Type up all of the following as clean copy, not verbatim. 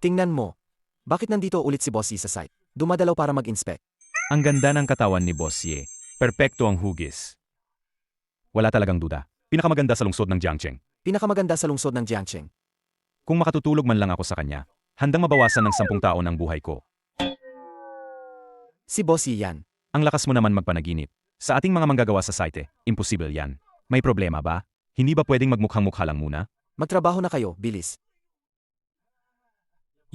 Tingnan mo. Bakit nandito ulit si Bossy sa site? Dumadalaw para mag-inspect. Ang ganda ng katawan ni Boss Ye. Perpekto ang hugis. Wala talagang duda. Pinakamaganda sa lungsod ng Jiangcheng. Pinakamaganda sa lungsod ng Jiangcheng. Kung makatutulog man lang ako sa kanya, handang mabawasan ng 10 taon ang buhay ko. Si Bossy yan. Ang lakas mo naman magpanaginip. Sa ating mga manggagawa sa site, imposible yan. May problema ba? Hindi ba pwedeng magmukhang-mukha lang muna? Magtrabaho na kayo, bilis.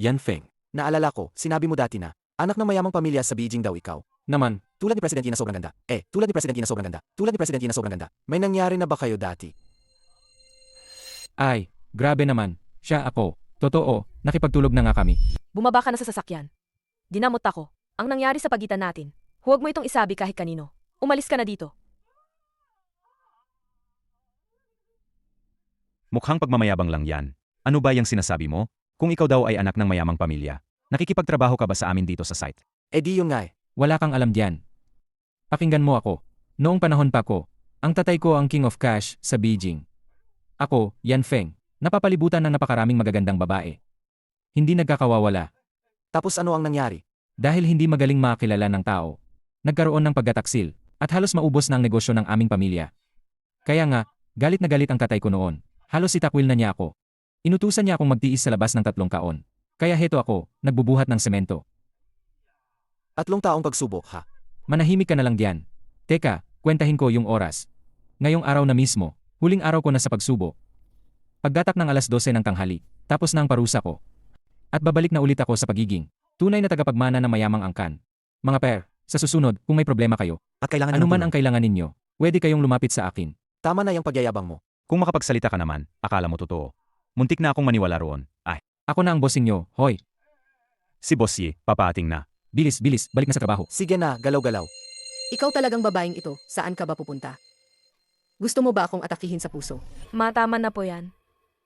Yan Feng. Naalala ko, sinabi mo dati na, anak ng mayamang pamilya sa Beijing daw ikaw. Naman, tulad ni President Yi na sobrang ganda. Tulad ni President Yi na sobrang ganda. Tulad ni President Yi na sobrang ganda. May nangyari na ba kayo dati? Ay, grabe naman. Siya ako. Totoo, nakipagtulog na nga kami. Bumaba ka na sa sasakyan. Dinamot ako. Ang nangyari sa pagitan natin. Huwag mo itong isabi kahit kanino. Umalis ka na dito. Mukhang pagmamayabang lang yan. Ano ba yung sinasabi mo? Kung ikaw daw ay anak ng mayamang pamilya, nakikipagtrabaho ka ba sa amin dito sa site? Di yun nga eh. Wala kang alam diyan. Pakinggan mo ako. Noong panahon pa ko, ang tatay ko ang King of Cash sa Beijing. Ako, Yan Feng, napapalibutan ng napakaraming magagandang babae. Hindi nagkakawawala. Tapos ano ang nangyari? Dahil hindi magaling makilala ng tao, nagkaroon ng paggataksil at halos maubos na ang negosyo ng aming pamilya. Kaya nga, galit na galit ang tatay ko noon. Halos itakwil na niya ako. Inutusan niya akong magtiis sa labas ng 3 taon. Kaya heto ako, nagbubuhat ng semento. 3 taong pagsubok ha. Manahimik ka na lang diyan. Teka, kwentahin ko yung oras. Ngayong araw na mismo, huling araw ko na sa pagsubok. Pagdatak ng 12:00 ng tanghali, tapos na ang parusa ko. At babalik na ulit ako sa pagiging tunay na tagapagmana ng mayamang angkan. Mga per, sa susunod, kung may problema kayo, At kailangan ano nyo ng man tulong. ang kailangan ninyo, pwede kayong lumapit sa akin. Tama na yung pagyayabang mo. Kung makapagsalita ka naman, akala mo totoo. Muntik na akong maniwala roon. Ay, Ako na ang bossing nyo, hoy. si Boss Ye, papaating na. Bilis, bilis, balik na sa trabaho. Sige na, galaw-galaw. Ikaw talagang babaeng ito, saan ka ba pupunta? Gusto mo ba akong atakihin sa puso? Matama na po yan.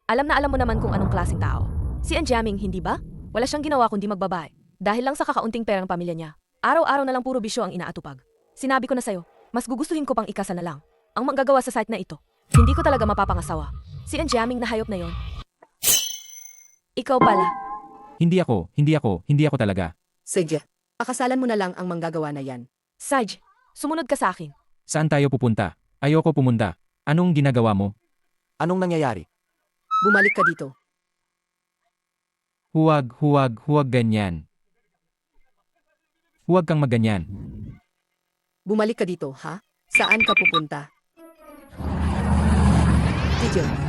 Alam na alam mo naman kung anong klaseng tao. Si Anjaming, hindi ba? Wala siyang ginawa kundi magbabae. Dahil lang sa kakaunting perang pamilya niya. Araw-araw na lang puro bisyo ang inaatupag. Sinabi ko na sa'yo, mas gugustuhin ko pang ikasal na lang. Ang manggagawa sa site na ito. Hindi ko talaga mapapangasawa. Si Anjaming na hayop na yon. Ikaw pala. Hindi ako talaga. Sige, pakasalan mo na lang ang manggagawa na yan. Saj, sumunod ka sa akin. Saan tayo pupunta? Ayoko pumunta. Anong ginagawa mo? Anong nangyayari? Bumalik ka dito. Huwag ganyan. Huwag kang magganyan. Bumalik ka dito, ha? Saan ka pupunta?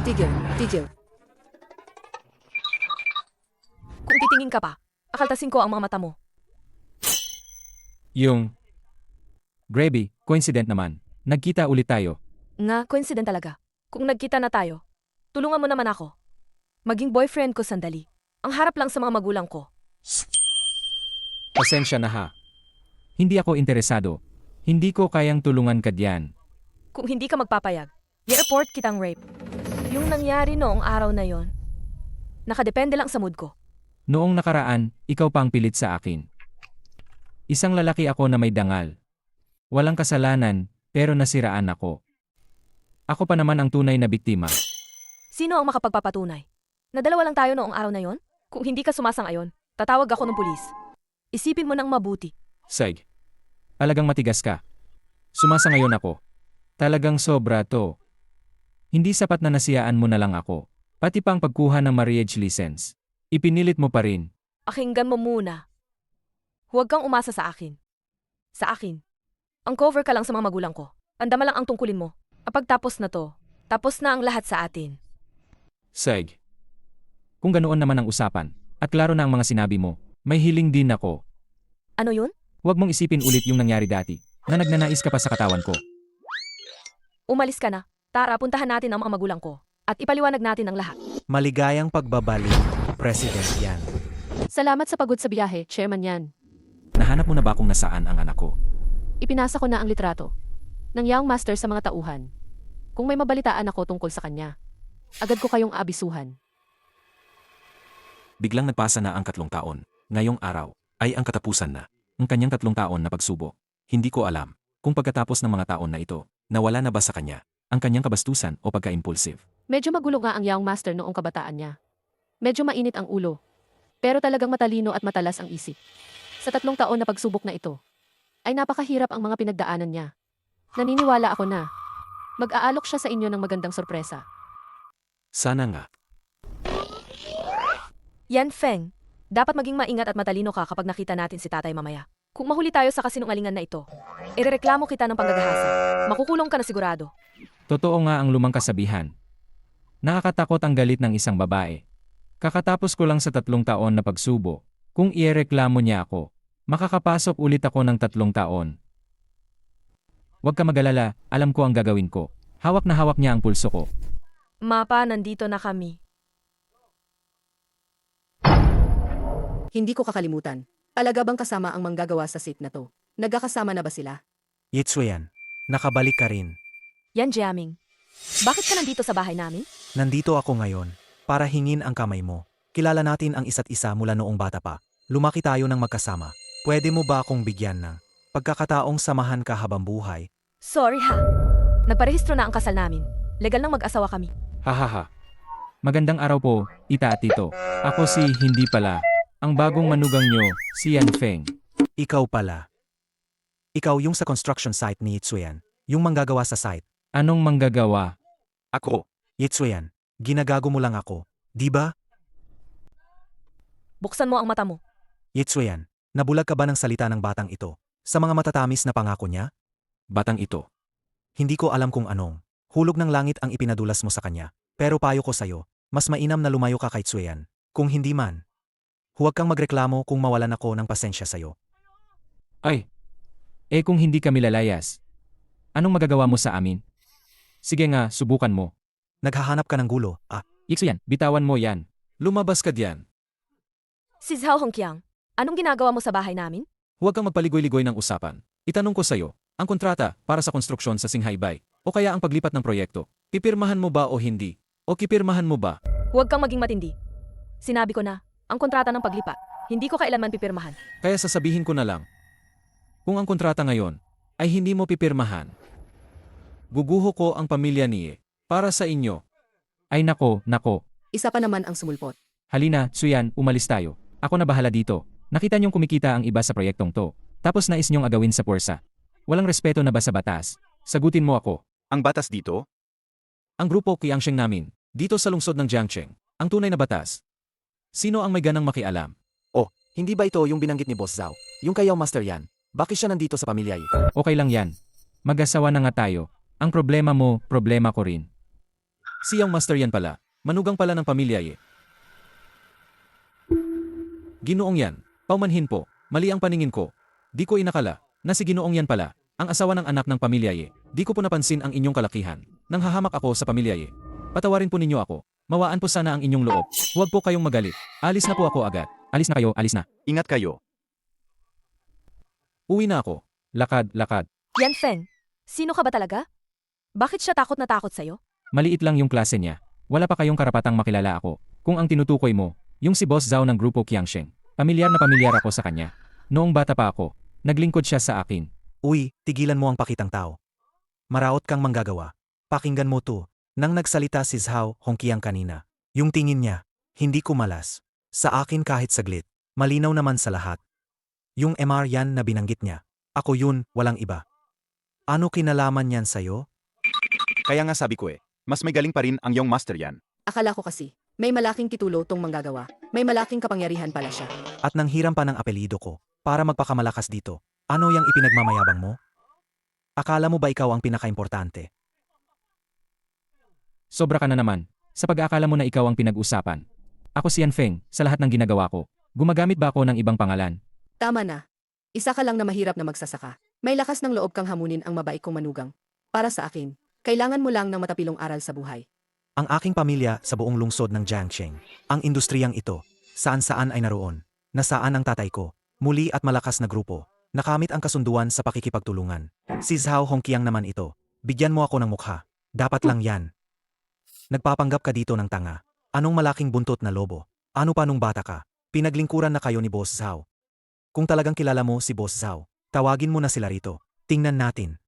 Tigil. Kung titingin ka pa, akaltasin ko ang mga mata mo. Grabe, coincident naman. Nagkita ulit tayo. Nga, coincident talaga. Kung nagkita na tayo, tulungan mo naman ako. Maging boyfriend ko sandali. Ang harap lang sa mga magulang ko. Pasensya na ha. Hindi ako interesado. Hindi ko kayang tulungan ka diyan. Kung hindi ka magpapayag, i-report kitang rape. Yung nangyari noong araw na yon, nakadepende lang sa mood ko. Noong nakaraan, ikaw pang pilit sa akin. Isang lalaki ako na may dangal. Walang kasalanan, pero nasiraan ako. Ako pa naman ang tunay na biktima. Sino ang makapagpapatunay? Nadalawa lang tayo noong araw na yon? Kung hindi ka sumasang-ayon, tatawag ako ng pulis. Isipin mo nang mabuti. Seg. Talagang matigas ka. Sumasangayon ako. Talagang sobra to. Hindi sapat na nasiyaan mo na lang ako. Pati pang pagkuha ng marriage license. Ipinilit mo pa rin. Pakinggan mo muna. Huwag kang umasa sa akin. Sa akin. Ang cover ka lang sa mga magulang ko. Andama lang ang tungkulin mo. Kapag tapos na to, tapos na ang lahat sa atin. Seg. Kung ganoon naman ang usapan, at klaro na ang mga sinabi mo, may hiling din ako. Ano yun? Huwag mong isipin ulit yung nangyari dati, na nagnanais ka pa sa katawan ko. Umalis ka na. Tara, puntahan natin ang mga magulang ko. At ipaliwanag natin ang lahat. Maligayang pagbabalik, President Yan. Salamat sa pagod sa biyahe, Chairman Yan. Nahanap mo na ba kung nasaan ang anak ko? Ipinasa ko na ang litrato ng Young Master sa mga tauhan. Kung may mabalitaan ako tungkol sa kanya, agad ko kayong abisuhan. Biglang nagpasa na ang 3 taon. Ngayong araw, ay ang katapusan na. Ang kanyang 3 taon na pagsubok. Hindi ko alam kung pagkatapos ng mga taon na ito, nawala na ba sa kanya ang kanyang kabastusan o pagka-impulsive. Medyo magulo nga ang Young Master noong kabataan niya. Medyo mainit ang ulo. Pero talagang matalino at matalas ang isip. Sa 3 taon na pagsubok na ito, ay napakahirap ang mga pinagdaanan niya. Naniniwala ako na mag-aalok siya sa inyo ng magandang sorpresa. Sana nga. Yan Feng, dapat maging maingat at matalino ka kapag nakita natin si tatay mamaya. Kung mahuli tayo sa kasinungalingan na ito, irereklamo kita ng panggagahasa. Makukulong ka na sigurado. Totoo nga ang lumang kasabihan. Nakakatakot ang galit ng isang babae. Kakatapos ko lang sa 3 taon na pagsubo. Kung ireklamo niya ako, makakapasok ulit ako ng 3 taon. Huwag ka mag-alala, alam ko ang gagawin ko. Hawak na hawak niya ang pulso ko. Mapa, nandito na kami. Hindi ko kakalimutan. Talaga bang kasama ang manggagawa sa set na to? Nagkakasama na ba sila? Yitsuyan, nakabalik ka rin. Yan Jiaming. Bakit ka nandito sa bahay namin? Nandito ako ngayon para hingin ang kamay mo. Kilala natin ang isa't isa mula noong bata pa. Lumaki tayo ng magkasama. Pwede mo ba akong bigyan ng pagkakataong samahan ka habang buhay? Sorry ha. Nagparehistro na ang kasal namin. Legal nang mag-asawa kami. Hahaha. Magandang araw po, tita at tito. Ako si hindi pala. Ang bagong manugang nyo, si Yan Feng. Ikaw pala. Ikaw yung sa construction site ni Yitsuyan. Yung manggagawa sa site. Anong manggagawa? Ako. Yitsuyan, ginagago mo lang ako. Di ba? Buksan mo ang mata mo. Yitsuyan, nabulag ka ba ng salita ng batang ito? Sa mga matatamis na pangako niya? Batang ito. Hindi ko alam kung anong. Hulog ng langit ang ipinadulas mo sa kanya. Pero payo ko sa'yo, mas mainam na lumayo ka kay Tsuyan. Kung hindi man, huwag kang magreklamo kung mawalan ako ng pasensya sa'yo. Ay. Kung hindi kami lalayas, anong magagawa mo sa amin? Sige nga, subukan mo. Naghahanap ka ng gulo, Yitsuyan, bitawan mo yan. Lumabas ka diyan. Si Zhao Hongqiang, anong ginagawa mo sa bahay namin? Huwag kang magpaligoy-ligoy ng usapan. Itanong ko sa'yo, ang kontrata para sa konstruksyon sa Singhaibay, o kaya ang paglipat ng proyekto, pipirmahan mo ba o hindi? O kipirmahan mo ba? Huwag kang maging matindi. Sinabi ko na, ang kontrata ng paglipat, hindi ko kailanman pipirmahan. Kaya sasabihin ko na lang, kung ang kontrata ngayon ay hindi mo pipirmahan, guguho ko ang pamilya niye para sa inyo. Ay nako. Isa pa naman ang sumulpot. Halina, Tsuyan, umalis tayo. Ako na bahala dito. Nakita niyong kumikita ang iba sa proyektong to. Tapos nais niyong agawin sa puwersa. Walang respeto na ba sa batas? Sagutin mo ako. Ang batas dito? Ang grupo Qiangsheng namin, dito sa lungsod ng Jiangcheng, ang tunay na batas. Sino ang may ganang makialam? Hindi ba ito yung binanggit ni Boss Zhao? Yung kayaw Master Yan? Bakit siya nandito sa pamilya eh? Okay lang yan. Mag-asawa na nga tayo. Ang problema mo, problema ko rin. Siyang Master Yan pala. Manugang pala ng pamilya eh. Ginoong Yan. Paumanhin po. Mali ang paningin ko. Di ko inakala na si Ginoong Yan pala, ang asawa ng anak ng pamilya eh. Di ko po napansin ang inyong kalakihan. Nang hahamak ako sa pamilya eh. Patawarin po ninyo ako. Mawaan po sana ang inyong loob. Huwag po kayong magalit. Alis na po ako agad. Alis na kayo, alis na. Ingat kayo. Uwi na ako. Lakad. Yan Feng, sino ka ba talaga? Bakit siya takot na takot sa'yo? Maliit lang yung klase niya. Wala pa kayong karapatang makilala ako. Kung ang tinutukoy mo, yung si Boss Zhao ng grupo Qiangsheng. Pamilyar na pamilyar ako sa kanya. Noong bata pa ako, naglingkod siya sa akin. Uy, tigilan mo ang pakitang tao. Maraot kang manggagawa. Pakinggan mo to. Nang nagsalita si Zhao Hongqiang kanina, yung tingin niya, hindi kumalas. Sa akin kahit saglit, malinaw naman sa lahat. Yung MR yan na binanggit niya, ako yun, walang iba. Ano kinalaman yan sa'yo? Kaya nga sabi ko mas may galing pa rin ang iyong master yan. Akala ko kasi, may malaking titulo tong manggagawa. May malaking kapangyarihan pala siya. At nanghiram pa ng apelido ko, para magpakamalakas dito. Ano yang ipinagmamayabang mo? Akala mo ba ikaw ang pinakaimportante? Sobra ka na naman. Sa pag-aakala mo na ikaw ang pinag-usapan. Ako si Yan Feng, sa lahat ng ginagawa ko. Gumagamit ba ako ng ibang pangalan? Tama na. Isa ka lang na mahirap na magsasaka. May lakas ng loob kang hamunin ang mabait kong manugang. Para sa akin, kailangan mo lang ng matapilong aral sa buhay. Ang aking pamilya sa buong lungsod ng Jiangcheng. Ang industriyang ito, saan-saan ay naroon. Nasaan ang tatay ko. Muli at malakas na grupo. Nakamit ang kasunduan sa pakikipagtulungan. Si Zhao Hongqiang naman ito. Bigyan mo ako ng mukha. Dapat lang yan. Nagpapanggap ka dito ng tanga. Anong malaking buntot na lobo? Ano pa nung bata ka? Pinaglingkuran na kayo ni Boss Zhao. Kung talagang kilala mo si Boss Zhao, tawagin mo na sila rito. Tingnan natin.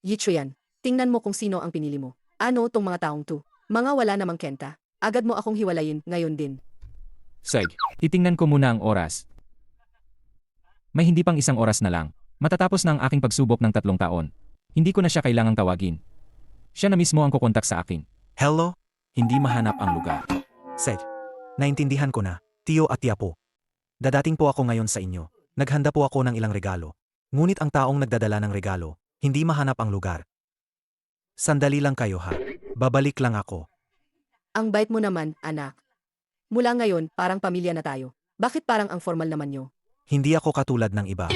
Yichuyan, tingnan mo kung sino ang pinili mo. Ano tong mga taong to? Mga wala namang kenta. Agad mo akong hiwalayin ngayon din. Sige, titingnan ko muna ang oras. May hindi pang 1 oras na lang. Matatapos na ang aking pagsubok ng 3 taon. Hindi ko na siya kailangang tawagin. Siya na mismo ang kukontak sa akin. Hello? Hindi mahanap ang lugar. Sej, naintindihan ko na, tiyo at tiyapo. Dadating po ako ngayon sa inyo. Naghanda po ako ng ilang regalo. Ngunit ang taong nagdadala ng regalo, hindi mahanap ang lugar. Sandali lang kayo ha. Babalik lang ako. Ang bait mo naman, anak. Mula ngayon, parang pamilya na tayo. Bakit parang ang formal naman nyo? Hindi ako katulad ng iba.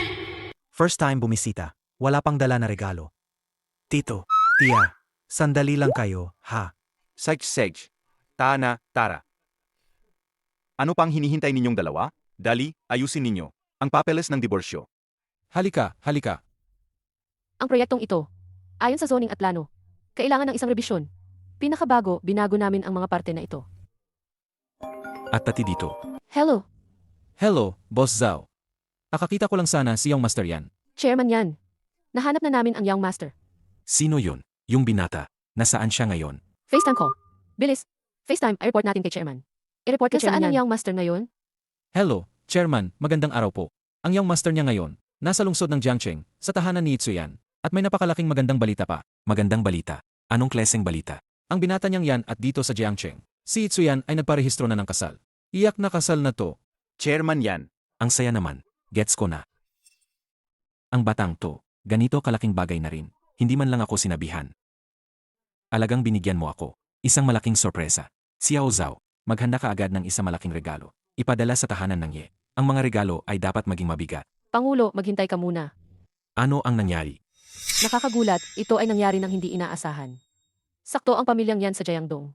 First time bumisita, wala pang dala na regalo. Tito, tiya, sandali lang kayo, ha? Sej. Tara. Ano pang hinihintay ninyong dalawa? Dali, ayusin ninyo. Ang papeles ng diborsyo. Halika. Ang proyektong ito, ayon sa zoning at plano, kailangan ng isang rebisyon. Pinakabago, binago namin ang mga parte na ito. At pati dito. Hello, Hello, Boss Zhao. Akakita ko lang sana si Young Master yan. chairman yan. Nahanap na namin ang young master. Sino yun? Yung binata. Nasaan siya ngayon? FaceTime call. Bilis. FaceTime, i-report natin kay chairman. I-report kay chairman yan. Nasaan ang young master ngayon? Hello, Chairman, magandang araw po. Ang Young Master niya ngayon, nasa lungsod ng Jiangcheng, sa tahanan ni Itsuyan. At may napakalaking magandang balita pa. Magandang balita? Anong kleseng balita? Ang binata niyang yan at dito sa Jiangcheng. Si Itsuyan ay nagparehistro na ng kasal. Iyak na kasal na to. Chairman yan. Ang saya naman. Gets ko na. Ang batang to, ganito kalaking bagay na rin. Hindi man lang ako sinabihan. Alagang binigyan mo ako. Isang malaking sorpresa. Xiao Zhao, maghanda ka agad ng isang malaking regalo. Ipadala sa tahanan ng Ye. Ang mga regalo ay dapat maging mabigat. Pangulo, maghintay ka muna. Ano ang nangyari? Nakakagulat, ito ay nangyari ng hindi inaasahan. Sakto ang pamilyang yan sa Jiangdong.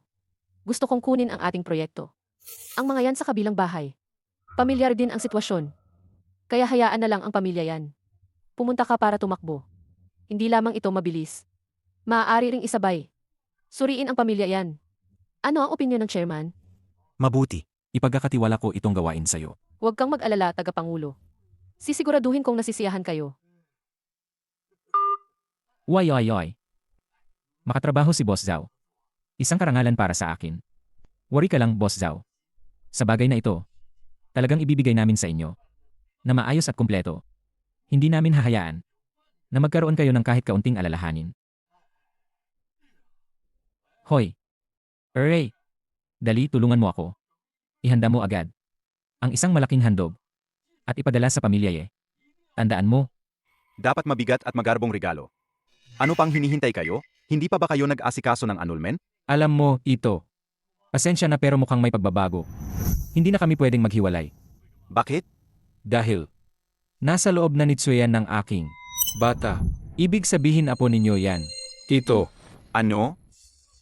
Gusto kong kunin ang ating proyekto. Ang mga yan sa kabilang bahay. Pamilyar din ang sitwasyon. Kaya hayaan na lang ang pamilya yan. Pumunta ka para tumakbo. Hindi lamang ito mabilis. Maaari ring isabay. Suriin ang pamilya yan. Ano ang opinyon ng chairman? Mabuti. Ipagkakatiwala ko itong gawain sa'yo. Huwag kang mag-alala, tagapangulo. Sisiguraduhin kong nasisiyahan kayo. Oy. Makatrabaho si Boss Zhao. Isang karangalan para sa akin. Worry ka lang, Boss Zhao. Sa bagay na ito, talagang ibibigay namin sa inyo na maayos at kumpleto. Hindi namin hahayaan na magkaroon kayo ng kahit kaunting alalahanin. Hoy! Ray! Dali, tulungan mo ako. Ihanda mo agad ang isang malaking handog at ipadala sa pamilya Ye. Tandaan mo, Dapat mabigat at magarbong regalo. Ano pang hinihintay kayo? Hindi pa ba kayo nag-asikaso ng annulment? alam mo ito. Pasensya na pero mukhang may pagbabago. Hindi na kami pwedeng maghiwalay. Bakit? Dahil nasa loob na ni Tsuyan ng aking bata. Ibig sabihin apo ninyo yan. Tito. Ano?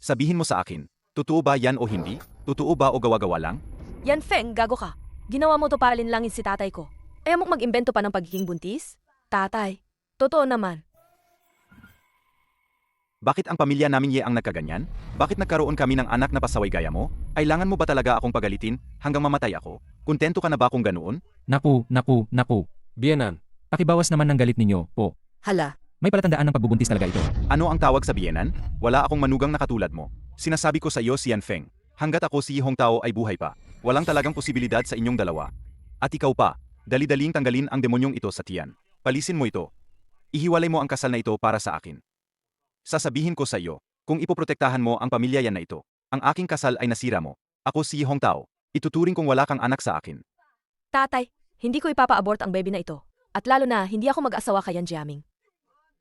Sabihin mo sa akin, totoo ba yan o hindi? Totoo ba o gawa-gawa lang? Yan Feng, gago ka. Ginawa mo to para linlangin si tatay ko. Ayaw mong mag-imbento pa ng pagiging buntis? Tatay, totoo naman. Bakit ang pamilya namin Ye ang nagkaganyan? Bakit nagkaroon kami ng anak na pasaway gaya mo? Kailangan mo ba talaga akong pagalitin hanggang mamatay ako? Kontento ka na ba kung ganoon? Naku. Bienan. Pakibawas naman ng galit ninyo, po. Hala, May palatandaan ng pagbubuntis talaga ito. Ano ang tawag sa biyenan? Wala akong manugang na katulad mo. Sinasabi ko sa iyo si Yan Feng. Hanggat ako si Hong Tao ay buhay pa. Walang talagang posibilidad sa inyong dalawa. At ikaw pa, dali-daling tanggalin ang demonyong ito sa tiyan. Palisin mo ito. Ihiwalay mo ang kasal na ito para sa akin. Sasabihin ko sa iyo, kung ipoprotektahan mo ang pamilya yan na ito, ang aking kasal ay nasira mo. Ako si Hong Tao. Ituturing kong wala kang anak sa akin. Tatay, hindi ko ipapa-abort ang baby na ito. At lalo na, hindi ako mag-asawa kay Yan Jiaming.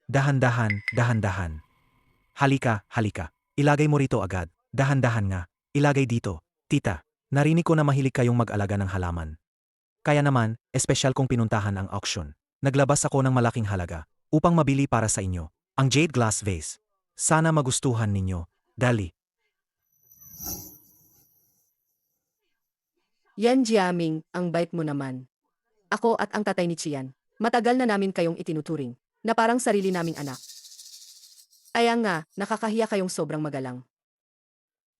Dahan-dahan. Halika. Ilagay mo rito agad. Dahan-dahan nga. Ilagay dito. Tita, narinig ko na mahilig kayong mag-alaga ng halaman. Kaya naman, espesyal kong pinuntahan ang auction. Naglabas ako ng malaking halaga upang mabili para sa inyo ang jade glass vase. Sana magustuhan ninyo. Dali. Yan Jiaming, ang bait mo naman. Ako at ang tatay ni Chian, matagal na namin kayong itinuturing, na parang sarili naming anak. Kaya nga, nakakahiya kayong sobrang magalang.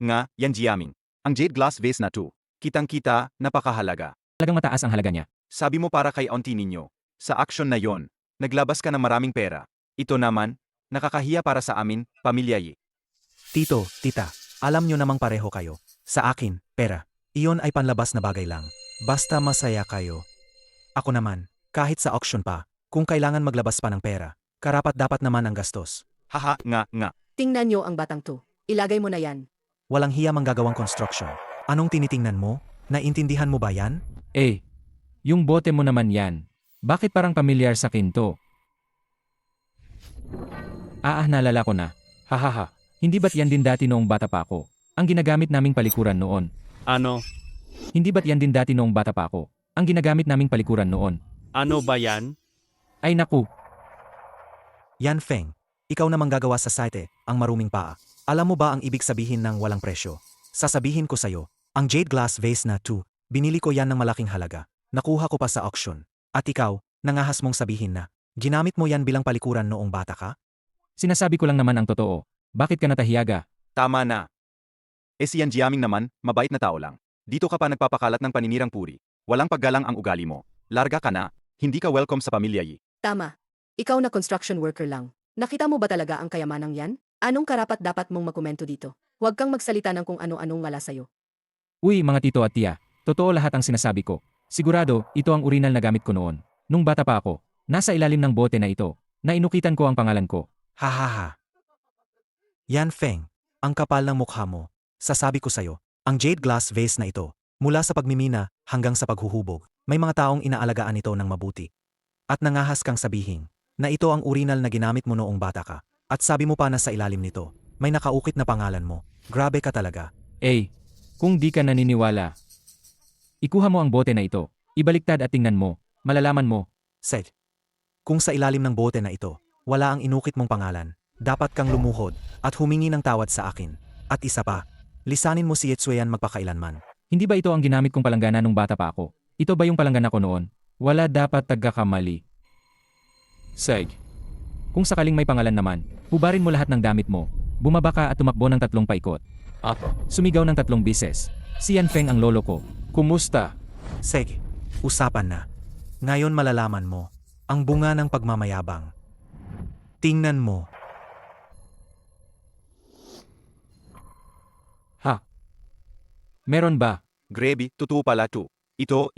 Nga, Yan Jiaming. Ang jade glass vase na to. Kitang-kita, napakahalaga. Talagang mataas ang halaga niya. Sabi mo para kay auntie ninyo. Sa action na yon, naglabas ka ng maraming pera. Ito naman, nakakahiya para sa amin, pamilya Ye. Tito, tita, alam nyo namang pareho kayo. Sa akin, pera. Iyon ay panlabas na bagay lang. Basta masaya kayo. Ako naman, kahit sa auction pa, kung kailangan maglabas pa ng pera, karapat-dapat naman ang gastos. Haha, nga. Tingnan nyo ang batang to. Ilagay mo na yan. Walang hiya manggagawang construction. Anong tinitingnan mo? Naintindihan mo ba yan? Eh, yung bote mo naman yan. Bakit parang pamilyar sa kinto? Naalala ko na. Hahaha, hindi ba't yan din dati noong bata pa ako? Ang ginagamit naming palikuran noon. Ano? Hindi ba't yan din dati noong bata pa ako? Ang ginagamit naming palikuran noon. Ano ba yan? Ay naku, Yan Feng. Ikaw na manggagawa sa site, ang maruming paa. Alam mo ba ang ibig sabihin ng walang presyo? Sasabihin ko sa'yo, ang jade glass vase na 2, binili ko yan ng malaking halaga. Nakuha ko pa sa auction. At ikaw, nangahas mong sabihin na, ginamit mo yan bilang palikuran noong bata ka? sinasabi ko lang naman ang totoo. Bakit ka natahiyaga? Tama na. Si Yan Jiaming naman, mabait na tao lang. Dito ka pa nagpapakalat ng paninirang puri. Walang paggalang ang ugali mo. Larga ka na. Hindi ka welcome sa pamilya yi. Tama. Ikaw na construction worker lang. Nakita mo ba talaga ang kayamanang yan? Anong karapat dapat mong makomento dito? Huwag kang magsalita ng kung ano-anong wala sa'yo. Uy mga tito at tiya, totoo lahat ang sinasabi ko. Sigurado, ito ang urinal na gamit ko noon. Nung bata pa ako, nasa ilalim ng bote na ito, na inukitan ko ang pangalan ko. Hahaha. Yan Feng, ang kapal ng mukha mo. Sasabi ko sa'yo, ang jade glass vase na ito, mula sa pagmimina hanggang sa paghuhubog, may mga taong inaalagaan ito ng mabuti. At nangahas kang sabihin, na ito ang urinal na ginamit mo noong bata ka. At sabi mo pa na sa ilalim nito, may nakaukit na pangalan mo. Grabe ka talaga. Eh, kung di ka naniniwala, ikuha mo ang bote na ito, ibaliktad at tingnan mo, malalaman mo. Seth, kung sa ilalim ng bote na ito, wala ang inukit mong pangalan, dapat kang lumuhod at humingi ng tawad sa akin. At isa pa, lisanin mo si Yetsuyan magpakailanman. Hindi ba ito ang ginamit kong palanggana nung bata pa ako? Ito ba yung palanggana ko noon? Wala dapat tagkakamali. Seg. Kung sakaling may pangalan naman, hubarin mo lahat ng damit mo. Bumaba ka at tumakbo ng 3 paikot. At sumigaw ng 3 bises. Si Yan Feng ang lolo ko. Kumusta? Sige, usapan na. Ngayon malalaman mo, ang bunga ng pagmamayabang. Tingnan mo. Ha? Meron ba? Grabe, totoo pala to. Ito.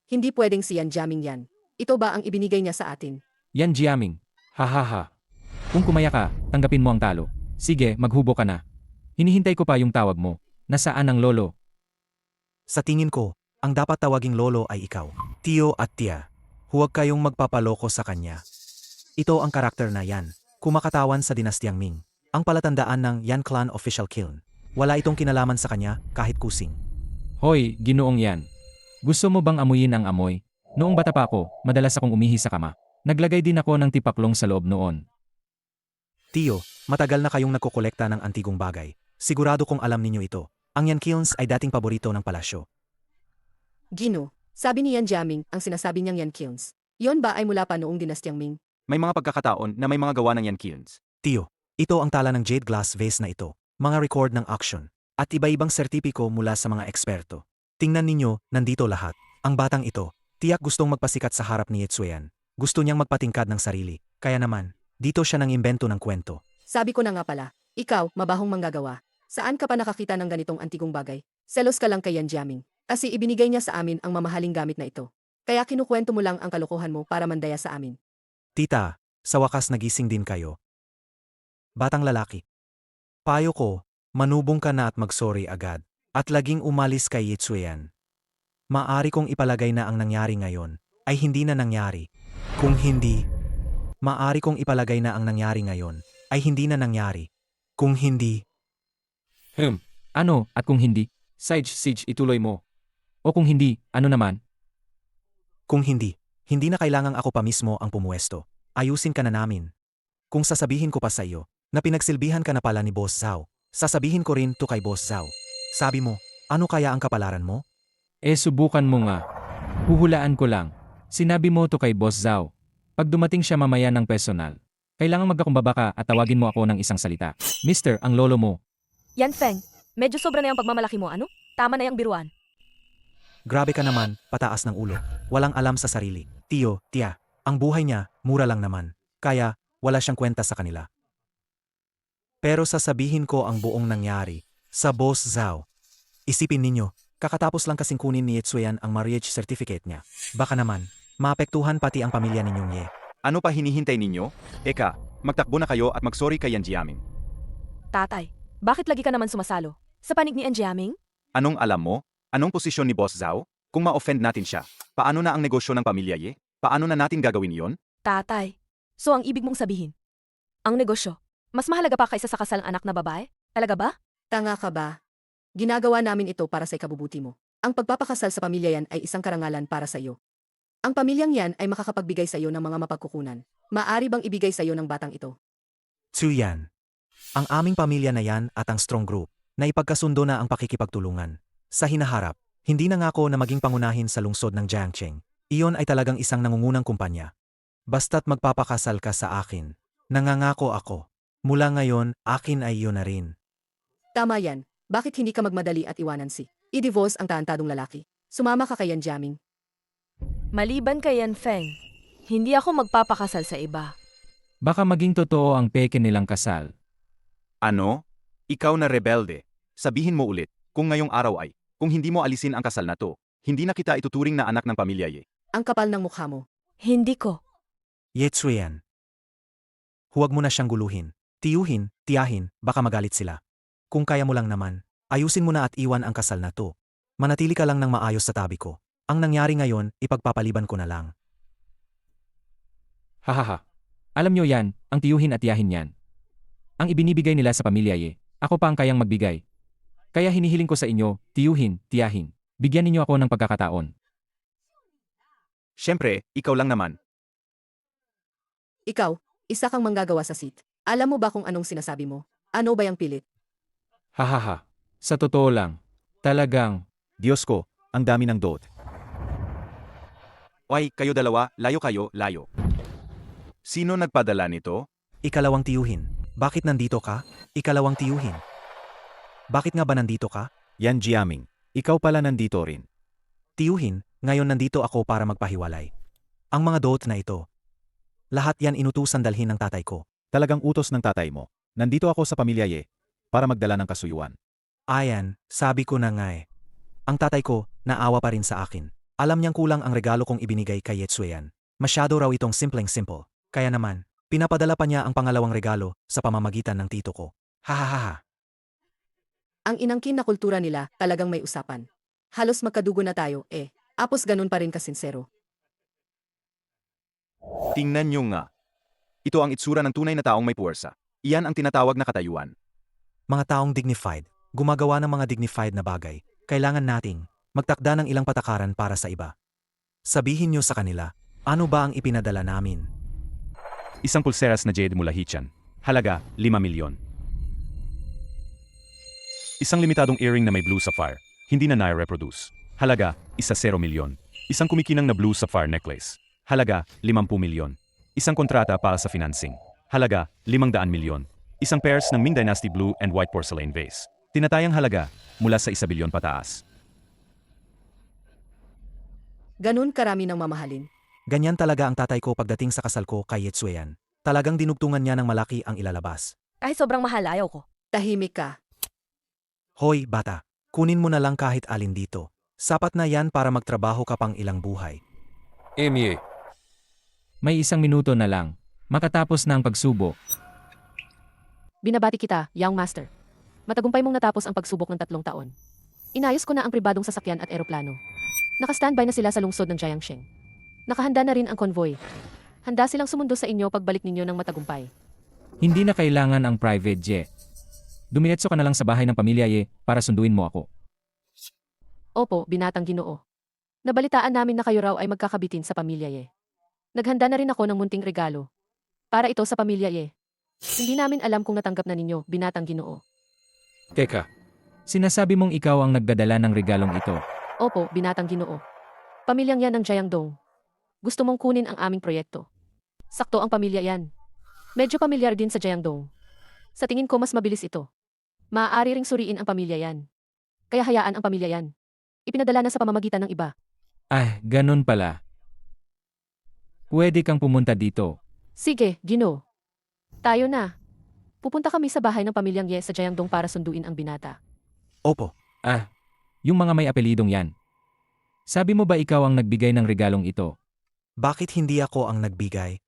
Hindi pwedeng si Yan Jiaming yan. Ito ba ang ibinigay niya sa atin? Yan Jiaming. Hahaha. Kung kumaya ka, tanggapin mo ang talo. Sige, maghubo ka na. Hinihintay ko pa yung tawag mo. Nasaan ang lolo? Sa tingin ko, ang dapat tawaging lolo ay ikaw. Tio at tia. Huwag kayong magpapaloko sa kanya. Ito ang karakter na yan. Kumakatawan sa dinastyang Ming. Ang palatandaan ng Yan Clan Official Kiln. Wala itong kinalaman sa kanya kahit kusing. Hoy, ginoong yan. Gusto mo bang amuyin ang amoy? Noong bata pa ako, madalas akong umihi sa kama. Naglagay din ako ng tipaklong sa loob noon. Tio, matagal na kayong nagkokolekta ng antigong bagay. Sigurado kong alam ninyo ito. Ang Yan Kilns ay dating paborito ng palasyo. Gino, sabi ni Yan Jiaming ang sinasabi niyang Yan Kilns. Yon ba ay mula pa noong dinastyang Ming? May mga pagkakataon na may mga gawa ng Yan Kilns. Tio, ito ang tala ng jade glass vase na ito. Mga record ng auction. At iba-ibang sertipiko mula sa mga eksperto. Tingnan ninyo, nandito lahat. Ang batang ito, tiyak gustong magpasikat sa harap ni Yetsuyan. Gusto niyang magpatingkad ng sarili. Kaya naman, dito siya nang imbento ng kwento. Sabi ko na nga pala, ikaw, mabahong manggagawa. Saan ka pa nakakita ng ganitong antigong bagay? Selos ka lang kay Yan Jiaming. Kasi ibinigay niya sa amin ang mamahaling gamit na ito. Kaya kinukwento mo lang ang kalokohan mo para mandaya sa amin. Tita, sa wakas nagising din kayo. Batang lalaki. Payo ko, manubong ka na at magsorry agad. At laging umalis kay Yetsuyan. Maari kong ipalagay na ang nangyari ngayon ay hindi na nangyari. Kung hindi, maari kong ipalagay na ang nangyari ngayon ay hindi na nangyari. Kung hindi, Ano, at kung hindi? Siege, ituloy mo. O kung hindi, ano naman? kung hindi, hindi na kailangang ako pa mismo ang pumuesto. Ayusin ka na namin. Kung sasabihin ko pa sa iyo na pinagsilbihan ka na pala ni Boss Zhao, sasabihin ko rin to kay Boss Zhao. Sabi mo, ano kaya ang kapalaran mo? Subukan mo nga. Huhulaan ko lang. Sinabi mo to kay Boss Zhao. Pag dumating siya mamaya ng personal, kailangan magkakumbaba ka at tawagin mo ako ng isang salita. Mister, ang lolo mo. Yan Feng, medyo sobra na yung pagmamalaki mo, ano? Tama na yung biruan. Grabe ka naman, pataas ng ulo. Walang alam sa sarili. Tio, tia, ang buhay niya, mura lang naman. Kaya, wala siyang kwenta sa kanila. Pero sasabihin ko ang buong nangyari sa Boss Zhao. Isipin ninyo, Kakatapos lang kasing kunin ni Yetsuyan ang marriage certificate niya. Baka naman, maapektuhan pati ang pamilya ninyong Ye. Ano pa hinihintay ninyo? Eka, magtakbo na kayo at magsorry kay Yan Jiaming. Tatay, bakit lagi ka naman sumasalo? Sa panig ni Anjiaming? Anong alam mo? Anong posisyon ni Boss Zhao? Kung ma-offend natin siya, paano na ang negosyo ng pamilya Ye? Paano na natin gagawin yon? Tatay, so ang ibig mong sabihin, ang negosyo, mas mahalaga pa kaysa sa kasalang anak na babae? Talaga ba? Tanga ka ba? Ginagawa namin ito para sa ikabubuti mo. Ang pagpapakasal sa pamilya yan ay isang karangalan para sa iyo. Ang pamilyang yan ay makakapagbigay sa iyo ng mga mapagkukunan. Maari bang ibigay sa iyo ng batang ito? Tsuyan. Ang aming pamilya na yan at ang strong group, na ipagkasundo na ang pakikipagtulungan. Sa hinaharap, hindi na nga ako na maging pangunahin sa lungsod ng Jiangcheng. Iyon ay talagang isang nangungunang kumpanya. Basta't magpapakasal ka sa akin, nangangako ako. Mula ngayon, akin ay iyon na rin. Tama yan. Bakit hindi ka magmadali at iwanan si i-divorce ang taantadong lalaki? Sumama ka kay Yan Jiaming. Maliban kay Yan Feng, hindi ako magpapakasal sa iba. Baka maging totoo ang peke nilang kasal. Ano? Ikaw na rebelde. Sabihin mo ulit, kung ngayong araw ay, kung hindi mo alisin ang kasal na to, hindi na kita ituturing na anak ng pamilya Ye. Ang kapal ng mukha mo. Hindi ko. Yetsuyan. Huwag mo na siyang guluhin. Tiyuhin, tiyahin, baka magalit sila. Kung kaya mo lang naman, ayusin mo na at iwan ang kasal na to. Manatili ka lang ng maayos sa tabi ko. Ang nangyari ngayon, ipagpapaliban ko na lang. Hahaha. Alam nyo yan, ang tiyuhin at tiyahin yan. Ang ibinibigay nila sa pamilya Ye, ako pa ang kayang magbigay. Kaya hinihiling ko sa inyo, tiyuhin, tiyahin, bigyan ninyo ako ng pagkakataon. Siyempre, ikaw lang naman. Ikaw, isa kang manggagawa sa seat. Alam mo ba kung anong sinasabi mo? Ano ba yung pilit? Hahaha. Sa totoo lang, talagang, Diyos ko, ang dami ng dot. Oy, kayo dalawa, layo kayo, layo. Sino nagpadala nito? Ikalawang tiyuhin. Bakit nandito ka? Ikalawang tiyuhin. Bakit nga ba nandito ka? Yan Jiaming. Ikaw pala nandito rin. Tiyuhin, ngayon nandito ako para magpahiwalay. Ang mga dot na ito. Lahat yan inutusan dalhin ng tatay ko. Talagang utos ng tatay mo. Nandito ako sa pamilya Ye, para magdala ng kasuyuan. Ayan, sabi ko na nga eh. Ang tatay ko, naawa pa rin sa akin. Alam niyang kulang ang regalo kong ibinigay kay Yetsuyan. Masyado raw itong simpleng-simple. Kaya naman, pinapadala pa niya ang pangalawang regalo sa pamamagitan ng tito ko. Hahaha. Ang inangkin na kultura nila talagang may usapan. Halos magkadugo na tayo Apos ganun pa rin kasinsero. Tingnan nyo nga. Ito ang itsura ng tunay na taong may puwersa. Iyan ang tinatawag na katayuan. Mga taong dignified, gumagawa ng mga dignified na bagay, kailangan nating magtakda ng ilang patakaran para sa iba. Sabihin niyo sa kanila, ano ba ang ipinadala namin? Isang pulseras na jade mula Hichan. Halaga, 5 milyon. Isang limitadong earring na may blue sapphire. Hindi na nai-reproduce. Halaga, 1.0 milyon. Isang kumikinang na blue sapphire necklace. Halaga, 50 milyon. Isang kontrata para sa financing. Halaga, 500 milyon. Isang pairs ng Ming Dynasty blue and white porcelain vase. Tinatayang halaga mula sa 1 bilyon pataas. Ganun karami ng mamahalin. Ganyan talaga ang tatay ko pagdating sa kasal ko kay Yetsuyan. Talagang dinugtungan niya ng malaki ang ilalabas. Kahit sobrang mahal, ayaw ko. Tahimik ka. Hoy, bata, kunin mo na lang kahit alin dito. Sapat na yan para magtrabaho ka pang ilang buhay. Emye, may 1 minuto na lang. Makatapos na ang pagsubo. Binabati kita, young master. Matagumpay mong natapos ang pagsubok ng 3 taon. Inayos ko na ang pribadong sasakyan at eroplano. Naka-standby na sila sa lungsod ng Jiangcheng. Nakahanda na rin ang convoy. Handa silang sumundo sa inyo pagbalik ninyo ng matagumpay. Hindi na kailangan ang private jet. Dumiretso ka na lang sa bahay ng pamilya Ye para sunduin mo ako. Opo, binatang Ginoo. Nabalitaan namin na kayo raw ay magkakabitin sa pamilya Ye. Naghanda na rin ako ng munting regalo. Para ito sa pamilya Ye. Hindi namin alam kung natanggap na ninyo, binatang Ginoo. teka, Sinasabi mong ikaw ang nagdadala ng regalong ito. Opo, binatang Ginoo. Pamilyang yan ng Jiangdong. Gusto mong kunin ang aming proyekto. Sakto ang pamilya yan. Medyo pamilyar din sa Jiangdong. Sa tingin ko mas mabilis ito. Maaari ring suriin ang pamilya yan. Kaya hayaan ang pamilya yan. Ipinadala na sa pamamagitan ng iba. Ah, ganun pala. Pwede kang pumunta dito. Sige, Gino. Tayo na. Pupunta kami sa bahay ng pamilyang Ye sa Jiangdong para sunduin ang binata. Opo, Ah, Yung mga may apelidong yan. Sabi mo ba ikaw ang nagbigay ng regalong ito? Bakit hindi ako ang nagbigay?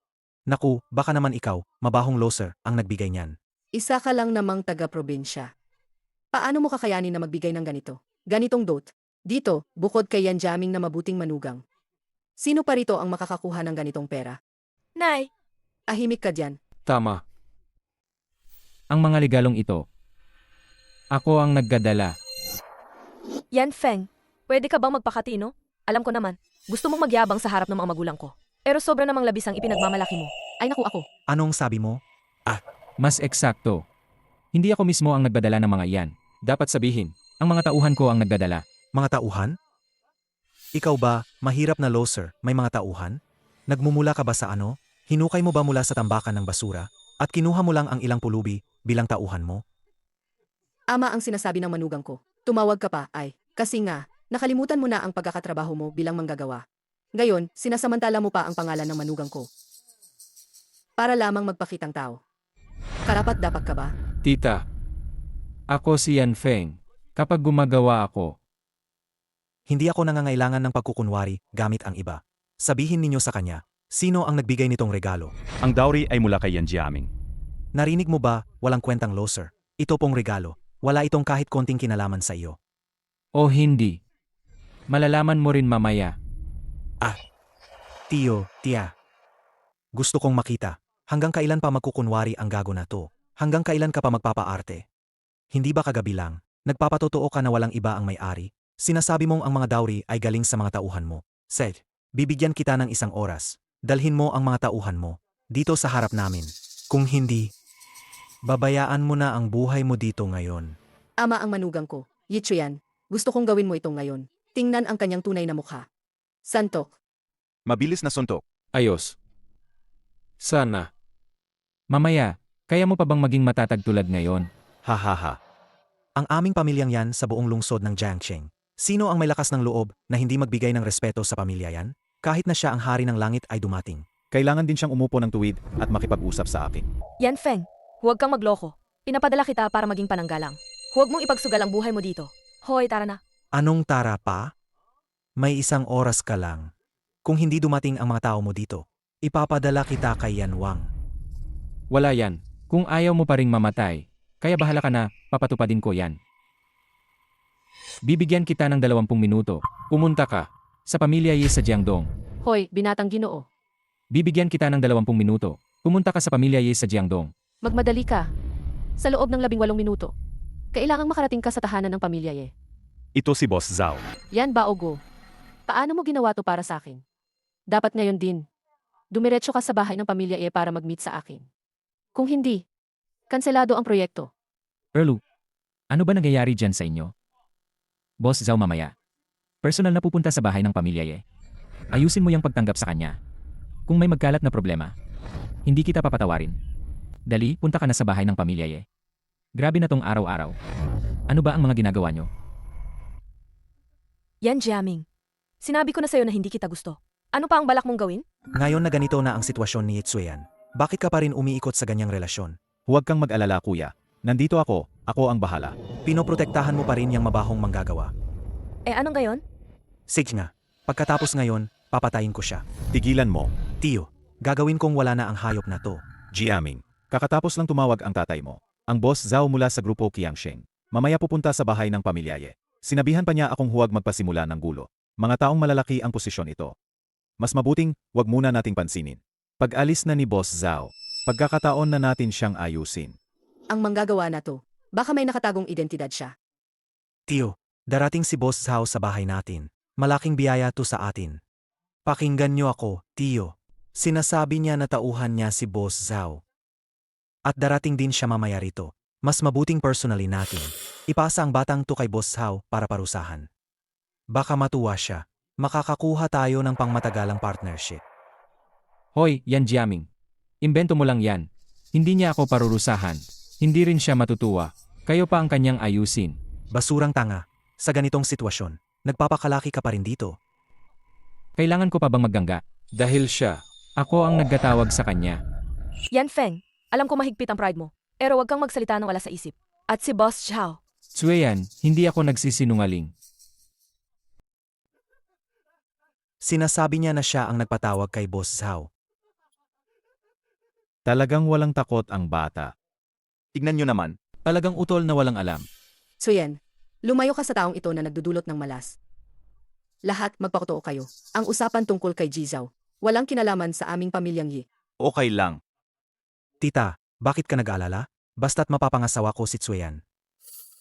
Naku, baka naman ikaw, mabahong loser, ang nagbigay niyan. Isa ka lang namang taga-probinsya. Paano mo kakayanin na magbigay ng ganito? Ganitong dote. Dito, bukod kay Yan Jaming na mabuting manugang. Sino pa rito ang makakakuha ng ganitong pera? Nay, Ahimik ka dyan. Tama. Ang mga regalong ito. Ako ang nagdadala. Yan Feng, pwede ka bang magpakatino? Alam ko naman, gusto mong magyabang sa harap ng mga magulang ko. Pero sobra namang labis ang ipinagmamalaki mo. Ay naku ako. Anong sabi mo? Mas eksakto. Hindi ako mismo ang nagdadala ng mga iyan. Dapat sabihin, ang mga tauhan ko ang nagdadala. Mga tauhan? Ikaw ba, mahirap na loser, may mga tauhan? Nagmumula ka ba sa ano? Hinukay mo ba mula sa tambakan ng basura? At kinuha mo lang ang ilang pulubi bilang tauhan mo? Ama ang sinasabi ng manugang ko. Tumawag ka pa, ay. Kasi nga, nakalimutan mo na ang pagkakatrabaho mo bilang manggagawa. Ngayon, sinasamantala mo pa ang pangalan ng manugang ko. Para lamang magpakitang tao. Karapat dapat ka ba? Tita. Ako si Yan Feng. Kapag gumagawa ako, Hindi ako nangangailangan ng pagkukunwari gamit ang iba. Sabihin ninyo sa kanya, sino ang nagbigay nitong regalo? Ang dowry ay mula kay Yan Jiaming. Narinig mo ba, walang kwentang loser? Ito pong regalo. Wala itong kahit konting kinalaman sa iyo. o hindi. Malalaman mo rin mamaya. Tiyo, tiya. Gusto kong makita. Hanggang kailan pa magkukunwari ang gago na to? Hanggang kailan ka pa magpapaarte? Hindi ba kagabi lang, nagpapatotoo ka na walang iba ang may-ari? Sinasabi mong ang mga dowry ay galing sa mga tauhan mo. Seth, bibigyan kita ng isang oras. Dalhin mo ang mga tauhan mo dito sa harap namin. Kung hindi, babayaan mo na ang buhay mo dito ngayon. Ama ang manugang ko. Yichuyan, gusto kong gawin mo ito ngayon. Tingnan ang kanyang tunay na mukha. Santok. Mabilis na suntok. Ayos. Sana. Mamaya, kaya mo pa bang maging matatag tulad ngayon? Hahaha. Ang aming pamilyang yan sa buong lungsod ng Jiangcheng. Sino ang may lakas ng loob na hindi magbigay ng respeto sa pamilya yan? Kahit na siya ang hari ng langit ay dumating. Kailangan din siyang umupo ng tuwid at makipag-usap sa akin. Yan Feng, huwag kang magloko. Pinapadala kita para maging pananggalang. Huwag mong ipagsugal ang buhay mo dito. Hoy, tara na. Anong tara pa? May isang oras ka lang. Kung hindi dumating ang mga tao mo dito, ipapadala kita kay Yan Wang. Wala yan. Kung ayaw mo pa ring mamatay, kaya bahala ka na, papatupadin ko yan. Bibigyan kita ng 20 minuto. Pumunta ka sa pamilya Yi sa Jiangdong. Hoy, binatang Ginoo. Bibigyan kita ng 20 minuto. Pumunta ka sa pamilya Yi sa Jiangdong. Magmadali ka. Sa loob ng 18 minuto. Kailangang makarating ka sa tahanan ng pamilya Ye. Ito si Boss Zhao. Yan ba, Ogo? Paano mo ginawa to para sa akin? Dapat ngayon din. Dumiretso ka sa bahay ng pamilya Ye para mag-meet sa akin. Kung hindi, kanselado ang proyekto. Erlu, ano ba nangyayari dyan sa inyo? Boss Zhao mamaya. Personal na pupunta sa bahay ng pamilya Ye. Ayusin mo yung pagtanggap sa kanya. Kung may magkalat na problema, hindi kita papatawarin. Dali, punta ka na sa bahay ng pamilya Ye. Grabe na tong araw-araw. Ano ba ang mga ginagawa nyo? Yan Jiaming. Sinabi ko na sa'yo na hindi kita gusto. Ano pa ang balak mong gawin? Ngayon na ganito na ang sitwasyon ni Yitsuyan, bakit ka pa rin umiikot sa ganyang relasyon? Huwag kang mag-alala kuya. Nandito ako ang bahala. Pinoprotektahan mo pa rin yung mabahong manggagawa. Eh anong gayon? Sige nga, pagkatapos ngayon, papatayin ko siya. Tigilan mo. Tiyo, gagawin kong wala na ang hayop na to. Jiaming. Kakatapos lang tumawag ang tatay mo. Ang Boss Zhao mula sa grupo Qiangsheng. Mamaya pupunta sa bahay ng pamilya Ye. Sinabihan pa niya akong huwag magpasimula ng gulo. Mga taong malalaki ang posisyon ito. Mas mabuting, wag muna nating pansinin. Pag-alis na ni Boss Zhao, pagkakataon na natin siyang ayusin. Ang manggagawa na to. Baka may nakatagong identidad siya. Tiyo, darating si Boss Zhao sa bahay natin. Malaking biyaya to sa atin. Pakinggan niyo ako, Tiyo. Sinasabi niya na tauhan niya si Boss Zhao. At darating din siya mamaya rito. Mas mabuting personally natin. Ipasa ang batang to kay Boss Zhao para parusahan. Baka matuwa siya. Makakakuha tayo ng pangmatagalang partnership. Hoy, Yan Jiaming. Imbento mo lang yan. Hindi niya ako parurusahan. Hindi rin siya matutuwa. Kayo pa ang kanyang ayusin. Basurang tanga. Sa ganitong sitwasyon, nagpapakalaki ka pa rin dito. Kailangan ko pa bang maggangga? Dahil siya. Ako ang naggatawag sa kanya. Yan Feng, alam ko mahigpit ang pride mo. Pero wag kang magsalita ng wala sa isip. At si Boss Zhao. Tsueyan, hindi ako nagsisinungaling. Sinasabi niya na siya ang nagpatawag kay Boss Zhao. Talagang walang takot ang bata. Tignan nyo naman, Talagang utol na walang alam. Suyen, lumayo ka sa taong ito na nagdudulot ng malas. Lahat magpakotoo kayo. Ang usapan tungkol kay Jizao. Walang kinalaman sa aming pamilyang Yi. okay lang. Tita, bakit ka nag-aalala? Basta't mapapangasawa ko si Tsuyan.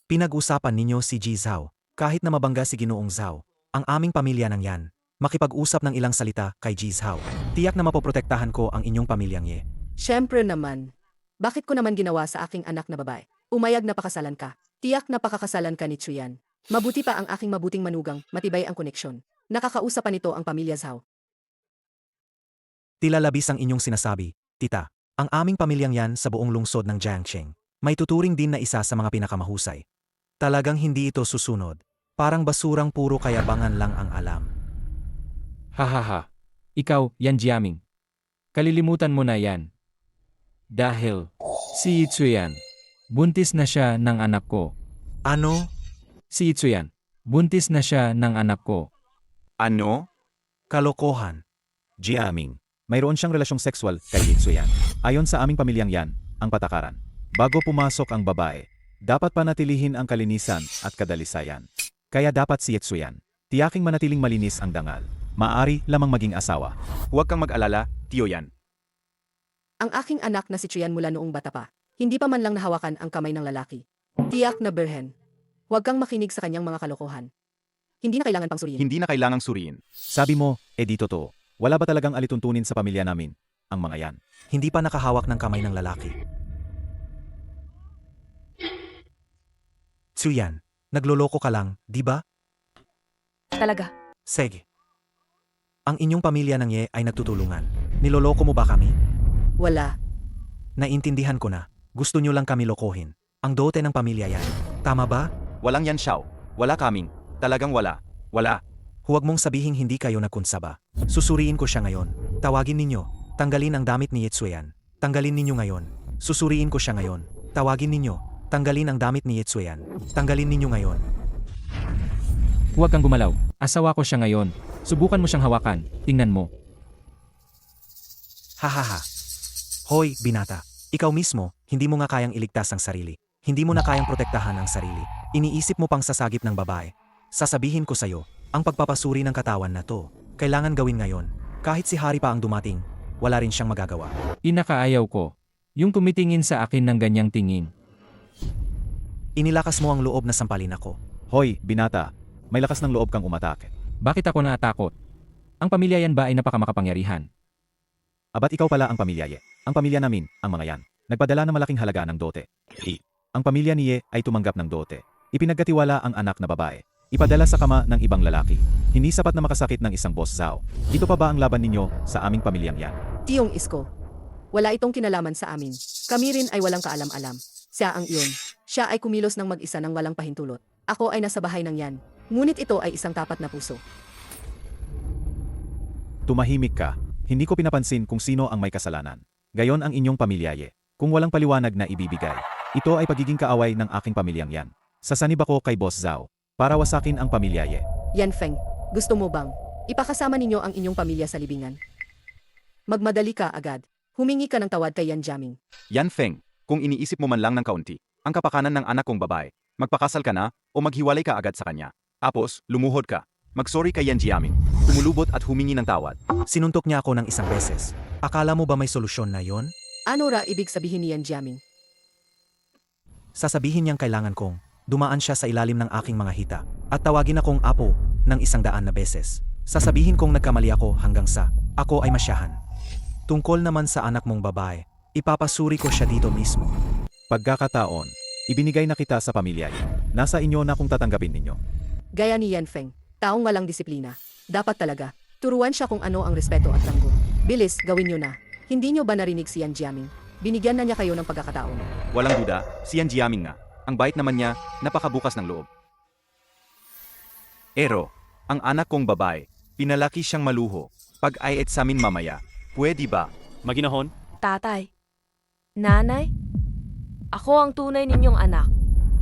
Pinag-usapan ninyo si Ji Zhao. Kahit na mabangga si Ginoong Zhao, ang aming pamilya nang yan. Makipag-usap ng ilang salita kay Ji Zhao. Tiyak na mapoprotektahan ko ang inyong pamilyang Ye. Siyempre naman. Bakit ko naman ginawa sa aking anak na babae? Umayag na pakasalan ka. Tiyak na pakakasalan ka ni Chuyan. Mabuti pa ang aking mabuting manugang, matibay ang koneksyon. Nakakausap pa nito ang pamilya Zhao. Tila labis ang inyong sinasabi, tita. Ang aming pamilyang yan sa buong lungsod ng Jiangxing. May tuturing din na isa sa mga pinakamahusay. Talagang hindi ito susunod. Parang basurang puro kayabangan lang ang alam. Hahaha. Ikaw, Yan Jiaming. Kalilimutan mo na yan. Dahil, si Yitsuyan, buntis na siya ng anak ko. Ano? Si Yitsuyan, buntis na siya ng anak ko. Ano? Kalokohan. Jiaming, mayroon siyang relasyong sexual kay Yitsuyan. Ayon sa aming pamilyang yan, ang patakaran. Bago pumasok ang babae, dapat panatilihin ang kalinisan at kadalisayan. Kaya dapat si Yitsuyan, tiyaking manatiling malinis ang dangal. Maari lamang maging asawa. Huwag kang mag-alala, Tio Yan. Ang aking anak na si Chuyan mula noong bata pa. Hindi pa man lang nahawakan ang kamay ng lalaki. Tiyak na berhen. Huwag kang makinig sa kanyang mga kalokohan. Hindi na kailangan pang suriin. Hindi na kailangang suriin. Sabi mo, di totoo. Wala ba talagang alituntunin sa pamilya namin? Ang mga yan. Hindi pa nakahawak ng kamay ng lalaki. Tsuyan, nagloloko ka lang, di ba? Talaga. Sige. Ang inyong pamilya ng Ye ay nagtutulungan. Niloloko mo ba kami? Wala. Naintindihan ko na. Gusto nyo lang kami lokohin. Ang dote ng pamilya yan. Tama ba? Walang yan, Xiao. Wala kaming. Talagang wala. Wala. Huwag mong sabihing hindi kayo nagkunsaba. Susuriin ko siya ngayon. Tawagin ninyo. Tanggalin ang damit ni Yitsuyan. Tanggalin ninyo ngayon. Susuriin ko siya ngayon. Tawagin ninyo. Tanggalin ang damit ni Yitsuyan. Tanggalin ninyo ngayon. Huwag kang gumalaw. Asawa ko siya ngayon. Subukan mo siyang hawakan. Tingnan mo. Hahaha. Hoy, binata. Ikaw mismo, hindi mo nga kayang iligtas ang sarili. Hindi mo na kayang protektahan ang sarili. Iniisip mo pang sasagip ng babae. Sasabihin ko sa'yo, ang pagpapasuri ng katawan na to, kailangan gawin ngayon. Kahit si Hari pa ang dumating, wala rin siyang magagawa. Inakaayaw ko. Yung tumitingin sa akin ng ganyang tingin. Inilakas mo ang loob na sampalin ako. Hoy, binata. May lakas ng loob kang umatake. Bakit ako naatakot? Ang pamilya yan ba ay napakamakapangyarihan? Abat ikaw pala ang pamilya Ye. Ang pamilya namin, ang mga yan. Nagpadala ng malaking halaga ng dote. Ang pamilya ni Ye ay tumanggap ng dote. Ipinagkatiwala ang anak na babae. Ipadala sa kama ng ibang lalaki. Hindi sapat na makasakit ng isang Boss Zhao. Ito pa ba ang laban ninyo sa aming pamilyang yan? Tiyong Isko. Wala itong kinalaman sa amin. Kami rin ay walang kaalam-alam. Siya ang iyon. Siya ay kumilos ng mag-isa ng walang pahintulot. Ako ay nasa bahay ng yan. Ngunit ito ay isang tapat na puso. Tumahimik ka. Hindi ko pinapansin kung sino ang may kasalanan. Gayon ang inyong pamilya Ye. Kung walang paliwanag na ibibigay, ito ay pagiging kaaway ng aking pamilyang yan. Sasanib ako kay Boss Zhao para wasakin ang pamilya Ye. Yan Feng, gusto mo bang ipakasama ninyo ang inyong pamilya sa libingan? Magmadali ka agad. Humingi ka ng tawad kay Yan Jiaming. Yan Feng, kung iniisip mo man lang ng kaunti, ang kapakanan ng anak kong babae, magpakasal ka na o maghiwalay ka agad sa kanya. Tapos, lumuhod ka. Magsorry kay Yan Jiaming. Tumulubot at humingi ng tawad. Sinuntok niya ako ng isang beses. Akala mo ba may solusyon na yon? Ano ra ibig sabihin ni Yan Jiaming? Sasabihin niyang kailangan kong dumaan siya sa ilalim ng aking mga hita at tawagin akong apo ng 100 na beses. Sasabihin kong nagkamali ako hanggang sa ako ay masyahan. Tungkol naman sa anak mong babae, ipapasuri ko siya dito mismo. Pagkakataon, ibinigay na kita sa pamilya Ye. Nasa inyo na kung tatanggapin ninyo. Gaya ni Yan Feng, taong walang disiplina. Dapat talaga, turuan siya kung ano ang respeto at tanggo. Bilis, gawin nyo na. Hindi nyo ba narinig si Yan Jiaming? Binigyan na niya kayo ng pagkakataon. Walang duda, si Yan Jiaming nga. Ang bait naman niya, napakabukas ng loob. Ero, ang anak kong babae, pinalaki siyang maluho. Pag-ayet sa amin mamaya, pwede ba? Maginahon? Tatay. Nanay. Ako ang tunay ninyong anak.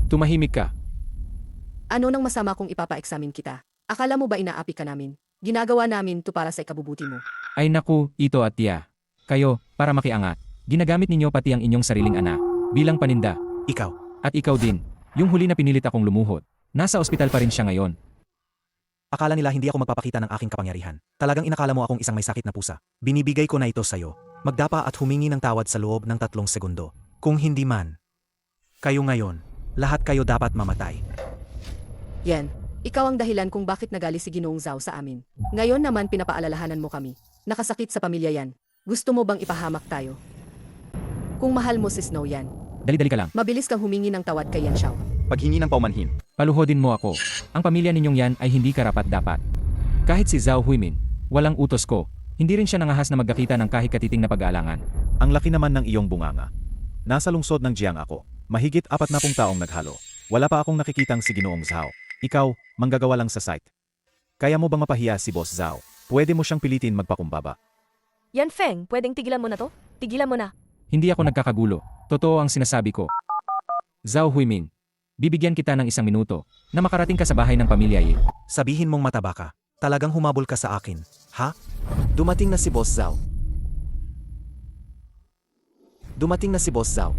Tumahimik ka. Ano nang masama kung ipapa-examine kita? Akala mo ba inaapi ka namin? Ginagawa namin to para sa ikabubuti mo. Ay naku, ito at tiya. Kayo, para makiangat. Ginagamit ninyo pati ang inyong sariling anak. Bilang paninda. Ikaw, At ikaw din. Yung huli na pinilit akong lumuhod. Nasa ospital pa rin siya ngayon. akala nila hindi ako magpapakita ng aking kapangyarihan. Talagang inakala mo akong isang may sakit na pusa. Binibigay ko na ito sa'yo. Magdapa at humingi ng tawad sa loob ng 3 segundo. Kung hindi man, kayo ngayon, lahat kayo dapat mamatay. Yan. Ikaw ang dahilan kung bakit nagali si Ginoong Zhao sa amin. Ngayon naman pinapaalalahanan mo kami. Nakasakit sa pamilya yan. Gusto mo bang ipahamak tayo? Kung mahal mo si Snow yan, Dali-dali ka lang. mabilis kang humingi ng tawad kay Yan Xiao. Paghingi ng paumanhin. Paluhodin mo ako. Ang pamilya ninyong yan ay hindi karapat-dapat. Kahit si Zhao Huimin, walang utos ko. Hindi rin siya nangahas na magkakita ng kahit katiting na pag-aalangan. Ang laki naman ng iyong bunganga. Nasa lungsod ng Jiang ako. Mahigit 40 taong naghalo. Wala pa akong nakikitang si Ginoong Zhao. Ikaw, manggagawa lang sa site. Kaya mo bang mapahiya si Boss Zhao? Pwede mo siyang pilitin magpakumbaba. Yan Feng, pwedeng tigilan mo na to? Tigilan mo na. Hindi ako nagkakagulo. Totoo ang sinasabi ko. Zhao Huimin, bibigyan kita ng 1 minuto na makarating ka sa bahay ng pamilya Yi. Sabihin mong mataba ka. Talagang humabol ka sa akin. Ha? Dumating na si Boss Zhao. Dumating na si Boss Zhao.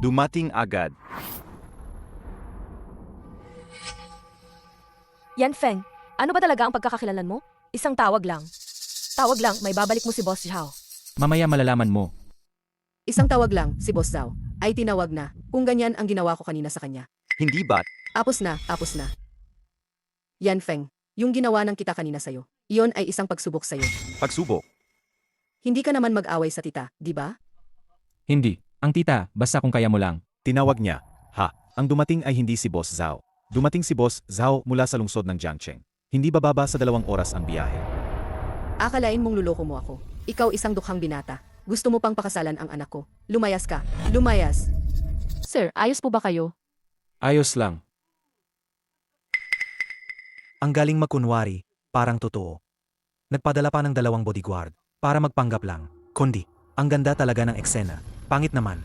Dumating agad. Yan Feng, ano ba talaga ang pagkakakilanlan mo? Isang tawag lang. Tawag lang, may babalik mo si Boss Zhao. Mamaya malalaman mo. Isang tawag lang, si Boss Zhao, ay tinawag na. Kung ganyan ang ginawa ko kanina sa kanya. Hindi ba't? Tapos na, tapos na. Yan Feng, yung ginawa ng kita kanina sa'yo. Iyon ay isang pagsubok sa'yo. Pagsubok. Hindi ka naman mag-away sa tita, di ba? Hindi. Ang tita, basta kung kaya mo lang. Tinawag niya. Ha, ang dumating ay hindi si Boss Zhao. Dumating si Boss Zhao mula sa lungsod ng Jiangcheng. Hindi bababa sa 2 oras ang biyahe. Akalain mong luloko mo ako. Ikaw isang dukhang binata. Gusto mo pang pakasalan ang anak ko. Lumayas ka. Lumayas. Sir, ayos po ba kayo? Ayos lang. Ang galing magkunwari, parang totoo. Nagpadala pa ng 2 bodyguard para magpanggap lang. Kundi, ang ganda talaga ng eksena. Pangit naman.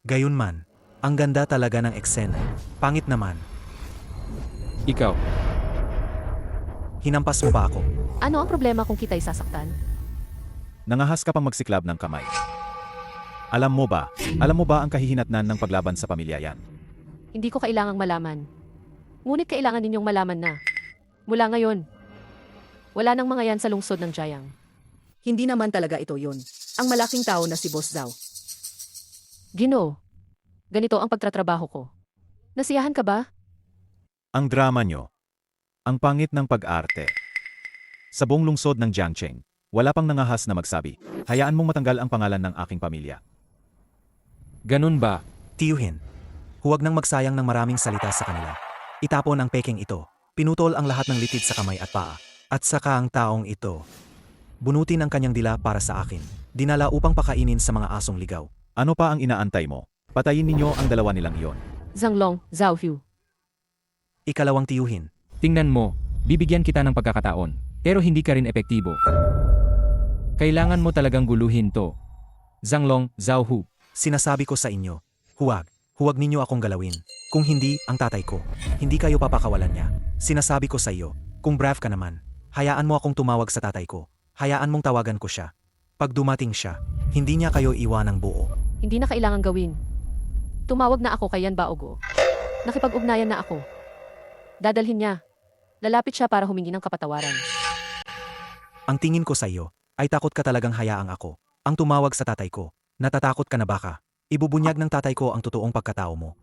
Gayunman, ang ganda talaga ng eksena. Pangit naman. Ikaw, Hinampas mo pa ako. Ano ang problema kung kita'y sasaktan? Nangahas ka pang magsiklab ng kamay. Alam mo ba ang kahihinatnan ng paglaban sa pamilya yan? Hindi ko kailangang malaman. Ngunit kailangan ninyong malaman na. Mula ngayon, wala nang mga yan sa lungsod ng Jiang. Hindi naman talaga ito yun. Ang malaking tao na si Boss Zhao. Gino, ganito ang pagtatrabaho ko. Nasiyahan ka ba? Ang drama nyo. Ang pangit ng pag-arte. Sa buong lungsod ng Jiangcheng, wala pang nangahas na magsabi, hayaan mong matanggal ang pangalan ng aking pamilya. ganun ba? Tiyuhin. Huwag nang magsayang ng maraming salita sa kanila. Itapon ang peking ito. Pinutol ang lahat ng litid sa kamay at paa. At saka ang taong ito. Bunutin ang kanyang dila para sa akin. Dinala upang pakainin sa mga asong ligaw. Ano pa ang inaantay mo? Patayin ninyo ang 2 nilang iyon. Zhanglong, Zhao Hu. Ikalawang tiyuhin. Tingnan mo, bibigyan kita ng pagkakataon, pero hindi ka rin epektibo. Kailangan mo talagang guluhin to. Zhanglong, Zhao Hu. Sinasabi ko sa inyo, huwag ninyo akong galawin. Kung hindi, ang tatay ko. Hindi kayo papakawalan niya. Sinasabi ko sa iyo, kung brave ka naman, hayaan mo akong tumawag sa tatay ko. Hayaan mong tawagan ko siya. Pag dumating siya, hindi niya kayo iwanang buo. Hindi na kailangan gawin. Tumawag na ako kay Yan Baogo. Nakipag-ugnayan na ako. Dadalhin niya. Lalapit siya para humingi ng kapatawaran. Ang tingin ko sa iyo, ay takot ka talagang hayaang ako. Ang tumawag sa tatay ko. Natatakot ka na baka? Ibubunyag ng tatay ko ang totoong pagkatao mo.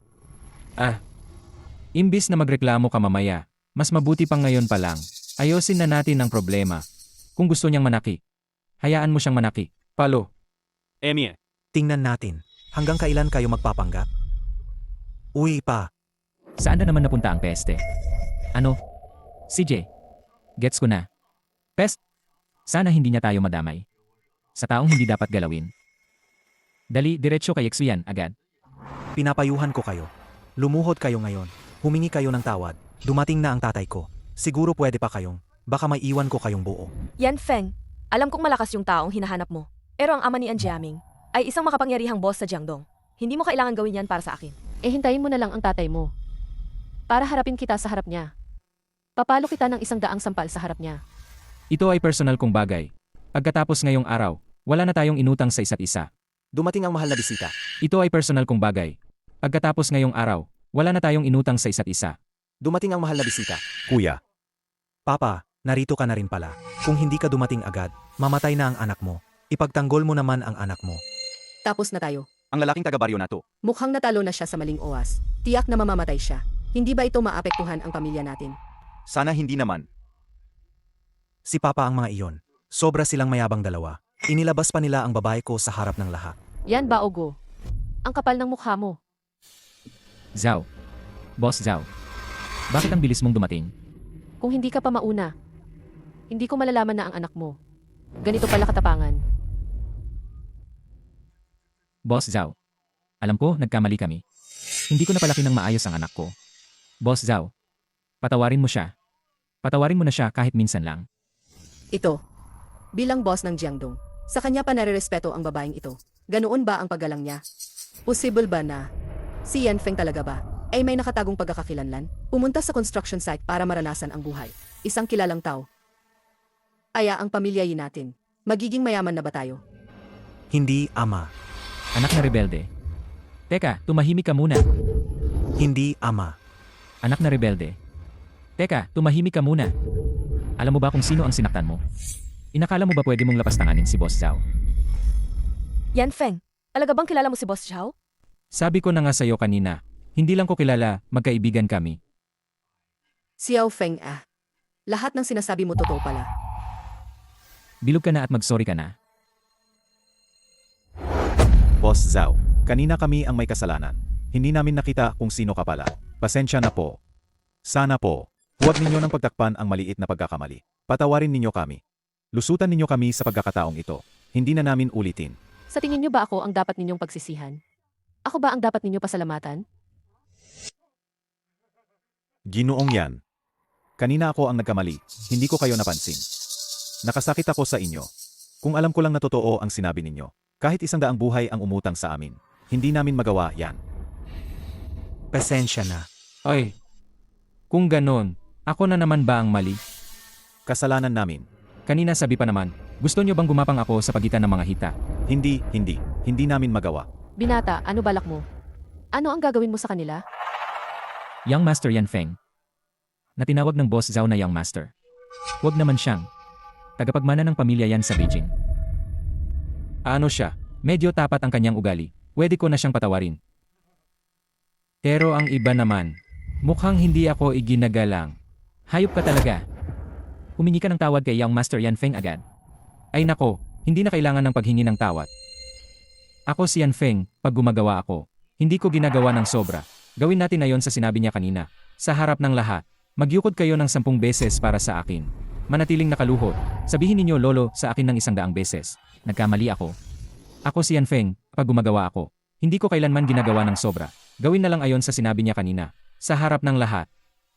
Imbis na magreklamo ka mamaya, mas mabuti pang ngayon pa lang. Ayosin na natin ang problema. Kung gusto niyang manaki, hayaan mo siyang manaki. Palo. Emie. Tingnan natin, hanggang kailan kayo magpapanggap? Uy pa, Saan na naman napunta ang peste? Ano? CJ. Gets ko na. Pest? Sana hindi niya tayo madamay. Sa taong hindi dapat galawin. Dali, diretsyo kay Xuyan agad. pinapayuhan ko kayo. Lumuhod kayo ngayon. Humingi kayo ng tawad. Dumating na ang tatay ko. Siguro pwede pa kayong. Baka may iwan ko kayong buo. Yan Feng, alam kong malakas yung taong hinahanap mo. Pero ang ama ni Jiaming ay isang makapangyarihang boss sa Jiangdong. Hindi mo kailangan gawin yan para sa akin. Eh hintayin mo na lang ang tatay mo. Para harapin kita sa harap niya. Papalo kita ng 100 sampal sa harap niya. Ito ay personal kong bagay. Pagkatapos ngayong araw, wala na tayong inutang sa isa't isa. Dumating ang mahal na bisita. Ito ay personal kong bagay. Pagkatapos ngayong araw, wala na tayong inutang sa isa't isa. Dumating ang mahal na bisita. Kuya, Papa, narito ka na rin pala. Kung hindi ka dumating agad, mamatay na ang anak mo. Ipagtanggol mo naman ang anak mo. Tapos na tayo. Ang lalaking taga-baryo na to. Mukhang natalo na siya sa maling oras. Tiyak na mamamatay siya. Hindi ba ito maapektuhan ang pamilya natin? Sana hindi naman. Si Papa ang mga iyon. Sobra silang mayabang dalawa. Inilabas pa nila ang babae ko sa harap ng lahat. Yan ba, Ogo? Ang kapal ng mukha mo. Zhao. Boss Zhao. Bakit ang bilis mong dumating? Kung hindi ka pa mauna, hindi ko malalaman na ang anak mo. Ganito pala katapangan. Boss Zhao. Alam ko, nagkamali kami. Hindi ko napalaki ng maayos ang anak ko. Boss Zhao. Patawarin mo siya. Patawarin mo na siya kahit minsan lang. Ito. Bilang boss ng Jiangdong, sa kanya pa nare-respeto ang babaeng ito. Ganoon ba ang paggalang niya? Possible ba na si Yan Feng talaga ba ay may nakatagong pagkakakilanlan? Pumunta sa construction site para maranasan ang buhay. Isang kilalang tao. Aya ang pamilya natin. Magiging mayaman na ba tayo? Hindi, Ama. Anak na rebelde. Teka, tumahimik ka muna. Hindi, Ama. Anak na rebelde. Teka, tumahimik ka muna. Alam mo ba kung sino ang sinaktan mo? Inakala mo ba pwede mong lapastanganin si Boss Zhao? Yan Feng, alaga bang kilala mo si Boss Zhao? Sabi ko na nga sa'yo kanina, hindi lang ko kilala, magkaibigan kami. Xiao Feng ah. Lahat ng sinasabi mo totoo pala. Bilog ka na at magsorry ka na. Boss Zhao, kanina kami ang may kasalanan. Hindi namin nakita kung sino ka pala. Pasensya na po. Sana po, huwag ninyo nang pagtakpan ang maliit na pagkakamali. Patawarin ninyo kami. Lusutan ninyo kami sa pagkakataong ito. Hindi na namin ulitin. Sa tingin niyo ba ako ang dapat ninyong pagsisihan? Ako ba ang dapat ninyo pasalamatan? Ginoong yan. Kanina ako ang nagkamali, hindi ko kayo napansin. Nakasakit ako sa inyo. Kung alam ko lang na totoo ang sinabi ninyo, kahit 100 buhay ang umutang sa amin, hindi namin magawa yan. Pasensya na. Oy, kung ganon, ako na naman ba ang mali? Kasalanan namin. Kanina sabi pa naman, gusto nyo bang gumapang ako sa pagitan ng mga hita? Hindi namin magawa. Binata, ano balak mo? Ano ang gagawin mo sa kanila? Young Master Yan Feng. Na tinawag ng Boss Zhao na Young Master. Huwag naman siyang tagapagmana ng pamilya yan sa Beijing. Ano siya? Medyo tapat ang kanyang ugali. Pwede ko na siyang patawarin. Pero ang iba naman, mukhang hindi ako iginagalang. Hayop ka talaga. Humingi ka ng tawad kay Young Master Yan Feng agad. Ay nako, hindi na kailangan ng paghingi ng tawad. Ako si Yan Feng, pag gumagawa ako, hindi ko ginagawa ng sobra. Gawin natin ayon sa sinabi niya kanina. Sa harap ng lahat, magyukod kayo ng 10 beses para sa akin. Manatiling nakaluhod. Sabihin ninyo lolo sa akin ng 100 beses. Nagkamali ako. Ako si Yan Feng, pag gumagawa ako, hindi ko kailanman ginagawa ng sobra. Gawin na lang ayon sa sinabi niya kanina. Sa harap ng lahat,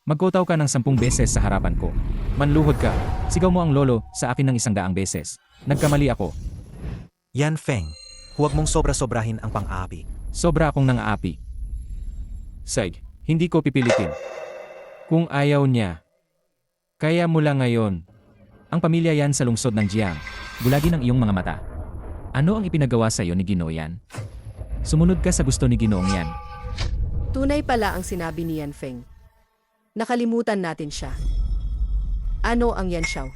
magkotaw ka ng 10 beses sa harapan ko. Manluhod ka. Sigaw mo ang lolo sa akin ng 100 beses. Nagkamali ako. Yan Feng, huwag mong sobra-sobrahin ang pang-aapi. Sobra akong nang-aapi. Sig, hindi ko pipilitin. Kung ayaw niya. Kaya mula ngayon, ang pamilya yan sa lungsod ng Jiang. Bulagi ng iyong mga mata. Ano ang ipinagawa sa iyo ni Ginoo yan? Sumunod ka sa gusto ni Ginoong yan. Tunay pala ang sinabi ni Yan Feng. Nakalimutan natin siya. Ano ang Yan Xiao?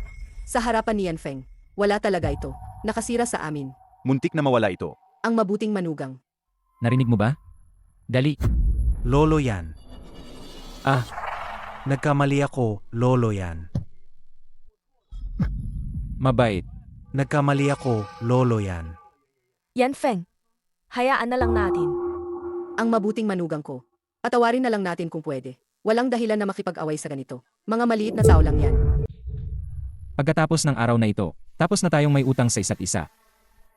Sa harapan ni Yan Feng, wala talaga ito. Nakasira sa amin. Muntik na mawala ito. Ang mabuting manugang. Narinig mo ba? Dali. Lolo yan. Ah. Nagkamali ako, lolo yan. Mabait. Nagkamali ako, lolo yan. Yan Feng, hayaan na lang natin. Ang mabuting manugang ko. Patawarin na lang natin kung pwede. Walang dahilan na makipag-away sa ganito. Mga maliit na tao lang yan. Pagkatapos ng araw na ito, tapos na tayong may utang sa isa't isa.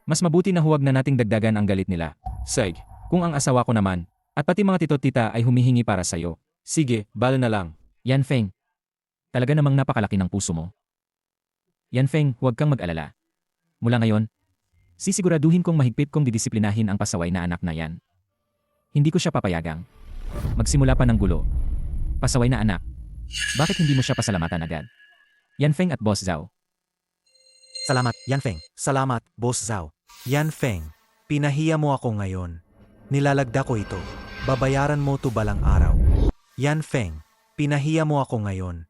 Mas mabuti na huwag na nating dagdagan ang galit nila. Sig, kung ang asawa ko naman, at pati mga tito't tita ay humihingi para sa'yo. Sige, bala na lang. Yan Feng. Talaga namang napakalaki ng puso mo. Yan Feng, huwag kang mag-alala. Mula ngayon, sisiguraduhin kong mahigpit kong didisiplinahin ang pasaway na anak na yan. Hindi ko siya papayagang magsimula pa ng gulo. Pasaway na anak. Bakit hindi mo siya pasalamatan agad? Yan Feng at Boss Zhao. Salamat, Yan Feng. Salamat, Boss Zhao. Yan Feng, pinahiya mo ako ngayon. Nilalagda ko ito. Babayaran mo to balang araw. Yan Feng, pinahiya mo ako ngayon.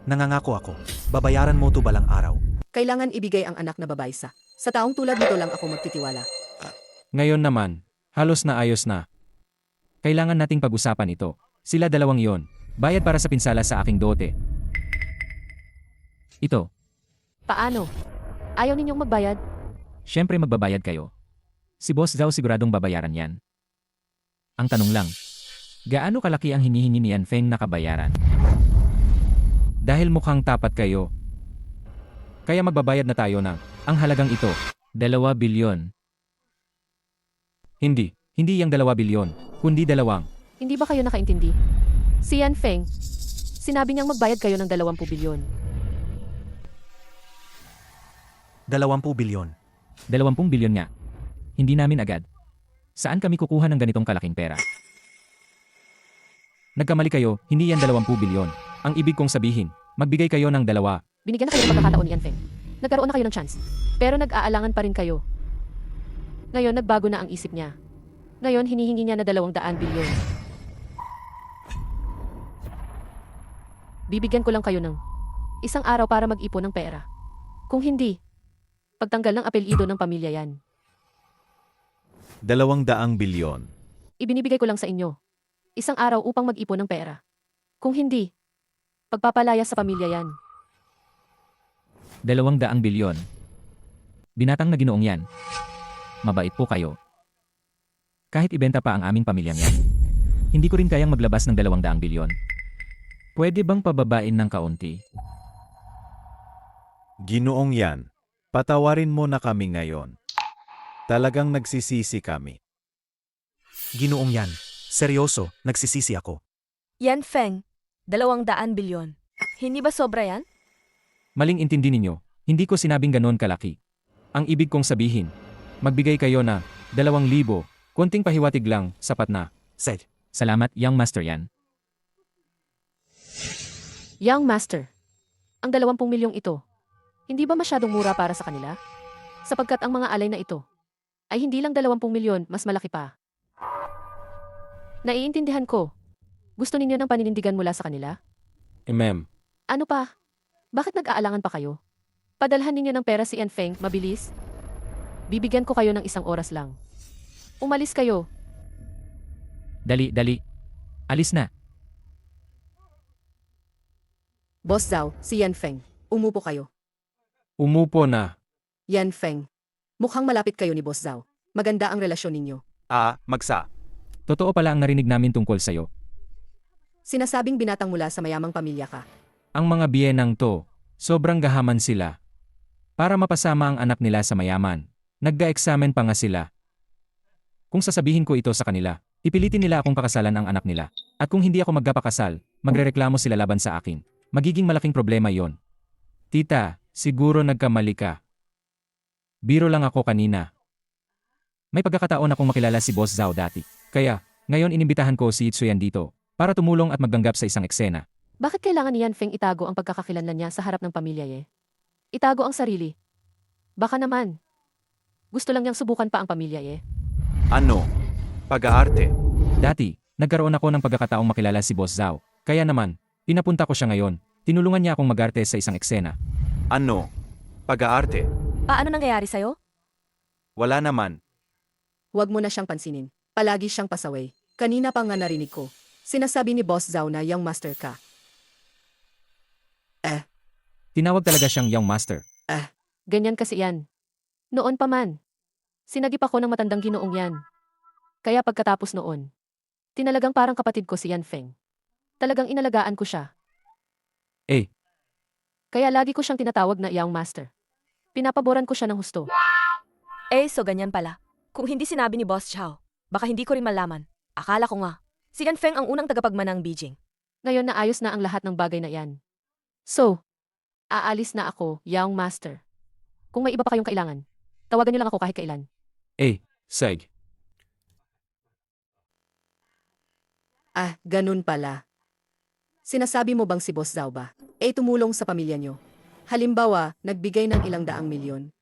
Nangangako ako. Babayaran mo to balang araw. Kailangan ibigay ang anak na babae sa taong tulad nito lang ako magtitiwala. Ngayon naman, halos na ayos na. Kailangan nating pag-usapan ito. Sila dalawang yon. Bayad para sa pinsala sa aking dote. Ito, Paano? Ayaw ninyong magbayad? syempre magbabayad kayo. Si Boss Zhao siguradong babayaran yan. Ang tanong lang, gaano kalaki ang hinihingi ni Yan Feng na kabayaran? Dahil mukhang tapat kayo, kaya magbabayad na tayo ng ang halagang ito, 2 bilyon. Hindi yung 2 bilyon, kundi 2. Hindi ba kayo nakaintindi? Si Yan Feng, sinabi niyang magbayad kayo ng 20 bilyon. 20 bilyon. 20 bilyon nga. Hindi namin agad. Saan kami kukuha ng ganitong kalaking pera? Nagkamali kayo, hindi yan 20 bilyon. Ang ibig kong sabihin, magbigay kayo ng 2. Binigyan na kayo ng pagkakataon ni Yan Feng. Nagkaroon na kayo ng chance. Pero nag-aalangan pa rin kayo. Ngayon, nagbago na ang isip niya. Ngayon, hinihingi niya na 200 bilyon. Bibigyan ko lang kayo ng 1 araw para mag-ipon ng pera. Kung hindi, pagtanggal ng apelyido ng pamilya yan. 200 bilyon. Ibinibigay ko lang sa inyo. 1 araw upang mag-ipon ng pera. Kung hindi, pagpapalaya sa pamilya yan. 200 bilyon. Binatang na Ginoong yan. Mabait po kayo. Kahit ibenta pa ang aming pamilyang yan, hindi ko rin kayang maglabas ng 200 bilyon. Pwede bang pababain ng kaunti? Ginoong Yan, patawarin mo na kami ngayon. Talagang nagsisisi kami. Ginoong Yan, seryoso, nagsisisi ako. Yan Feng, 200 bilyon. Hindi ba sobra yan? Maling intindi ninyo, hindi ko sinabing ganon kalaki. Ang ibig kong sabihin, magbigay kayo na 2,000, konting pahiwatig lang, sapat na. Said, Salamat, Young Master Yan. Young Master, ang 20 milyong ito, hindi ba masyadong mura para sa kanila? Sapagkat ang mga alay na ito, ay hindi lang 20 milyon, mas malaki pa. Naiintindihan ko. Gusto ninyo ng paninindigan mula sa kanila? Ma'am. Ano pa? Bakit nag-aalangan pa kayo? Padalhan ninyo ng pera si Yan Feng, mabilis. Bibigyan ko kayo ng 1 oras lang. Umalis kayo. Dali. Alis na. Boss Zhao, si Yan Feng. Umupo kayo. Umupo na. Yan Feng. Mukhang malapit kayo ni Boss Zhao. Maganda ang relasyon ninyo. Magsa. Totoo pala ang narinig namin tungkol sa'yo. Sinasabing binatang mula sa mayamang pamilya ka. Ang mga biyenang to, sobrang gahaman sila. Para mapasama ang anak nila sa mayaman, nagga-eksamen pa nga sila. Kung sasabihin ko ito sa kanila, ipilitin nila akong pakasalan ang anak nila. At kung hindi ako magpakasal, magrereklamo sila laban sa akin. Magiging malaking problema yon. Tita, siguro nagkamali ka. Biro lang ako kanina. May pagkakataon akong makilala si Boss Zhao dati. Kaya, ngayon inimbitahan ko si Itsuyan dito para tumulong at magganggap sa isang eksena. Bakit kailangan ni Yan Feng itago ang pagkakakilanlan niya sa harap ng pamilya ye? Itago ang sarili. Baka naman. Gusto lang niyang subukan pa ang pamilya ye. Ano? Pag-aarte. Dati, nagkaroon ako ng pagkakataong makilala si Boss Zhao. Kaya naman, pinapunta ko siya ngayon. Tinulungan niya akong mag-arte sa isang eksena. Ano? Pag-aarte. Paano nangyayari sa'yo? Wala naman. Huwag mo na siyang pansinin. Palagi siyang pasaway. Kanina pa nga narinig ko. Sinasabi ni Boss Zhao na Young Master ka. Tinawag talaga siyang Young Master. Ganyan kasi yan. Noon pa man. Sinagip ako ng matandang Ginoong yan. Kaya pagkatapos noon, tinalagang parang kapatid ko si Yan Feng. Talagang inalagaan ko siya. Eh. Kaya lagi ko siyang tinatawag na Young Master. Pinapaboran ko siya ng husto. So ganyan pala. Kung hindi sinabi ni Boss Zhao, baka hindi ko rin malaman. Akala ko nga, si Yan Feng ang unang tagapagmana ng Beijing. Ngayon naayos na ang lahat ng bagay na yan. So, aalis na ako, Young Master. Kung may iba pa kayong kailangan, tawagan niyo lang ako kahit kailan. Sag. Ganun pala. Sinasabi mo bang si Boss Zhao ba? Tumulong sa pamilya nyo. Halimbawa, nagbigay ng ilang daang milyon.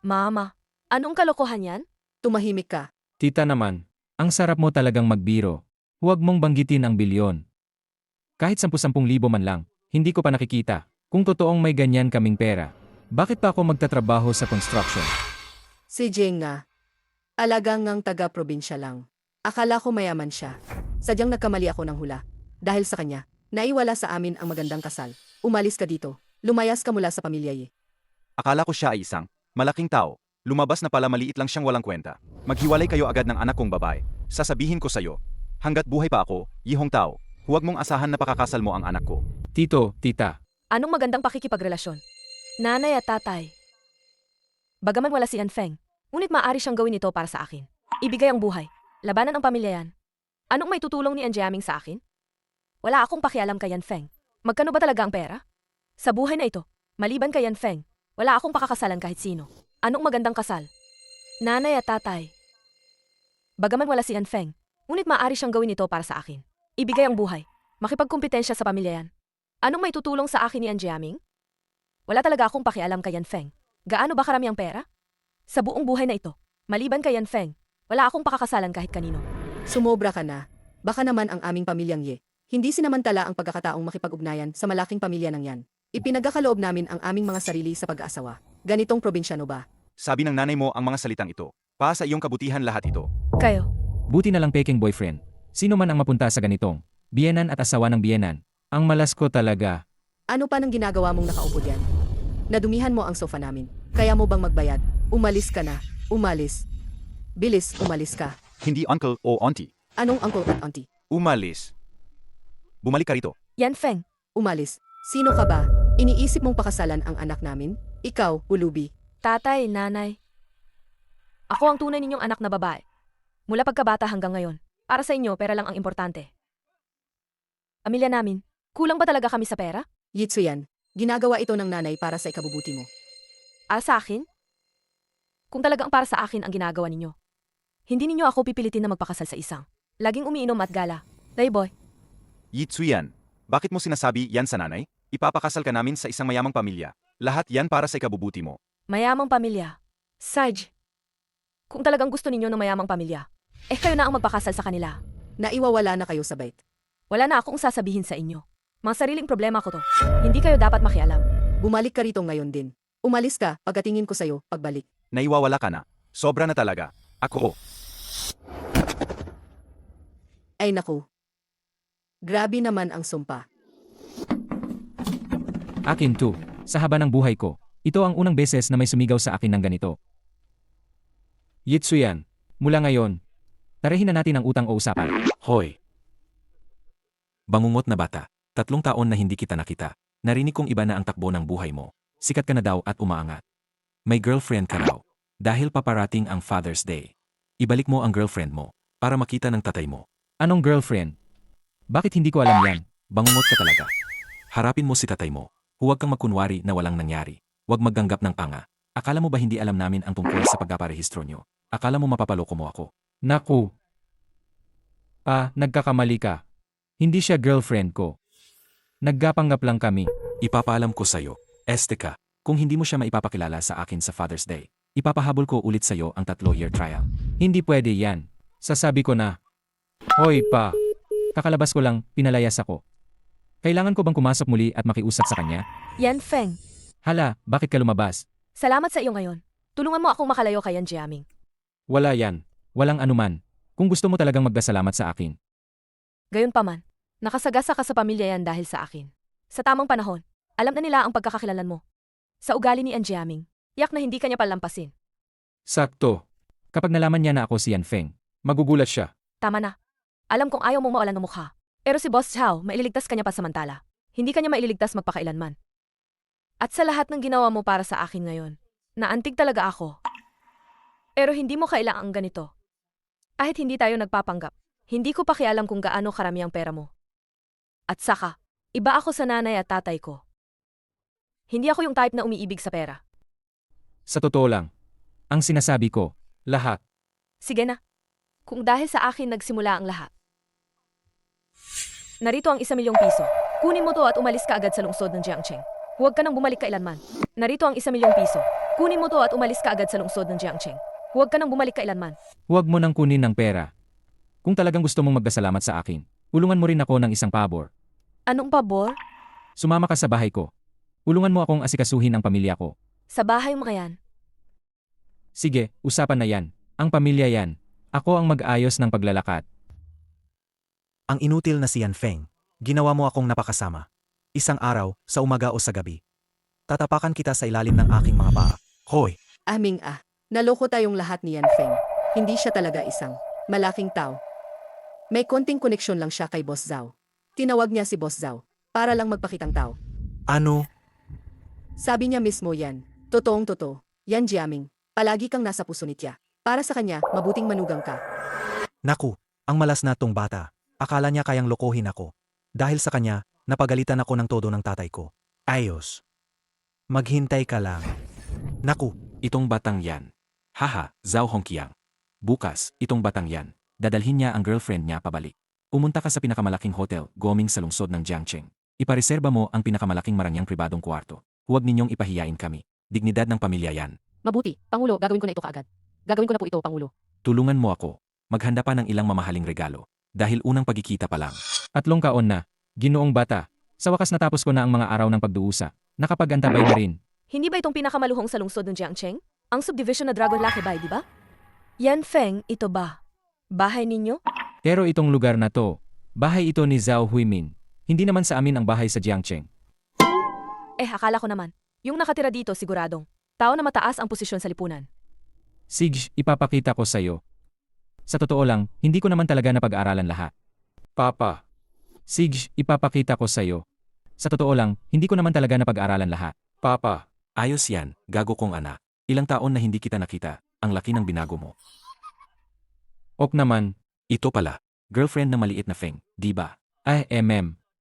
Mama, anong kalokohan yan? Tumahimik ka. Tita naman, ang sarap mo talagang magbiro. Huwag mong banggitin ang bilyon. Kahit 10,000 man lang, hindi ko pa nakikita. Kung totoong may ganyan kaming pera, bakit pa ako magtatrabaho sa construction? Si Jing nga. Alagang ngang taga-probinsya lang. Akala ko mayaman siya. Sadyang nagkamali ako ng hula. Dahil sa kanya, naiwala sa amin ang magandang kasal. Umalis ka dito. Lumayas ka mula sa pamilya Ye. Akala ko siya ay isang malaking tao. Lumabas na pala maliit lang siyang walang kwenta. Maghiwalay kayo agad ng anak kong babae. Sasabihin ko sa'yo, hanggat buhay pa ako, Yi Hongtao, huwag mong asahan na pakakasal mo ang anak ko. Tito, tita, Anong magandang pakikipagrelasyon? Nanay at tatay. Bagaman wala si Yan Feng, ngunit maaari siyang gawin ito para sa akin. Ibigay ang buhay. Labanan ang pamilya yan. Anong may tutulong ni An Jiaming sa akin? Wala akong pakialam kay Yan Feng. Magkano ba talaga ang pera? Sa buhay na ito, maliban kay Yan Feng, wala akong pakakasalan kahit sino. Anong magandang kasal? Nanay at tatay. Bagaman wala si Yan Feng, ngunit maaari siyang gawin ito para sa akin. Ibigay ang buhay. Makipagkumpetensya sa pamilya yan. Anong may tutulong sa akin ni An Jiaming? Wala talaga akong pakialam kay Yan Feng. Gaano ba karami ang pera? Sa buong buhay na ito, maliban kay Yan Feng, wala akong pakakasalan kahit kanino. Sumobra ka na. Baka naman ang aming pamilyang Ye. Hindi sinamantala ang pagkakataong makipag-ugnayan sa malaking pamilya ng yan. Ipinagkakaloob namin ang aming mga sarili sa pag-aasawa. Ganitong probinsyano ba? Sabi ng nanay mo ang mga salitang ito. Para sa iyong kabutihan lahat ito. Kayo, buti na lang peking boyfriend. Sino man ang mapunta sa ganitong biyenan at asawa ng biyenan, ang malas ko talaga. Ano pa nang ginagawa mong nakaupo diyan? Nadumihan mo ang sofa namin. Kaya mo bang magbayad? Umalis ka na. Umalis. Bilis, umalis ka. Hindi uncle o auntie. Anong uncle at auntie? Umalis. Bumalik ka rito. Yan Feng, Umalis. Sino ka ba? Iniisip mong pakasalan ang anak namin? Ikaw, ulubi. tatay, nanay. Ako ang tunay ninyong anak na babae. Mula pagkabata hanggang ngayon. Para sa inyo, pera lang ang importante. Pamilya namin, kulang ba talaga kami sa pera? Yitsu yan. Ginagawa ito ng nanay para sa ikabubuti mo. Sa akin? Kung talagang para sa akin ang ginagawa ninyo, hindi ninyo ako pipilitin na magpakasal sa isang laging umiinom at gala. Playboy, Yitsu yan. Bakit mo sinasabi yan sa nanay? Ipapakasal ka namin sa isang mayamang pamilya. Lahat yan para sa ikabubuti mo. mayamang pamilya. Sarge, kung talagang gusto ninyo ng mayamang pamilya, kayo na ang magpakasal sa kanila. Naiwawala na kayo sa bait. Wala na akong sasabihin sa inyo. Mga sariling problema ko to. Hindi kayo dapat makialam. Bumalik ka rito ngayon din. Umalis ka, pagkatingin ko sa'yo, pagbalik. Naiwawala ka na. Sobra na talaga. Ako. Ay naku. Grabe naman ang sumpa. Akin too, sa haba ng buhay ko, ito ang unang beses na may sumigaw sa akin ng ganito. Yitsu yan, mula ngayon, tarahin na natin ang utang o usapan. Hoy! Bangungot na bata, 3 taon na hindi kita nakita. Narinig kong iba na ang takbo ng buhay mo. Sikat ka na daw at umaangat. May girlfriend ka raw. Dahil paparating ang Father's Day. Ibalik mo ang girlfriend mo para makita ng tatay mo. Anong girlfriend? Bakit hindi ko alam yan? Bangungot ka talaga. Harapin mo si tatay mo. Huwag kang magkunwari na walang nangyari. Huwag magganggap ng panga. Akala mo ba hindi alam namin ang tungkol sa pagpaparehistro nyo? Akala mo mapapaloko mo ako? Naku. Nagkakamali ka. Hindi siya girlfriend ko. Naggapanggap lang kami. Ipapaalam ko sa'yo, Estika, kung hindi mo siya maipapakilala sa akin sa Father's Day, ipapahabol ko ulit sa'yo ang 3-year trial. Hindi pwede yan. Sasabi ko na. Hoy pa. Kakalabas ko lang, pinalayas ako. Kailangan ko bang kumasok muli at makiusap sa kanya? Yan Feng, Hala, bakit ka lumabas? salamat sa iyo ngayon. Tulungan mo akong makalayo kay Yan Jiaming. Wala yan. Walang anuman. Kung gusto mo talagang magdasalamat sa akin. Gayunpaman, nakasagasa ka sa pamilya yan dahil sa akin. Sa tamang panahon, alam na nila ang pagkakakilanlan mo. Sa ugali ni An Jiaming, yak na hindi kanya palampasin. Sakto. Kapag nalaman niya na ako si Yan Feng, magugulat siya. Tama na. Alam kong ayaw mong mawalan ng mukha. Pero si Boss Zhao, maililigtas kanya pasamantala. Hindi kanya maililigtas magpakailanman. At sa lahat ng ginawa mo para sa akin ngayon, naantig talaga ako. Pero hindi mo kailangang ganito. Kahit hindi tayo nagpapanggap, hindi ko pakialam kung gaano karami ang pera mo. At saka, iba ako sa nanay at tatay ko. Hindi ako yung type na umiibig sa pera. Sa totoo lang, ang sinasabi ko, lahat. Sige na. Kung dahil sa akin nagsimula ang lahat. Narito ang 1 milyong piso. Kunin mo to at umalis ka agad sa lungsod ng Jiangcheng. Huwag ka nang bumalik kailanman. Narito ang 1 milyong piso. Kunin mo to at umalis ka agad sa lungsod ng Jiangcheng. Huwag ka nang bumalik kailanman. Huwag mo nang kunin ng pera. Kung talagang gusto mong magpasalamat sa akin, ulungan mo rin ako ng isang pabor. Anong pabor? Sumama ka sa bahay ko. Ulungan mo akong asikasuhin ang pamilya ko. Sa bahay mo yan. Sige, usapan na yan. Ang pamilya yan. Ako ang mag-ayos ng paglalakad. Ang inutil na si Yan Feng, ginawa mo akong napakasama. Isang araw, sa umaga o sa gabi. Tatapakan kita sa ilalim ng aking mga paa. Hoy! Aming naloko tayong lahat ni Yan Feng. Hindi siya talaga isang malaking tao. May konting koneksyon lang siya kay Boss Zhao. Tinawag niya si Boss Zhao para lang magpakitang tao. Ano? Sabi niya mismo yan. Totoong totoo. Yan Jiaming. Palagi kang nasa puso ni Tia. Para sa kanya, mabuting manugang ka. Naku, ang malas na tong bata. Akala niya kayang lokohin ako. Dahil sa kanya, napagalitan ako ng todo ng tatay ko. Ayos. Maghintay ka lang. Naku, Itong batang yan. Haha, Zhao Hongqiang. Bukas, itong batang yan. Dadalhin niya ang girlfriend niya pabalik. Umunta ka sa pinakamalaking hotel, goming sa lungsod ng Jiangcheng. Ipareserba mo ang pinakamalaking marangyang pribadong kwarto. Huwag ninyong ipahiyain kami. Dignidad ng pamilya yan. Mabuti, Pangulo, gagawin ko na ito kaagad. Gagawin ko na po ito, Pangulo. Tulungan mo ako. Maghanda pa ng ilang mamahaling regalo. Dahil unang pagkikita pa lang. 3 kaon na. Ginoong bata. Sa wakas natapos ko na ang mga araw ng pagduusa. Nakapag-antabay na rin. Hindi ba itong pinakamaluhong sa lungsod ng Jiangcheng? Ang subdivision na Dragon Lake Bay, di ba? Yan Feng, ito ba? Bahay ninyo? Pero itong lugar na to, bahay ito ni Zhao Huimin. Hindi naman sa amin ang bahay sa Jiangcheng. Akala ko naman. Yung nakatira dito siguradong. Tao na mataas ang posisyon sa lipunan. Sige, ipapakita ko sa'yo. Sa totoo lang, hindi ko naman talaga napag-aaralan lahat. Papa. Sige, ipapakita ko sa'yo. Sa totoo lang, hindi ko naman talaga napag-aaralan lahat. Papa. Ayos yan, gago kong anak. Ilang taon na hindi kita nakita, ang laki ng binago mo. Ok naman, ito pala, girlfriend ng maliit na Feng, di ba?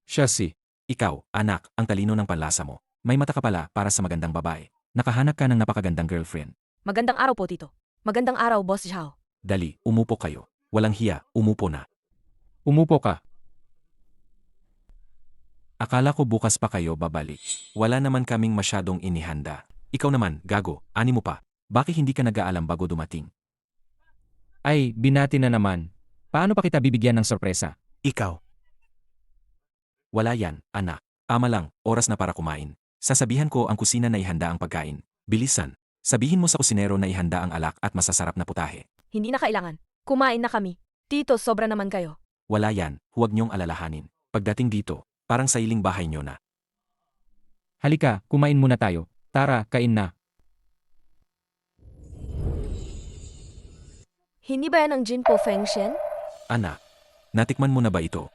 Siya si. Ikaw, anak, ang talino ng panlasa mo. May mata ka pala para sa magandang babae. Nakahanap ka ng napakagandang girlfriend. Magandang araw po, Tito. Magandang araw, Boss Zhao. Dali, umupo kayo. Walang hiya, umupo na. Umupo ka. Akala ko bukas pa kayo babalik. Wala naman kaming masyadong inihanda. Ikaw naman, gago, ani mo pa. Bakit hindi ka nag-aalam bago dumating? Ay, binati na naman. Paano pa kita bibigyan ng sorpresa? ikaw. Wala yan, anak. Ama lang, oras na para kumain. Sasabihan ko ang kusina na ihanda ang pagkain. Bilisan. Sabihin mo sa kusinero na ihanda ang alak at masasarap na putahe. Hindi na kailangan. Kumain na kami. Tito, sobra naman kayo. Wala yan, huwag niyong alalahanin. Pagdating dito, parang sailing bahay niyo na. Halika, kumain muna tayo. Tara, kain na. Hindi ba yan ang Jinpo Fengshen? Anak, natikman mo na ba ito?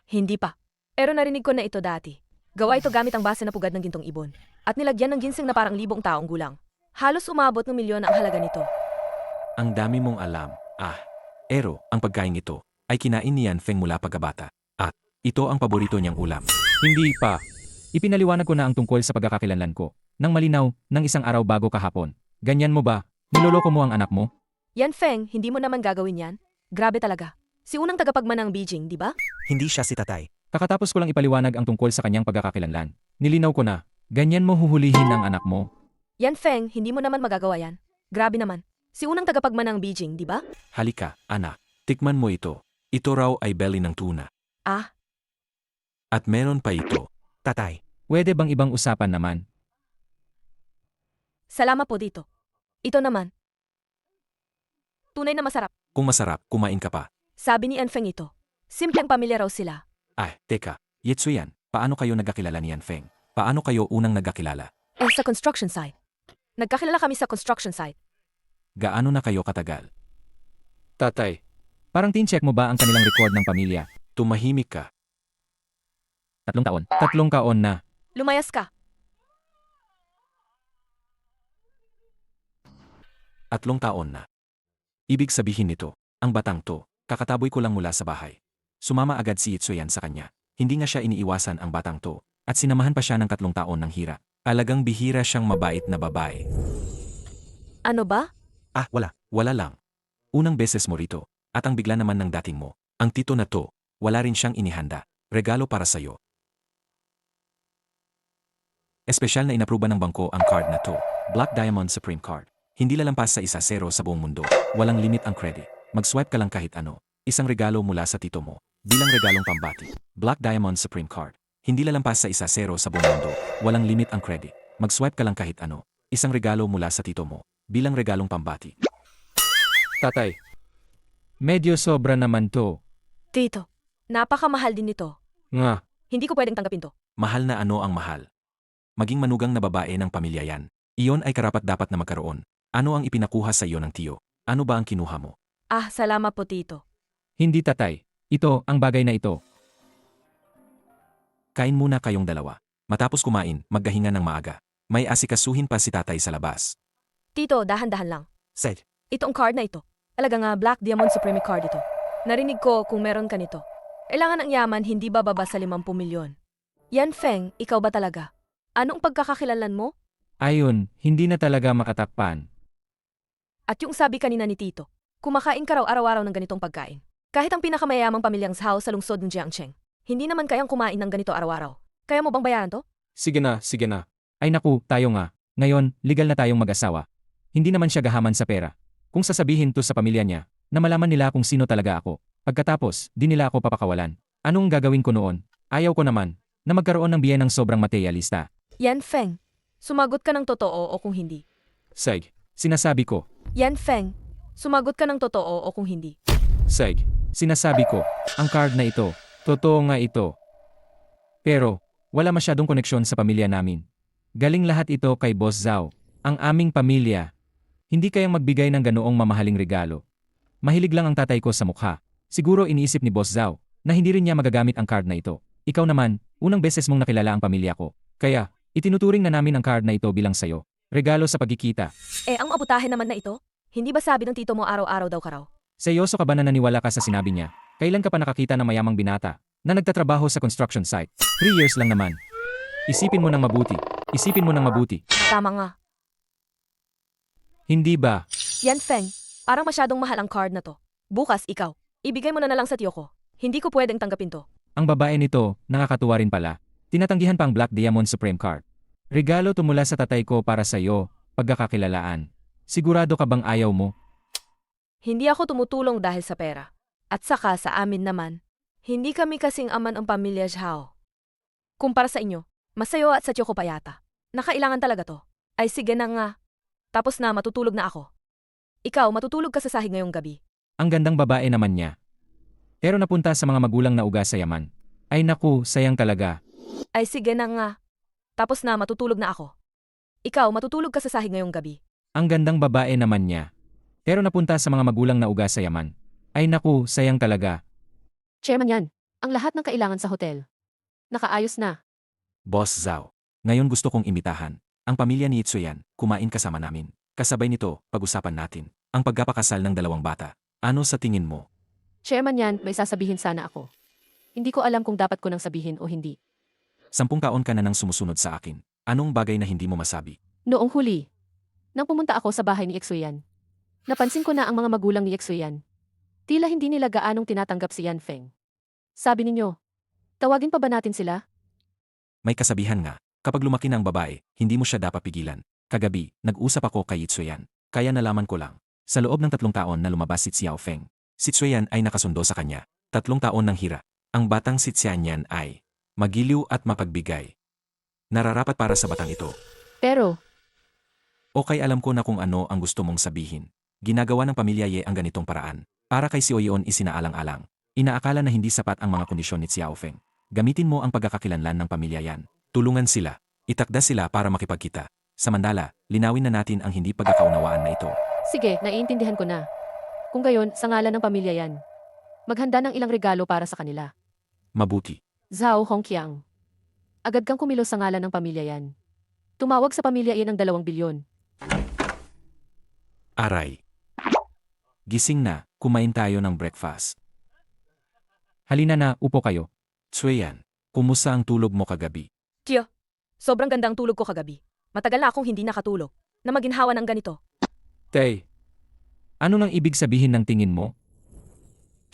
Hindi pa. Pero narinig ko na ito dati. Gawa ito gamit ang base na pugad ng gintong ibon. At nilagyan ng ginseng na parang 1,000 taong gulang. Halos umabot ng milyon ang halaga nito. Ang dami mong alam. Pero, ang pagkain ito ay kinain ni Yan Feng mula pagkabata. At ito ang paborito niyang ulam. Hindi pa. Ipinaliwanag ko na ang tungkol sa pagkakakilanlan ko. Nang malinaw, ng isang araw bago kahapon. Ganyan mo ba? Niloloko mo ang anak mo? Yan Feng, hindi mo naman gagawin yan? Grabe talaga. Si unang tagapagmana ng Beijing, di ba? Hindi siya si tatay. Kakatapos ko lang ipaliwanag ang tungkol sa kanyang pagkakakilanlan. Nilinaw ko na, ganyan mo huhulihin ang anak mo. Yan Feng, hindi mo naman magagawa yan. Grabe naman. Si unang tagapagmana ng Beijing, di ba? Halika, anak. Tikman mo ito. Ito raw ay belly ng tuna. Ah, At meron pa ito. Tatay. Pwede bang ibang usapan naman? salamat po dito. Ito naman. Tunay na masarap. Kung masarap, kumain ka pa. Sabi ni Yan Feng ito. Simpleng pamilya raw sila. Teka. Yetsu yan. Paano kayo nagkakilala ni Yan Feng? Paano kayo unang nagkakilala? Sa construction site. Nagkakilala kami sa construction site. Gaano na kayo katagal? Tatay. Parang tin-check mo ba ang kanilang record ng pamilya? Tumahimik ka. 3 taon. 3 kaon na. Lumayas ka. 3 taon na. Ibig sabihin nito, ang batang to, kakataboy ko lang mula sa bahay. Sumama agad si Itsuyan sa kanya. Hindi nga siya iniiwasan ang batang to, at sinamahan pa siya ng 3 taon ng hira. Alagang bihira siyang mabait na babae. Ano ba? Wala. Wala lang. Unang beses mo rito, at ang bigla naman ng dating mo. Ang tito na to, wala rin siyang inihanda. Regalo para sa'yo. Espesyal na inapruba ng bangko ang card na to. Black Diamond Supreme Card. Hindi lalampas sa 1-0 sa buong mundo. Walang limit ang credit. Mag-swipe ka lang kahit ano. Isang regalo mula sa tito mo. Bilang regalong pambati. Black Diamond Supreme Card. Hindi lalampas sa 1-0 sa buong mundo. Walang limit ang credit. Mag-swipe ka lang kahit ano. Isang regalo mula sa tito mo. Bilang regalong pambati. Tatay, Medyo sobra naman to. Tito, napakamahal din nito. nga, Hindi ko pwedeng tanggapin to. Mahal na ano ang mahal? Maging manugang na babae ng pamilya yan. Iyon ay karapat-dapat na magkaroon. Ano ang ipinakuha sa iyo ng tiyo? Ano ba ang kinuha mo? Ah, salamat po, Tito. Hindi tatay. Ito, ang bagay na ito. Kain muna kayong dalawa. Matapos kumain, maggahinga ng maaga. May asikasuhin pa si tatay sa labas. Tito, dahan-dahan lang. Said, Ito ang card na ito. Alaga nga Black Diamond Supreme Card ito. Narinig ko kung meron ka nito. Kailangan ang yaman hindi bababa sa 50 milyon. Yan Feng, ikaw ba talaga? Anong pagkakakilanlan mo? Ayun, hindi na talaga makatakpan. At yung sabi kanina ni Tito, kumakain ka raw araw-araw ng ganitong pagkain. Kahit ang pinakamayamang pamilyang Zhao sa lungsod ng Jiangcheng, hindi naman kayang kumain ng ganito araw-araw. Kaya mo bang bayaran to? sige na, sige na. Ay naku, tayo nga. Ngayon, legal na tayong mag-asawa. Hindi naman siya gahaman sa pera. Kung sasabihin to sa pamilya niya, na malaman nila kung sino talaga ako. Pagkatapos, di nila ako papakawalan. Anong gagawin ko noon? Ayaw ko naman, na magkaroon ng biyen ng sobrang materialista. Yan Feng, sumagot ka ng totoo o kung hindi. Seg, sinasabi ko. Yan Feng, sumagot ka ng totoo o kung hindi. Seg, sinasabi ko. Ang card na ito, totoo nga ito. Pero, wala masyadong koneksyon sa pamilya namin. Galing lahat ito kay Boss Zhao. Ang aming pamilya. Hindi kayang magbigay ng ganoong mamahaling regalo. Mahilig lang ang tatay ko sa mukha. Siguro iniisip ni Boss Zhao na hindi rin niya magagamit ang card na ito. Ikaw naman, unang beses mong nakilala ang pamilya ko. Kaya, itinuturing na namin ang card na ito bilang sayo. Regalo sa pagkikita. Ang abutahe naman na ito? Hindi ba sabi ng tito mo araw-araw daw ka raw? Seryoso ka ba na naniwala ka sa sinabi niya? Kailan ka pa nakakita ng mayamang binata na nagtatrabaho sa construction site? 3 years lang naman. Isipin mo ng mabuti. Isipin mo ng mabuti. Tama nga. Hindi ba? Yan Feng, parang masyadong mahal ang card na to. Bukas ikaw, ibigay mo na lang sa tiyo ko. Hindi ko pwedeng tanggapin to. Ang babae nito, nakakatuwa rin pala. Tinatanggihan pa ang Black Diamond Supreme Card. Regalo to mula sa tatay ko para sa iyo, pagkakakilalaan. Sigurado ka bang ayaw mo? Hindi ako tumutulong dahil sa pera. At saka sa amin naman, hindi kami kasing aman ang pamilya Zhao. Kumpara sa inyo, mas sayo at sa tiyo ko pa yata. Nakailangan talaga to. Ay sige na nga. Tapos na matutulog na ako. Ikaw, matutulog ka sa sahig ngayong gabi. Ang gandang babae naman niya. Pero napunta sa mga magulang na uga sa yaman. Ay naku, sayang talaga. Ay sige na nga. Tapos na matutulog na ako. Ikaw, matutulog ka sa sahig ngayong gabi. Ang gandang babae naman niya. Pero napunta sa mga magulang na uga sa yaman. Ay naku, sayang talaga. Chairman yan. Ang lahat ng kailangan sa hotel. Nakaayos na. Boss Zhao. Ngayon gusto kong imbitahan ang pamilya ni Itsuyan, kumain kasama namin. Kasabay nito, pag-usapan natin ang pagkapakasal ng 2 bata. Ano sa tingin mo? Chairman yan, may sasabihin sana ako. Hindi ko alam kung dapat ko nang sabihin o hindi. 10 taon ka na nang sumusunod sa akin. Anong bagay na hindi mo masabi? Noong huli, nang pumunta ako sa bahay ni Exuyan, napansin ko na ang mga magulang ni Exuyan. Tila hindi nila gaanong tinatanggap si Yan Feng. Sabi ninyo, tawagin pa ba natin sila? May kasabihan nga, kapag lumaki ng babae, hindi mo siya dapat pigilan. Kagabi, nag-usap ako kay Itsuyan. Kaya nalaman ko lang, sa loob ng 3 taon na lumabas si Xiao Feng, si Itsuyan ay nakasundo sa kanya. 3 taon ng hira. Ang batang si Xianyan ay magiliw at mapagbigay. Nararapat para sa batang ito. Pero, Okay, alam ko na kung ano ang gusto mong sabihin. Ginagawa ng pamilya Ye ang ganitong paraan. Para kay Sioyon isinaalang-alang. Inaakala na hindi sapat ang mga kondisyon ni Xiao Feng. Gamitin mo ang pagkakakilanlan ng pamilya yan. Tulungan sila. Itakda sila para makipagkita. Samantala, linawin na natin ang hindi pagkakaunawaan na ito. sige, naiintindihan ko na. Kung gayon, sa ngalan ng pamilya yan. Maghanda ng ilang regalo para sa kanila. Mabuti. Zhao Hongqiang. Agad kang kumilos sa ngalan ng pamilya yan. Tumawag sa pamilya iyan ng 2 bilyon. Aray. Gising na, kumain tayo ng breakfast. Halina na, upo kayo. Tsuyan, kumusta ang tulog mo kagabi? Tiyo, sobrang gandang tulog ko kagabi. Matagal na akong hindi nakatulog. Na maginhawa ng ganito. Tay, Ano nang ibig sabihin ng tingin mo?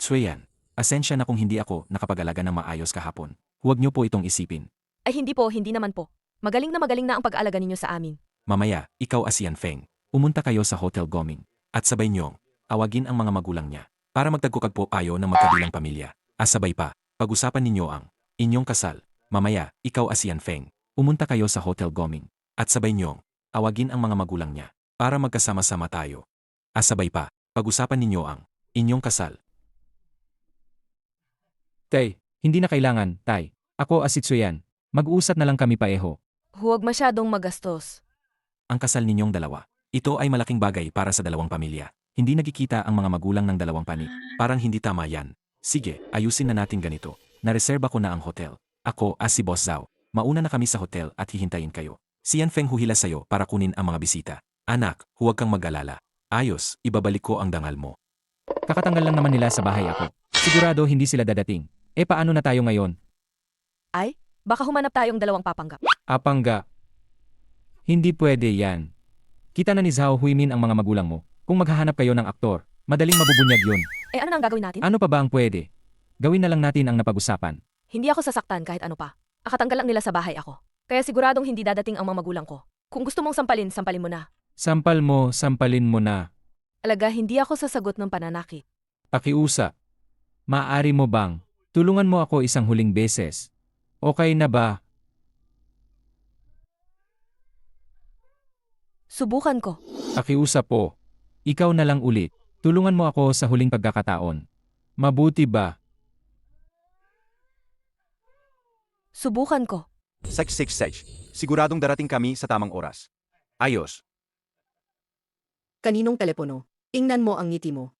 Tsuyan, Asensya na kung hindi ako nakapag-alaga ng maayos kahapon. Huwag niyo po itong isipin. Ay hindi po, hindi naman po. Magaling na ang pag-aalaga ninyo sa amin. Mamaya, ikaw Asian Feng. Umunta kayo sa Hotel Goming. At sabay niyong, awagin ang mga magulang niya. Para magtagkukagpo ayo ng magkabilang pamilya. Asabay pa, pag-usapan ninyo ang inyong kasal. Mamaya, ikaw Asian Feng. Umunta kayo sa Hotel Goming. At sabay niyong, awagin ang mga magulang niya. Para magkasama-sama tayo. Asabay pa, pag-usapan ninyo ang inyong kasal. Tay, hindi na kailangan, Tay. Ako asitsuyan. Mag-uusap na lang kami paeho. Huwag masyadong magastos. Ang kasal ninyong dalawa. Ito ay malaking bagay para sa dalawang pamilya. Hindi nagkikita ang mga magulang ng dalawang panig. Parang hindi tama yan. Sige, ayusin na natin ganito. Nareserba ko na ang hotel. Ako, si Boss Zhao. Mauna na kami sa hotel at hihintayin kayo. Si Yan Feng huhila sa'yo para kunin ang mga bisita. Anak, huwag kang mag-alala. Ayos, ibabalik ko ang dangal mo. Kakatanggal lang naman nila sa bahay ako. Sigurado hindi sila dadating. Paano na tayo ngayon? Ay, baka humanap tayong dalawang papanggap. Apangga. Hindi pwede yan. Kita na ni Zhao Huimin ang mga magulang mo. Kung maghahanap kayo ng aktor, madaling mabubunyag yun. Ano na ang gagawin natin? Ano pa ba ang pwede? Gawin na lang natin ang napag-usapan. Hindi ako sasaktan kahit ano pa. Akatanggal lang nila sa bahay ako. Kaya siguradong hindi dadating ang mga magulang ko. Kung gusto mong sampalin, sampalin mo na. Sampalin mo na. Alaga, hindi ako sasagot ng pananakit. Pakiusa. Maaari mo bang? Tulungan mo ako isang huling beses. Okay na ba? Subukan ko. Pakiusa po. Ikaw na lang ulit. Tulungan mo ako sa huling pagkakataon. Mabuti ba? Subukan ko. Sech. Siguradong darating kami sa tamang oras. Ayos. Kaninong telepono? Ingnan mo ang ngiti mo.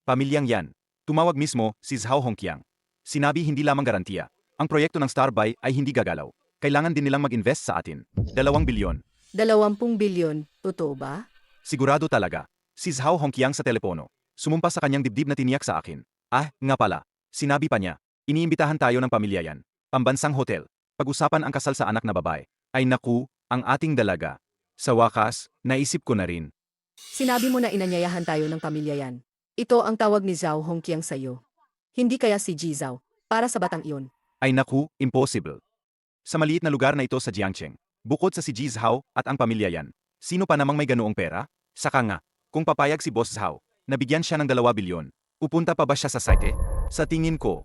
Pamilyang yan. Tumawag mismo si Zhao Hongqiang. Sinabi hindi lamang garantiya. Ang proyekto ng Starbuy ay hindi gagalaw. Kailangan din nilang mag-invest sa atin. 2 bilyon. 20 bilyon, totoo ba? Sigurado talaga. Si Zhao Hongqiang sa telepono. Sumumpa sa kanyang dibdib na tiniyak sa akin. Nga pala. Sinabi pa niya. Iniimbitahan tayo ng pamilya yan. Pambansang hotel. Pag-usapan ang kasal sa anak na babae. Ay naku, ang ating dalaga. Sa wakas, naisip ko na rin. Sinabi mo na inanyayahan tayo ng pamilya yan. Ito ang tawag ni Zhao Hongqiang sa'yo. Hindi kaya si Ji Zhao, para sa batang iyon. Ay naku, impossible. Sa maliit na lugar na ito sa Jiangcheng, bukod sa si Ji Zhao at ang pamilya yan, sino pa namang may ganoong pera? Saka nga, kung papayag si Boss Zhao, nabigyan siya ng 2 bilyon, pupunta pa ba siya sa site? Sa tingin ko,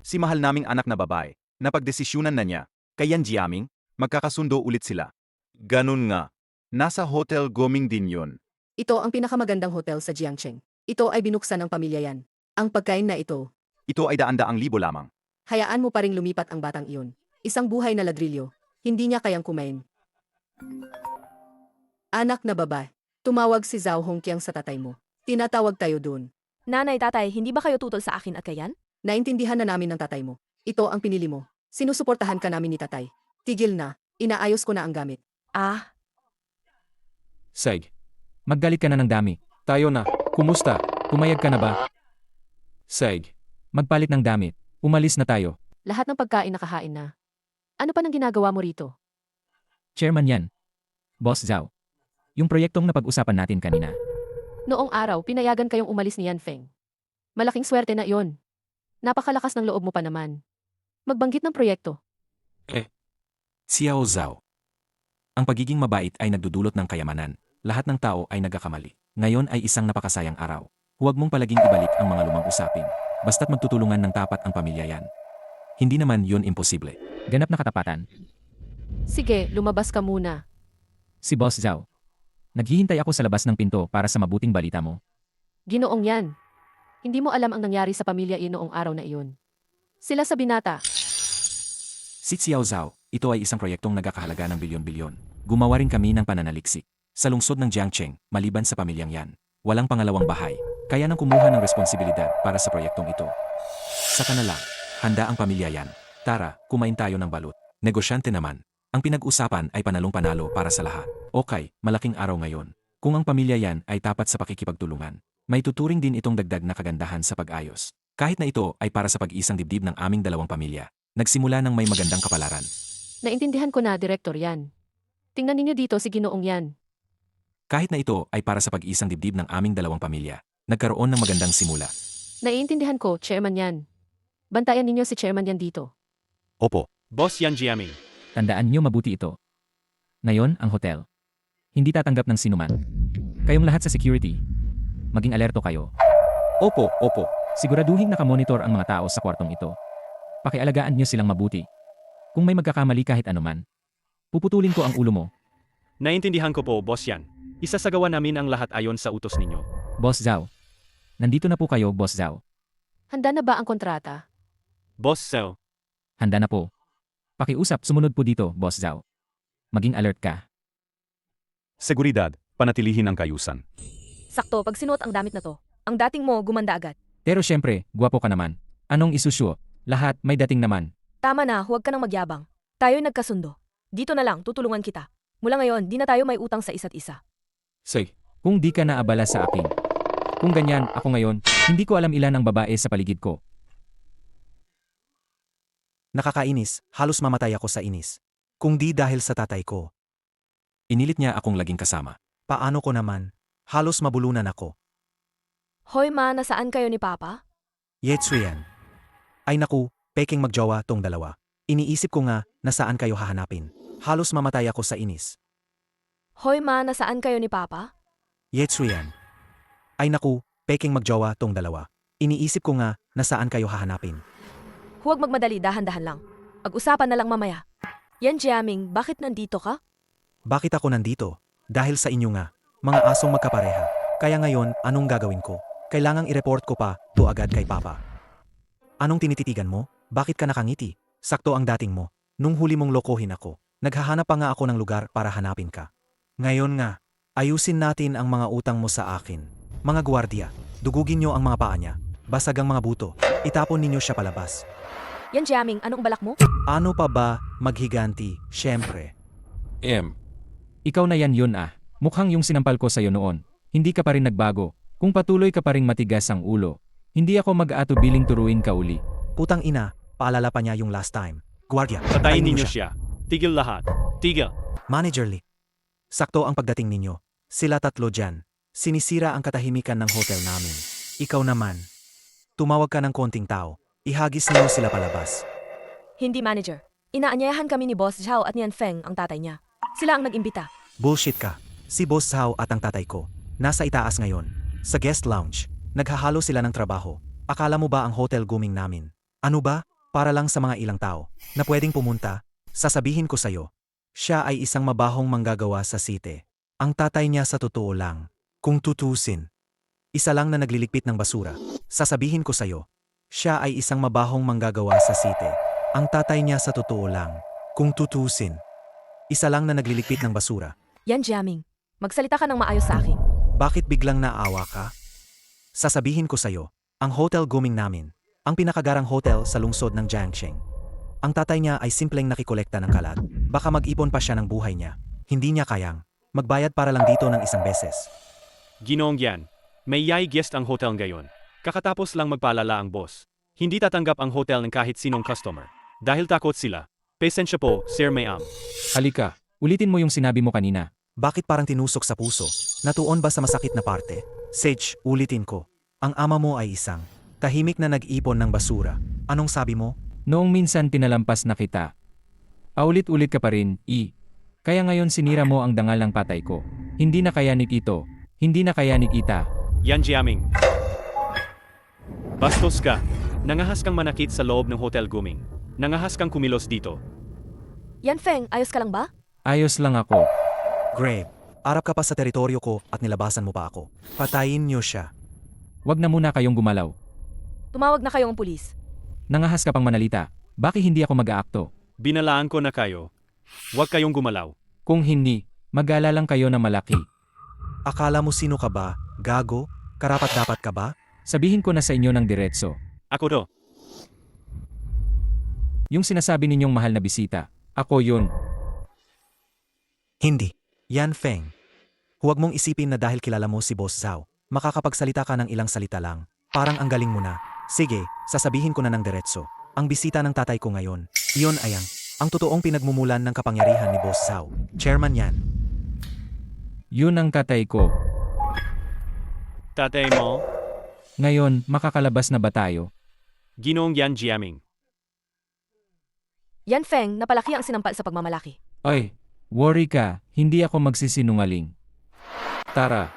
si mahal naming anak na babae, napagdesisyunan na niya, kay Yan Jiaming, magkakasundo ulit sila. Ganun nga. Nasa Hotel Goming din yon. Ito ang pinakamagandang hotel sa Jiangcheng. Ito ay binuksan ng pamilya yan. Ang pagkain na ito, Ito ay daan-daang libo lamang. hayaan mo pa ring lumipat ang batang iyon. Isang buhay na ladrilyo. Hindi niya kayang kumain. Anak na babae. Tumawag si Zhao Hongqiang sa tatay mo. Tinatawag tayo doon. Nanay, tatay, hindi ba kayo tutol sa akin at kayan? Naintindihan na namin ng tatay mo. Ito ang pinili mo. Sinusuportahan ka namin ni tatay. Tigil na. Inaayos ko na ang gamit. Seg. Maggalit ka na ng dami. Tayo na. Kumusta? Pumayag ka na ba? Seg. Magpalit ng damit. Umalis na tayo. Lahat ng pagkain nakahain na. Ano pa nang ginagawa mo rito? Chairman yan. Boss Zhao. Yung proyektong napag-usapan natin kanina. Noong araw, pinayagan kayong umalis ni Yan Feng. Malaking swerte na iyon. Napakalakas ng loob mo pa naman. Magbanggit ng proyekto. Xiao Zhao. Ang pagiging mabait ay nagdudulot ng kayamanan. Lahat ng tao ay nagkakamali. Ngayon ay isang napakasayang araw. Huwag mong palaging ibalik ang mga lumang usapin. Basta't magtutulungan ng tapat ang pamilya yan. Hindi naman yun imposible. Ganap na katapatan. Sige, lumabas ka muna. Si Boss Zhao. Naghihintay ako sa labas ng pinto para sa mabuting balita mo. Ginoong yan. Hindi mo alam ang nangyari sa pamilya noong araw na iyon. Sila sa binata. Si Xiao Zhao, ito ay isang proyektong nagkakahalaga ng bilyon-bilyon. Gumawa rin kami ng pananaliksik. Sa lungsod ng Jiangcheng, maliban sa pamilyang yan. Walang pangalawang bahay. Kaya nang kumuha ng responsibilidad para sa proyektong ito. Saka na lang, handa ang pamilya yan. Tara, kumain tayo ng balut. Negosyante naman. Ang pinag-usapan ay panalong-panalo para sa lahat. Okay, malaking araw ngayon. Kung ang pamilya yan ay tapat sa pakikipagtulungan, may tuturing din itong dagdag na kagandahan sa pag-ayos. Kahit na ito ay para sa pag-isang dibdib ng aming dalawang pamilya. Nagsimula ng may magandang kapalaran. Naintindihan ko na, Direktor yan. Tingnan ninyo dito si Ginoong yan. Kahit na ito ay para sa pag-isang dibdib ng aming dalawang pamilya, nagkaroon ng magandang simula. Naiintindihan ko, Chairman yan. Bantayan ninyo si Chairman yan dito. Opo. Boss Yan Jiaming. Tandaan niyo mabuti ito. Ngayon, ang hotel. Hindi tatanggap ng sinuman. Kayong lahat sa security. Maging alerto kayo. Opo, opo. Siguraduhin nakamonitor ang mga tao sa kwartong ito. Pakialagaan niyo silang mabuti. Kung may magkakamali kahit anuman, puputulin ko ang ulo mo. Naintindihan ko po, Boss Yan. Isasagawa namin ang lahat ayon sa utos ninyo. Boss Zhao. Nandito na po kayo, Boss Zhao. Handa na ba ang kontrata? Boss Zhao. Handa na po. Pakiusap, sumunod po dito, Boss Zhao. Maging alert ka. Seguridad, panatilihin ang kayusan. Sakto, pag sinuot ang damit na to, ang dating mo gumanda agad. Pero syempre, gwapo ka naman. Anong isusyo? Lahat may dating naman. Tama na, huwag ka nang magyabang. Tayo'y nagkasundo. Dito na lang, tutulungan kita. Mula ngayon, di na tayo may utang sa isa't isa. Say, Kung di ka naabala sa akin. Kung ganyan, ako ngayon, hindi ko alam ilan ang babae sa paligid ko. Nakakainis, halos mamatay ako sa inis. Kung di dahil sa tatay ko. Inilit niya akong laging kasama. Paano ko naman? Halos mabulunan ako. Hoy ma, nasaan kayo ni Papa? Yetsuyan. Ay naku, peking magjowa tong dalawa. Iniisip ko nga, nasaan kayo hahanapin. Halos mamatay ako sa inis. Hoy ma, nasaan kayo ni Papa? Yetsuyan. Ay naku, peking magjowa tong dalawa. Iniisip ko nga, nasaan kayo hahanapin. Huwag magmadali, dahan-dahan lang. Pag-usapan na lang mamaya. Yan Jiaming, bakit nandito ka? Bakit ako nandito? Dahil sa inyo nga, mga asong magkapareha. Kaya ngayon, anong gagawin ko? Kailangang i-report ko pa, to agad kay Papa. Anong tinititigan mo? Bakit ka nakangiti? Sakto ang dating mo. Nung huli mong lokohin ako, naghahanap pa nga ako ng lugar para hanapin ka. Ngayon nga, ayusin natin ang mga utang mo sa akin. Mga gwardiya, dugugin nyo ang mga paa niya. Basag ang mga buto. Itapon ninyo siya palabas. Yan Jiaming, anong balak mo? Ano pa ba, maghiganti? Siyempre. Ikaw na yan yun ah. Mukhang yung sinampal ko sa'yo noon. Hindi ka pa rin nagbago. Kung patuloy ka pa rin matigas ang ulo, hindi ako mag-aatubiling turuin ka uli. Putang ina, paalala pa niya yung last time. Gwardiya, Patayin ninyo siya. Tigil lahat. Tigil. Manager Lee. Sakto ang pagdating ninyo. Sila tatlo dyan. Sinisira ang katahimikan ng hotel namin. Ikaw naman. Tumawag ka ng konting tao. Ihagis niyo sila palabas. Hindi manager. Inaanyayahan kami ni Boss Zhao at ni Feng ang tatay niya. Sila ang nag-imbita. Bullshit ka. Si Boss Zhao at ang tatay ko. Nasa itaas ngayon. Sa guest lounge. Naghahalo sila ng trabaho. Akala mo ba ang hotel grooming namin? Ano ba? Para lang sa mga ilang tao na pwedeng pumunta. Sasabihin ko sa'yo. Siya ay isang mabahong manggagawa sa site. Ang tatay niya sa totoo lang. Kung tutusin. Isa lang na nagliligpit ng basura. Sasabihin ko sa'yo. Siya ay isang mabahong manggagawa sa site. Ang tatay niya sa totoo lang. Kung tutusin. Isa lang na nagliligpit ng basura. Yan Jiaming, magsalita ka ng maayos sa akin. Bakit biglang naawa ka? Sasabihin ko sa'yo, ang hotel grooming namin, ang pinakagarang hotel sa lungsod ng Jiangxing. Ang tatay niya ay simpleng nakikolekta ng kalat. Baka mag-ipon pa siya ng buhay niya. Hindi niya kayang magbayad para lang dito ng isang beses. Ginoong Yan. May yay guest ang hotel ngayon. Kakatapos lang magpaalala ang boss. Hindi tatanggap ang hotel ng kahit sinong customer. Dahil takot sila. Pasensya po, Sir Mayam. Halika, ulitin mo yung sinabi mo kanina. Bakit parang tinusok sa puso? Natuon ba sa masakit na parte? Sage, ulitin ko. Ang ama mo ay isang tahimik na nag-ipon ng basura. Anong sabi mo? Noong minsan tinalampas na kita. Paulit-ulit ka pa rin, Kaya ngayon sinira mo ang dangal ng patay ko. Hindi na kayanig ito. Hindi na kayanig ita. Yan Jiaming. Bastos ka. Nangahas kang manakit sa loob ng hotel grooming. Nangahas kang kumilos dito. Yan Feng, ayos ka lang ba? Ayos lang ako. Grave, arap ka pa sa teritoryo ko at nilabasan mo pa ako. Patayin niyo siya. Wag na muna kayong gumalaw. Tumawag na kayo ang pulis. Nangahas ka pang manalita. Bakit hindi ako mag-aakto? Binalaan ko na kayo. Huwag kayong gumalaw. Kung hindi, mag-ala lang kayo na malaki. Akala mo sino ka ba? Gago? Karapat-dapat ka ba? Sabihin ko na sa inyo ng diretso. Ako to. Yung sinasabi ninyong mahal na bisita, ako yun. Hindi. Yan Feng. Huwag mong isipin na dahil kilala mo si Boss Zhao, makakapagsalita ka ng ilang salita lang. Parang ang galing mo na. Sige, sasabihin ko na ng diretso. Ang bisita ng tatay ko ngayon, iyon ay ang totoong pinagmumulan ng kapangyarihan ni Boss Zhao. Chairman yan. Yun ang tatay ko. Tatay mo? Ngayon, makakalabas na ba tayo? Ginoong Yan Jiaming. Yan Feng, napalaki ang sinampal sa pagmamalaki. Oy, worry ka, hindi ako magsisinungaling. Tara,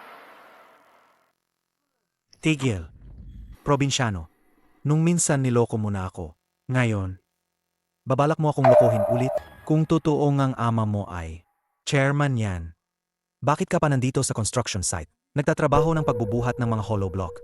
Tigil. Probinsyano. Nung minsan niloko mo na ako. Ngayon, babalak mo akong lokohin ulit? Kung totoo ngang ama mo ay chairman yan. Bakit ka pa nandito sa construction site? Nagtatrabaho ng pagbubuhat ng mga hollow block.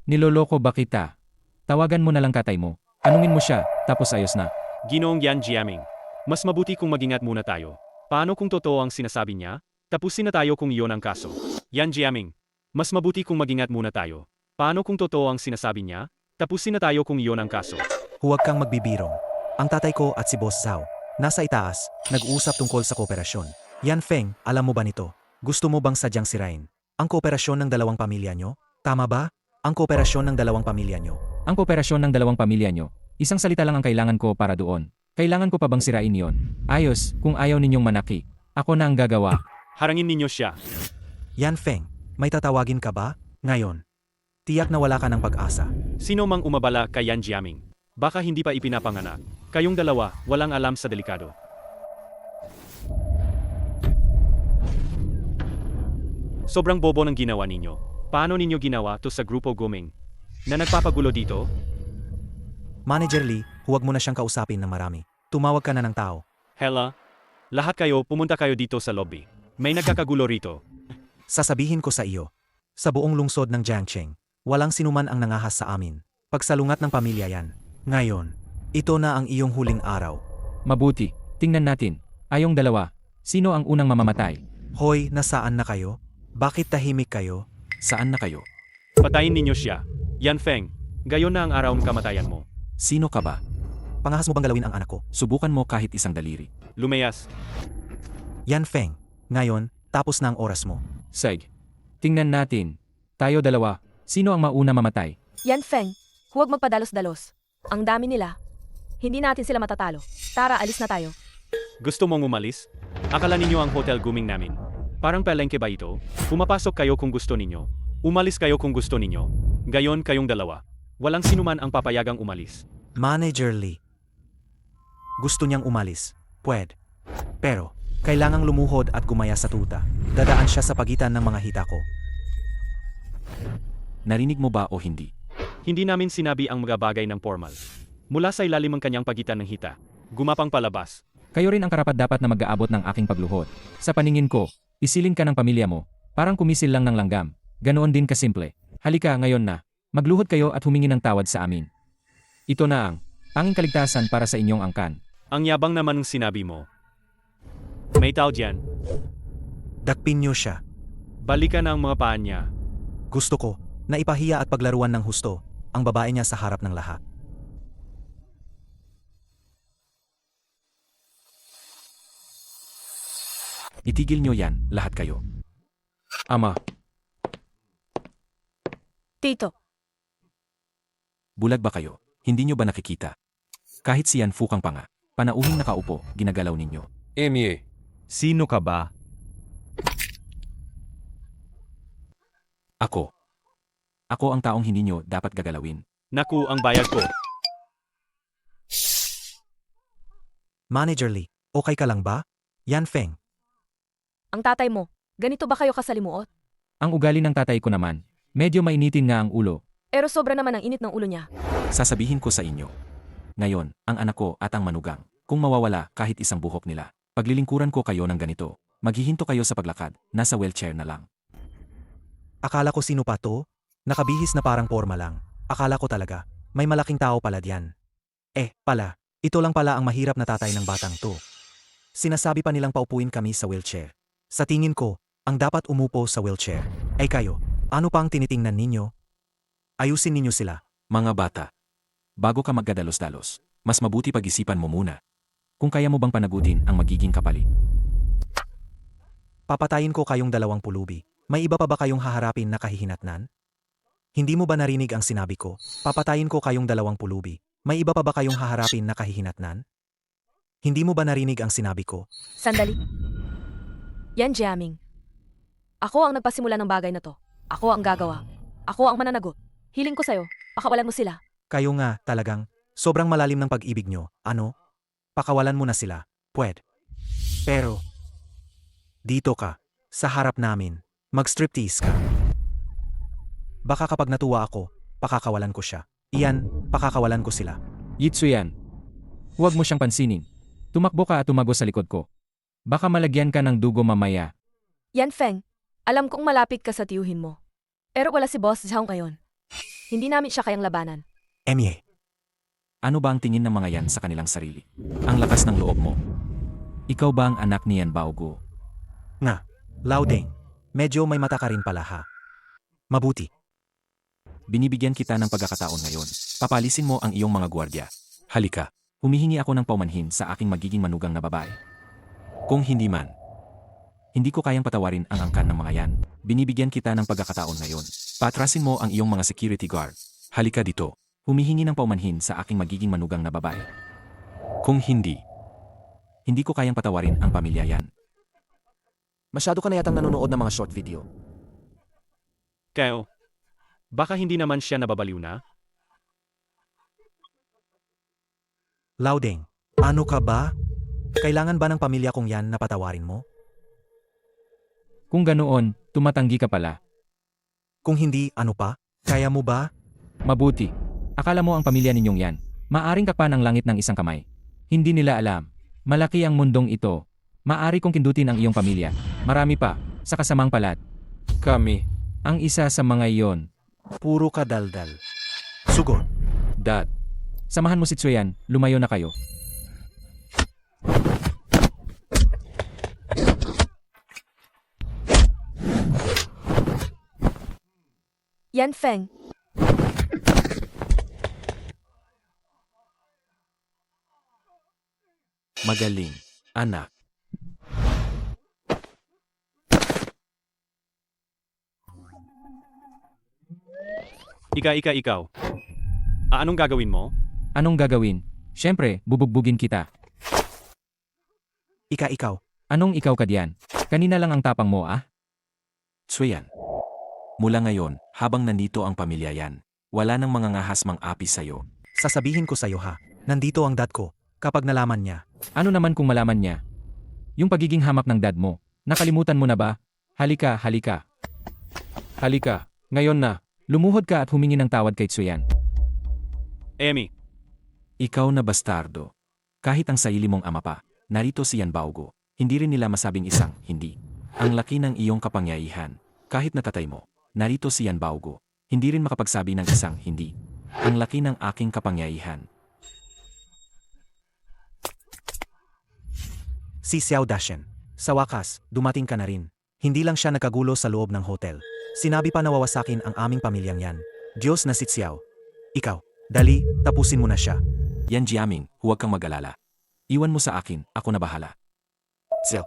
niloloko ba kita? Tawagan mo na lang tatay mo. Anungin mo siya, tapos ayos na. Ginoong Yan Jiaming. Mas mabuti kung mag-ingat muna tayo. Paano kung totoo ang sinasabi niya? Tapusin na tayo kung iyon ang kaso. Yan Jiaming. Mas mabuti kung mag-ingat muna tayo. Paano kung totoo ang sinasabi niya? Tapusin na tayo kung iyon ang kaso. Huwag kang magbibirong. Ang tatay ko at si Boss Zhao, nasa itaas, nag-uusap tungkol sa kooperasyon. Yan Feng, alam mo ba nito? Gusto mo bang sadyang sirain ang kooperasyon ng dalawang pamilya nyo? Tama ba? Ang kooperasyon ng dalawang pamilya nyo. Ang kooperasyon ng dalawang pamilya nyo, isang salita lang ang kailangan ko para doon. Kailangan ko pa bang sirain yon? Ayos, kung ayaw ninyong manaki. Ako na ang gagawa. Harangin ninyo siya. Yan Feng, may tatawagin ka ba? Ngayon. Tiyak na wala ka ng pag-asa. Sino mang umabala kay Yan Jiaming? Baka hindi pa ipinapanganak. Kayong dalawa, walang alam sa delikado. Sobrang bobo ng ginawa ninyo. Paano ninyo ginawa to sa grupo Guming? Na nagpapagulo dito? Manager Lee, huwag mo na siyang kausapin ng marami. Tumawag ka na ng tao. Hela, lahat kayo pumunta kayo dito sa lobby. May nagkakagulo rito. Sasabihin ko sa iyo, sa buong lungsod ng Jiangcheng, walang sinuman ang nangahas sa amin. Pagsalungat ng pamilya yan. Ngayon, ito na ang iyong huling araw. Mabuti, tingnan natin. Ayong dalawa, sino ang unang mamamatay? Hoy, nasaan na kayo? Bakit tahimik kayo? Saan na kayo? Patayin ninyo siya. Yan Feng, gayon na ang araw ng kamatayan mo. Sino ka ba? Pangahas mo bang galawin ang anak ko? Subukan mo kahit isang daliri. Lumayas. Yan Feng, ngayon, tapos na ang oras mo. Sige. Tingnan natin. Tayo dalawa, sino ang mauna mamatay? Yan Feng, huwag magpadalos-dalos. Ang dami nila. Hindi natin sila matatalo. Tara, alis na tayo. Gusto mong umalis? Akala ninyo ang hotel Guming namin. Parang palengke ba ito? Pumapasok kayo kung gusto ninyo. Umalis kayo kung gusto ninyo. Gayon kayong dalawa. Walang sinuman ang papayagang umalis. Manager Lee. Gusto niyang umalis. Pwede. Pero, kailangang lumuhod at gumaya sa tuta. Dadaan siya sa pagitan ng mga hita ko. Narinig mo ba o hindi? Hindi namin sinabi ang mga bagay ng formal. Mula sa ilalim ng kanyang pagitan ng hita. Gumapang palabas. Kayo rin ang karapat-dapat na mag-aabot ng aking pagluhod. Sa paningin ko, isilin ka ng pamilya mo. Parang kumisil lang ng langgam. Ganoon din kasimple. Halika ngayon na. Magluhod kayo at humingi ng tawad sa amin. Ito na ang tanging kaligtasan para sa inyong angkan. Ang yabang naman ng sinabi mo. May tao diyan. Dakpin niyo siya. Balikan ang mga paa niya. Gusto ko, na ipahiya at paglaruan ng husto, ang babae niya sa harap ng lahat. Itigil nyo yan, lahat kayo. Ama, Tito, bulag ba kayo? Hindi nyo ba nakikita? Kahit si Yan Fukang pa nga, panauhing nakaupo, ginagalaw ninyo. Emie. Sino ka ba? Ako. Ako ang taong hindi nyo dapat gagalawin. Naku, ang bayad ko. Manager Lee, okay ka lang ba? Yan Feng, ang tatay mo, ganito ba kayo kasalimuot? Ang ugali ng tatay ko naman, medyo mainitin nga ang ulo. Pero sobra naman ang init ng ulo niya. Sasabihin ko sa inyo. Ngayon, ang anak ko at ang manugang, kung mawawala kahit isang buhok nila, paglilingkuran ko kayo ng ganito, maghihinto kayo sa paglakad, nasa wheelchair na lang. akala ko sino pa to? Nakabihis na parang porma lang. Akala ko talaga, may malaking tao pala diyan. Pala, ito lang pala ang mahirap na tatay ng batang to. Sinasabi pa nilang paupuin kami sa wheelchair. Sa tingin ko, ang dapat umupo sa wheelchair ay kayo. Ano pa ang tinitingnan ninyo? Ayusin ninyo sila. Mga bata, bago ka magdadalos-dalos, mas mabuti pag-isipan mo muna. Kung kaya mo bang panagutin ang magiging kapalit. Papatayin ko kayong dalawang pulubi. May iba pa ba kayong haharapin na kahihinatnan? Hindi mo ba narinig ang sinabi ko? Papatayin ko kayong dalawang pulubi. May iba pa ba kayong haharapin na kahihinatnan? Hindi mo ba narinig ang sinabi ko? Sandali. Yan Jiaming. Ako ang nagpasimula ng bagay na to. Ako ang gagawa. Ako ang mananagot. Hiling ko sa'yo, pakawalan mo sila. Kayo nga, talagang, sobrang malalim ng pag-ibig nyo, ano? Pakawalan mo na sila, pwede. Pero, dito ka, sa harap namin, mag-striptease ka. Baka kapag natuwa ako, pakakawalan ko siya. Iyan, pakakawalan ko sila. Yitsuyan. Huwag mo siyang pansinin. Tumakbo ka at tumago sa likod ko. Baka malagyan ka ng dugo mamaya. Yan Feng, alam kong malapit ka sa tiyuhin mo. Pero wala si Boss Zhao ngayon. Hindi namin siya kayang labanan. Emye, Ano ba ang tingin ng mga yan sa kanilang sarili? Ang lakas ng loob mo. Ikaw ba ang anak ni Yan Baogo? nga, Laudeng, medyo may mata ka rin pala ha. Mabuti. Binibigyan kita ng pagkakataon ngayon. Papalisin mo ang iyong mga gwardya. Halika, humihingi ako ng paumanhin sa aking magiging manugang na babae. Kung hindi man, hindi ko kayang patawarin ang angkan ng mga yan. Binibigyan kita ng pagkakataon ngayon. Paatrasin mo ang iyong mga security guard. Halika dito, humihingi ng paumanhin sa aking magiging manugang na babae. Kung hindi ko kayang patawarin ang pamilya yan. Masyado ka na yatang nanonood ng mga short video. Kaya, baka hindi naman siya nababaliw na? Laudeng, ano ka ba? Kailangan ba ng pamilya kong yan na patawarin mo? Kung ganoon, tumatanggi ka pala. Kung hindi, ano pa? Kaya mo ba? Mabuti. Akala mo ang pamilya ninyong yan. Maaring kapan ang langit ng isang kamay. Hindi nila alam. Malaki ang mundong ito. Maari kong kindutin ang iyong pamilya. Marami pa, sa kasamang palad. Kami, ang isa sa mga iyon. Puro ka daldal. Sugod. Dad. Samahan mo si Tsuyan, lumayo na kayo. Yan Feng, Magaling, anak. Ikaw. Anong gagawin mo? Anong gagawin? Siyempre, bubugbugin kita. Ikaw. Anong ikaw ka diyan? Kanina lang ang tapang mo ah? Tsuyan. Mula ngayon, habang nandito ang pamilya yan, wala nang mga ngahas mang api sa'yo. Sasabihin ko sa'yo ha, nandito ang dad ko, kapag nalaman niya. Ano naman kung malaman niya? Yung pagiging hamak ng dad mo, nakalimutan mo na ba? Halika. Halika, ngayon na. Lumuhod ka at humingi ng tawad kay Tsuyan. Emi, Ikaw na bastardo. Kahit ang sarili mong ama pa, narito si Yan Baogo. Hindi rin nila masabing isang hindi. Ang laki ng iyong kapangyarihan. Kahit natatay mo, narito si Yan Baogo. Hindi rin makapagsabi ng isang hindi. Ang laki ng aking kapangyarihan. Si Xiao Dashen. Sa wakas, dumating ka na rin. Hindi lang siya nakagulo sa loob ng hotel. Sinabi pa na wawasakin ang aming pamilyang yan. Diyos na si Xiao. Ikaw, dali, tapusin mo na siya. Yan Jiaming, huwag kang mag-alala. Iwan mo sa akin, ako na bahala. Xiao.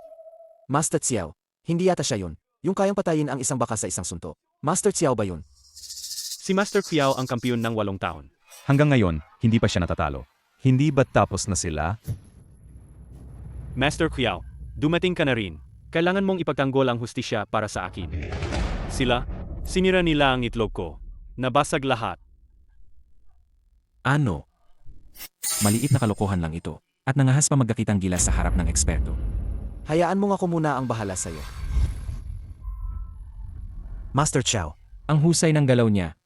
Master Xiao. Hindi yata siya yun. Yung kayang patayin ang isang baka sa isang suntok. Master Xiao ba yun? si Master Qiao ang kampiyon ng 8 taon. Hanggang ngayon, hindi pa siya natatalo. Hindi ba tapos na sila? Master Qiao, dumating ka na rin. Kailangan mong ipagtanggol ang hustisya para sa akin. Sinira nila ang itlog ko. Nabasag lahat. Ano? Maliit na kalokohan lang ito. At nangahas pa magkakitang gilas sa harap ng eksperto. Hayaan mo nga ako muna ang bahala sa'yo. Master Xiao. Ang husay ng galaw niya.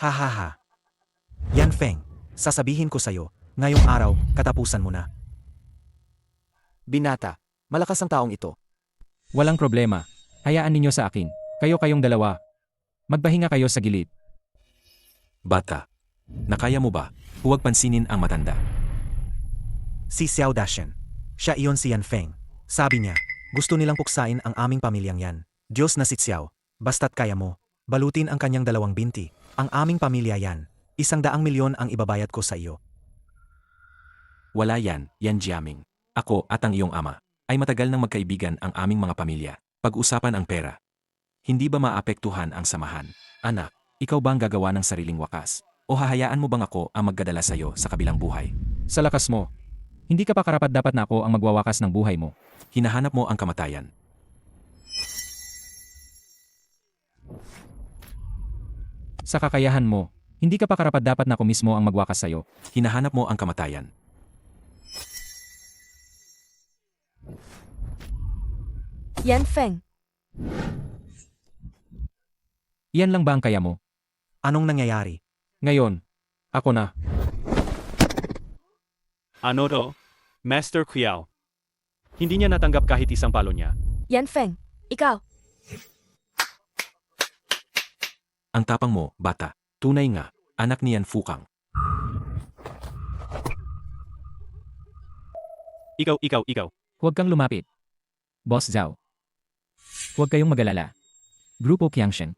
Ha. Yan Feng, sasabihin ko sa'yo, ngayong araw, katapusan mo na. Binata, malakas ang taong ito. Walang problema. Hayaan ninyo sa akin. Kayong dalawa. Magpahinga kayo sa gilid. Bata, nakaya mo ba? Huwag pansinin ang matanda. Si Xiao Dashen. Siya iyon si Yan Feng. Sabi niya, gusto nilang puksain ang aming pamilyang yan. Diyos na si Xiao, basta't kaya mo, balutin ang kanyang 2 binti. Ang aming pamilya yan. 100 milyon ang ibabayad ko sa iyo. Wala yan, Yan Jiaming. Ako at ang iyong ama ay matagal nang magkaibigan ang aming mga pamilya. Pag-usapan ang pera. Hindi ba maapektuhan ang samahan? Anak, ikaw ba ang gagawa ng sariling wakas? O hahayaan mo bang ako ang magdadala sa iyo sa kabilang buhay? Sa lakas mo, hindi ka pa karapat-dapat na ako ang magwawakas ng buhay mo. Hinahanap mo ang kamatayan. Sa kakayahan mo, hindi ka pa karapat-dapat na ako mismo ang magwakas sa'yo. Hinahanap mo ang kamatayan. Yan Feng, Iyan lang ba ang kaya mo? Anong nangyayari? Ngayon, ako na. Ano to? Master Qiao. Hindi niya natanggap kahit isang palo niya. Yan Feng, ikaw. Ang tapang mo, bata. Tunay nga, anak ni Yan Fukang. Ikaw. Huwag kang lumapit. Boss Zhao. Huwag kayong mag-alala. Grupo Qiangshen.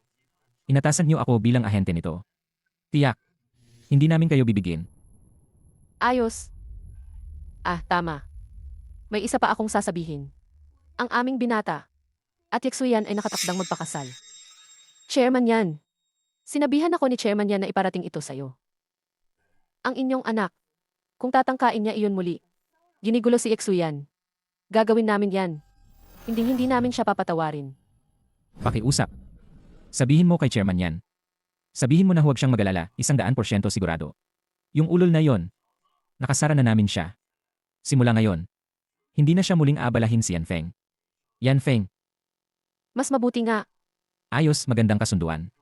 Inatasan niyo ako bilang ahente nito. Tiyak. Hindi namin kayo bibigyan. Ayos. Tama. May isa pa akong sasabihin. Ang aming binata. At Yexuyan ay nakatakdang magpakasal. Chairman yan. Sinabihan ako ni Chairman yan na iparating ito sa'yo. Ang inyong anak. Kung tatangkain niya iyon muli. Ginigulo si Yexuyan. Gagawin namin yan. Hindi namin siya papatawarin. Pakiusap. Sabihin mo kay chairman yan. Sabihin mo na huwag siyang mag-alala, 100% sigurado. Yung ulol na yon, nakasara na namin siya. Simula ngayon, hindi na siya muling aabalahin si Yan Feng. Yan Feng, Mas mabuti nga. ayos, magandang kasunduan.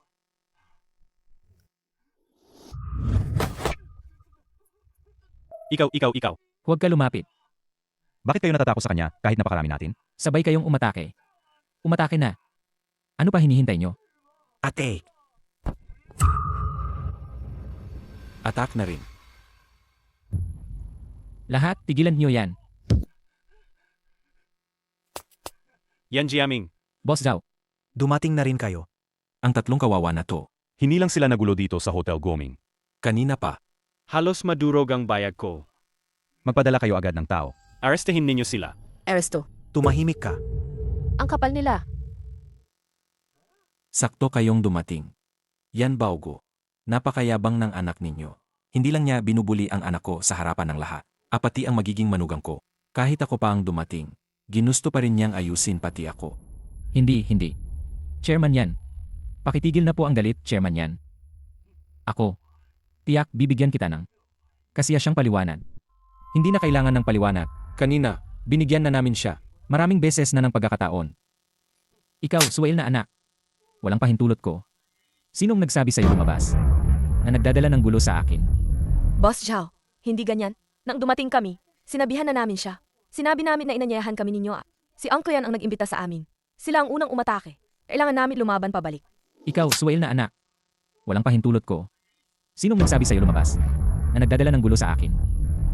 Ikaw. Huwag ka lumapit. Bakit kayo natatakot sa kanya kahit napakarami natin? Sabay kayong umatake. Umatake na. Ano pa hinihintay nyo? Ate! Attack na rin. Lahat, tigilan nyo yan. Yan Jiaming. Boss Zhao, Dumating na rin kayo. Ang tatlong kawawa na to. Hindi lang sila nagulo dito sa Hotel Goming. Kanina pa. Halos madurog ang bayag ko. Magpadala kayo agad ng tao. Arrestehin ninyo sila. Aristo, Tumahimik ka. Ang kapal nila. Sakto kayong dumating. Yan Baugo. Napakayabang ng anak ninyo. Hindi lang niya binubuli ang anak ko sa harapan ng lahat. Apati ang magiging manugang ko. Kahit ako pa ang dumating, ginusto pa rin niyang ayusin pati ako. hindi. Chairman yan. Pakitigil na po ang galit, chairman yan. Ako. Tiyak, bibigyan kita ng kasiya siyang paliwanag. Hindi na kailangan ng paliwanag. Kanina, binigyan na namin siya. Maraming beses na ng pagkakataon. Ikaw, suwail na anak. Walang pahintulot ko. Sinong nagsabi sa'yo lumabas? Na nagdadala ng gulo sa akin. Boss Zhao, hindi ganyan. Nang dumating kami, sinabihan na namin siya. Sinabi namin na inanyayahan kami ninyo. Si Uncle yan ang nag-imbita sa amin. Sila ang unang umatake. Kailangan namin lumaban pabalik. Ikaw, suwail na anak. Walang pahintulot ko. Sinong nagsabi sa'yo lumabas? Na nagdadala ng gulo sa akin.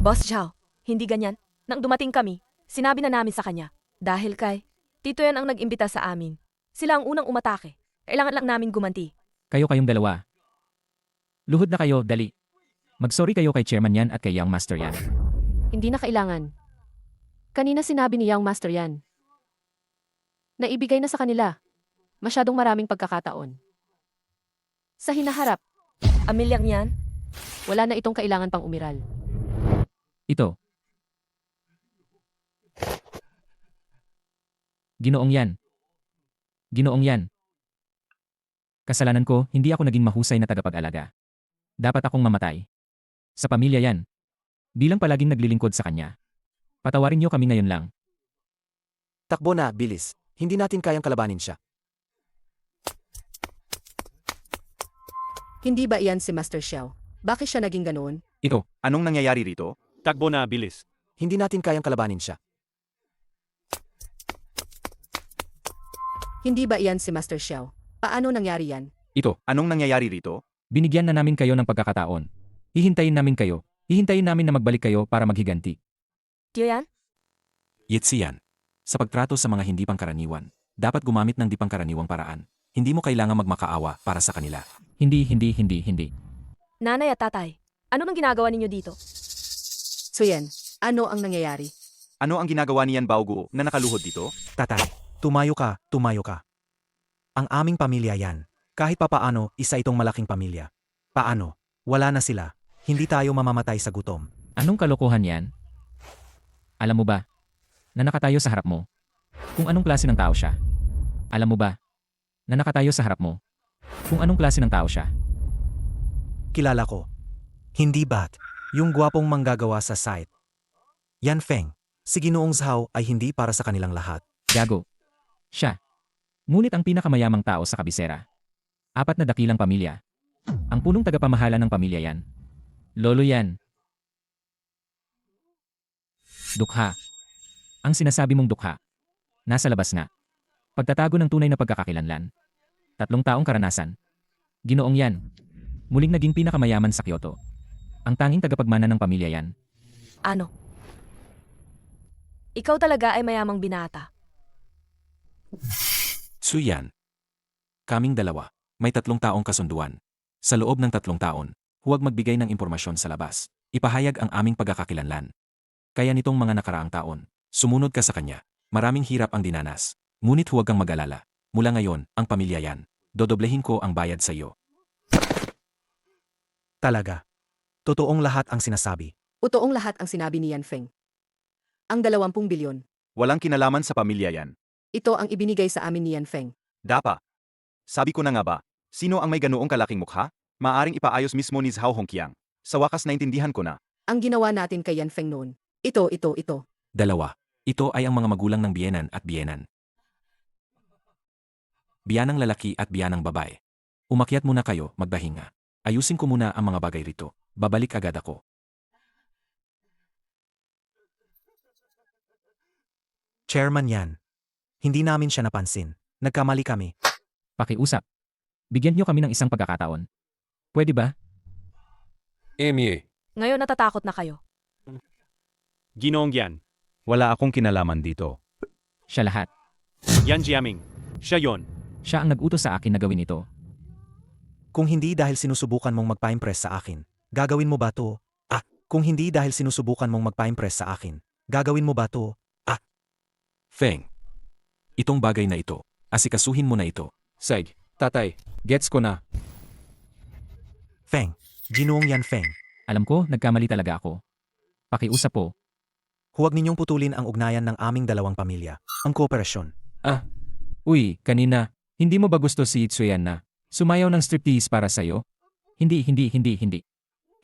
Boss Zhao, hindi ganyan. Nang dumating kami, sinabi na namin sa kanya. Dahil kay Tito yan ang nag-imbita sa amin. Sila ang unang umatake. Kailangan lang namin gumanti. Kayo kayong dalawa. Luhod na kayo, dali. Mag-sorry kayo kay chairman yan at kay young master yan. Hindi na kailangan. Kanina sinabi ni Young Master yan. Naibigay na sa kanila. Masyadong maraming pagkakataon. Sa hinaharap, Amilyang yan, wala na itong kailangan pang umiral. Ito. Ginoong yan. Ginoong yan. Kasalanan ko, hindi ako naging mahusay na tagapag-alaga. Dapat akong mamatay. Sa pamilya yan. Bilang palaging naglilingkod sa kanya. Patawarin niyo kami ngayon lang. Takbo na, bilis. Hindi natin kayang kalabanin siya. hindi ba iyan si Master Xiao? Bakit siya naging ganoon? Ito. Anong nangyayari rito? Takbo na, bilis. Hindi natin kayang kalabanin siya. Hindi ba iyan si Master Xiao? Paano nangyari yan? Ito. Anong nangyayari rito? Binigyan na namin kayo ng pagkakataon. Hihintayin namin kayo. Hihintayin namin na magbalik kayo para maghiganti. Tiyo yan? Yitsiyan. Sa pagtrato sa mga hindi pangkaraniwan, dapat gumamit ng di pangkaraniwang paraan. Hindi mo kailangang magmakaawa para sa kanila. Hindi. Nanay at tatay, ano nang ginagawa ninyo dito? Suyen, ano ang nangyayari? Ano ang ginagawa niyan Baoguo na nakaluhod dito? Tatay, tumayo ka. Ang aming pamilya yan. Kahit papaano, isa itong malaking pamilya. Paano? Wala na sila. Hindi tayo mamamatay sa gutom. Anong kalokohan yan? Alam mo ba, na nakatayo sa harap mo, kung anong klase ng tao siya? Alam mo ba, na nakatayo sa harap mo, kung anong klase ng tao siya? Kilala ko. Hindi ba't yung gwapong manggagawa sa site? Yan Feng, si Ginoong Zhao ay hindi para sa kanilang lahat. Gago. Siya. Ngunit ang pinakamayamang tao sa kabisera. 4 na dakilang pamilya. Ang punong tagapamahala ng pamilya yan. Lolo yan. Dukha. Ang sinasabi mong dukha. Nasa labas nga. Pagtatago ng tunay na pagkakakilanlan. 3 taong karanasan. Ginoong yan. Muling naging pinakamayaman sa Kyoto. Ang tanging tagapagmana ng pamilya yan. Ano? Ikaw talaga ay mayamang binata. Suyan. Kaming dalawa, may 3 taong kasunduan. Sa loob ng 3 taon, huwag magbigay ng impormasyon sa labas. Ipahayag ang aming pagkakakilanlan. Kaya nitong mga nakaraang taon, sumunod ka sa kanya. Maraming hirap ang dinanas. Ngunit huwag kang mag-alala. Mula ngayon, ang pamilya yan. Dodoblehin ko ang bayad sa iyo. Talaga. Totoong lahat ang sinasabi. Utoong lahat ang sinabi ni Yan Feng. Ang 20 bilyon. Walang kinalaman sa pamilya yan. Ito ang ibinigay sa amin ni Yan Feng. Dapa. Sabi ko na nga ba, sino ang may ganoong kalaking mukha? Maaring ipaayos mismo ni Zhao Hongqiang. Sa wakas naintindihan ko na. Ang ginawa natin kay Yan Feng noon. Ito. 2. Ito ay ang mga magulang ng biyenan at biyenan. Biyanang lalaki at biyanang babae. Umakyat muna kayo, magbahinga. Ayusin ko muna ang mga bagay rito. Babalik agad ako. Chairman yan. Hindi namin siya napansin. Nagkamali kami. Pakiusap. Bigyan niyo kami ng isang pagkakataon. Pwede ba? Emie. Ngayon natatakot na kayo. Ginoong Yan. Wala akong kinalaman dito. Siya lahat. Yan Jiaming. Siya yon. Siya ang nag-utos sa akin na gawin ito. Kung hindi dahil sinusubukan mong magpa-impress sa akin, gagawin mo ba to? Kung hindi dahil sinusubukan mong magpa-impress sa akin, gagawin mo ba to? Feng. Itong bagay na ito, asikasuhin mo na ito. Sig, tatay, gets ko na. Feng, Ginoong Yan Feng. Alam ko, nagkamali talaga ako. Pakiusap po. Huwag ninyong putulin ang ugnayan ng aming 2 pamilya. Ang kooperasyon. Uy, kanina, hindi mo ba gusto si Itsuyan na sumayaw ng striptease para sa'yo? Hindi.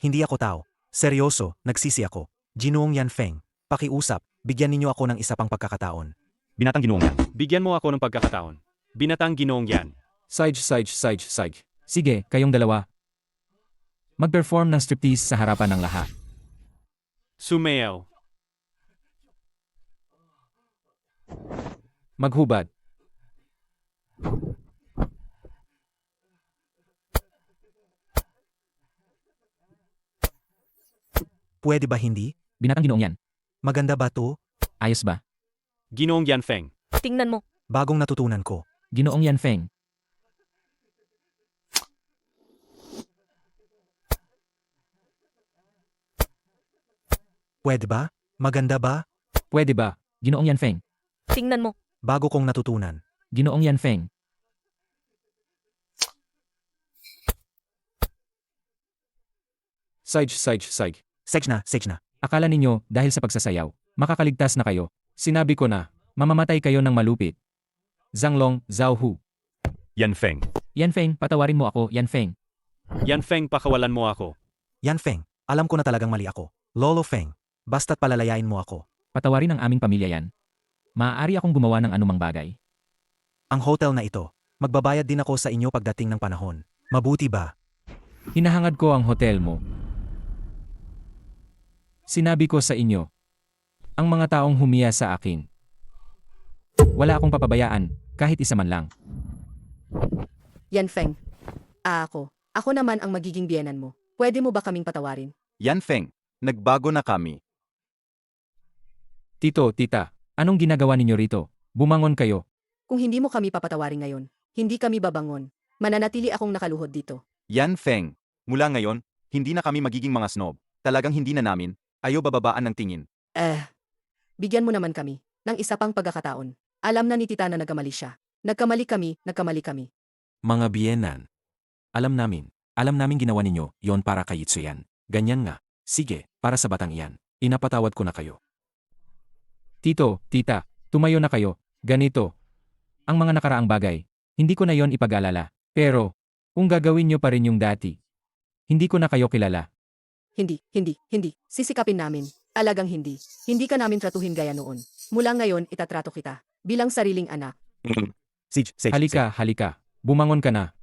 Hindi ako tao. Seryoso, nagsisi ako. Ginoong Yan Feng, pakiusap, bigyan ninyo ako ng isa pang pagkakataon. Binatang Ginoong Yan. Bigyan mo ako ng pagkakataon. Binatang Ginoong Yan. Sig. Sige, kayong dalawa. Mag-perform ng striptease sa harapan ng lahat. Sumayaw. Maghubad. Pwede ba hindi? Binatang Ginoong Yan. Maganda ba to? Ayos ba? Ginoong Yan Feng. Tingnan mo. Bagong natutunan ko. Ginoong Yan Feng. Pwede ba? Maganda ba? Pwede ba? Ginoong Yan Feng. Tingnan mo. Bago kong natutunan. Ginoong Yan Feng. Sig. Sage na. Akala ninyo, dahil sa pagsasayaw, makakaligtas na kayo. Sinabi ko na, mamamatay kayo ng malupit. Zhanglong, Zhao Hu. Yan Feng. Yan Feng, patawarin mo ako, Yan Feng. Yan Feng, pakawalan mo ako. Yan Feng, alam ko na talagang mali ako. Lolo Feng, basta't palalayain mo ako. Patawarin ang aming pamilya yan. Maaari akong gumawa ng anumang bagay. Ang hotel na ito, magbabayad din ako sa inyo pagdating ng panahon. Mabuti ba? Hinahangad ko ang hotel mo. Sinabi ko sa inyo, ang mga taong humiya sa akin. Wala akong papabayaan, kahit isa man lang. Yan Feng. Ako. Ako naman ang magiging biyenan mo. Pwede mo ba kaming patawarin? Yan Feng. Nagbago na kami. Tito, tita, anong ginagawa ninyo rito? Bumangon kayo. Kung hindi mo kami papatawarin ngayon, hindi kami babangon. Mananatili akong nakaluhod dito. Yan Feng. Mula ngayon, hindi na kami magiging mga snob. Talagang hindi na namin. Ayaw bababaan ng tingin. Bigyan mo naman kami ng isa pang pagkakataon. Alam na ni Tita na nagkamali siya. Nagkamali kami. Mga biyenan. Alam namin ginawa ninyo yon para kay Itsuyan. Ganyan nga. Sige, para sa batang iyan. Inapatawad ko na kayo. Tito, tita, tumayo na kayo. Ganito. Ang mga nakaraang bagay, hindi ko na yon ipag-alala. Pero, kung gagawin nyo pa rin yung dati, Hindi ko na kayo kilala. Hindi. Sisikapin namin. Talagang hindi. Hindi ka namin tratuhin gaya noon. Mula ngayon, itatrato kita. Bilang sariling anak. Sage. Halika. Bumangon ka na.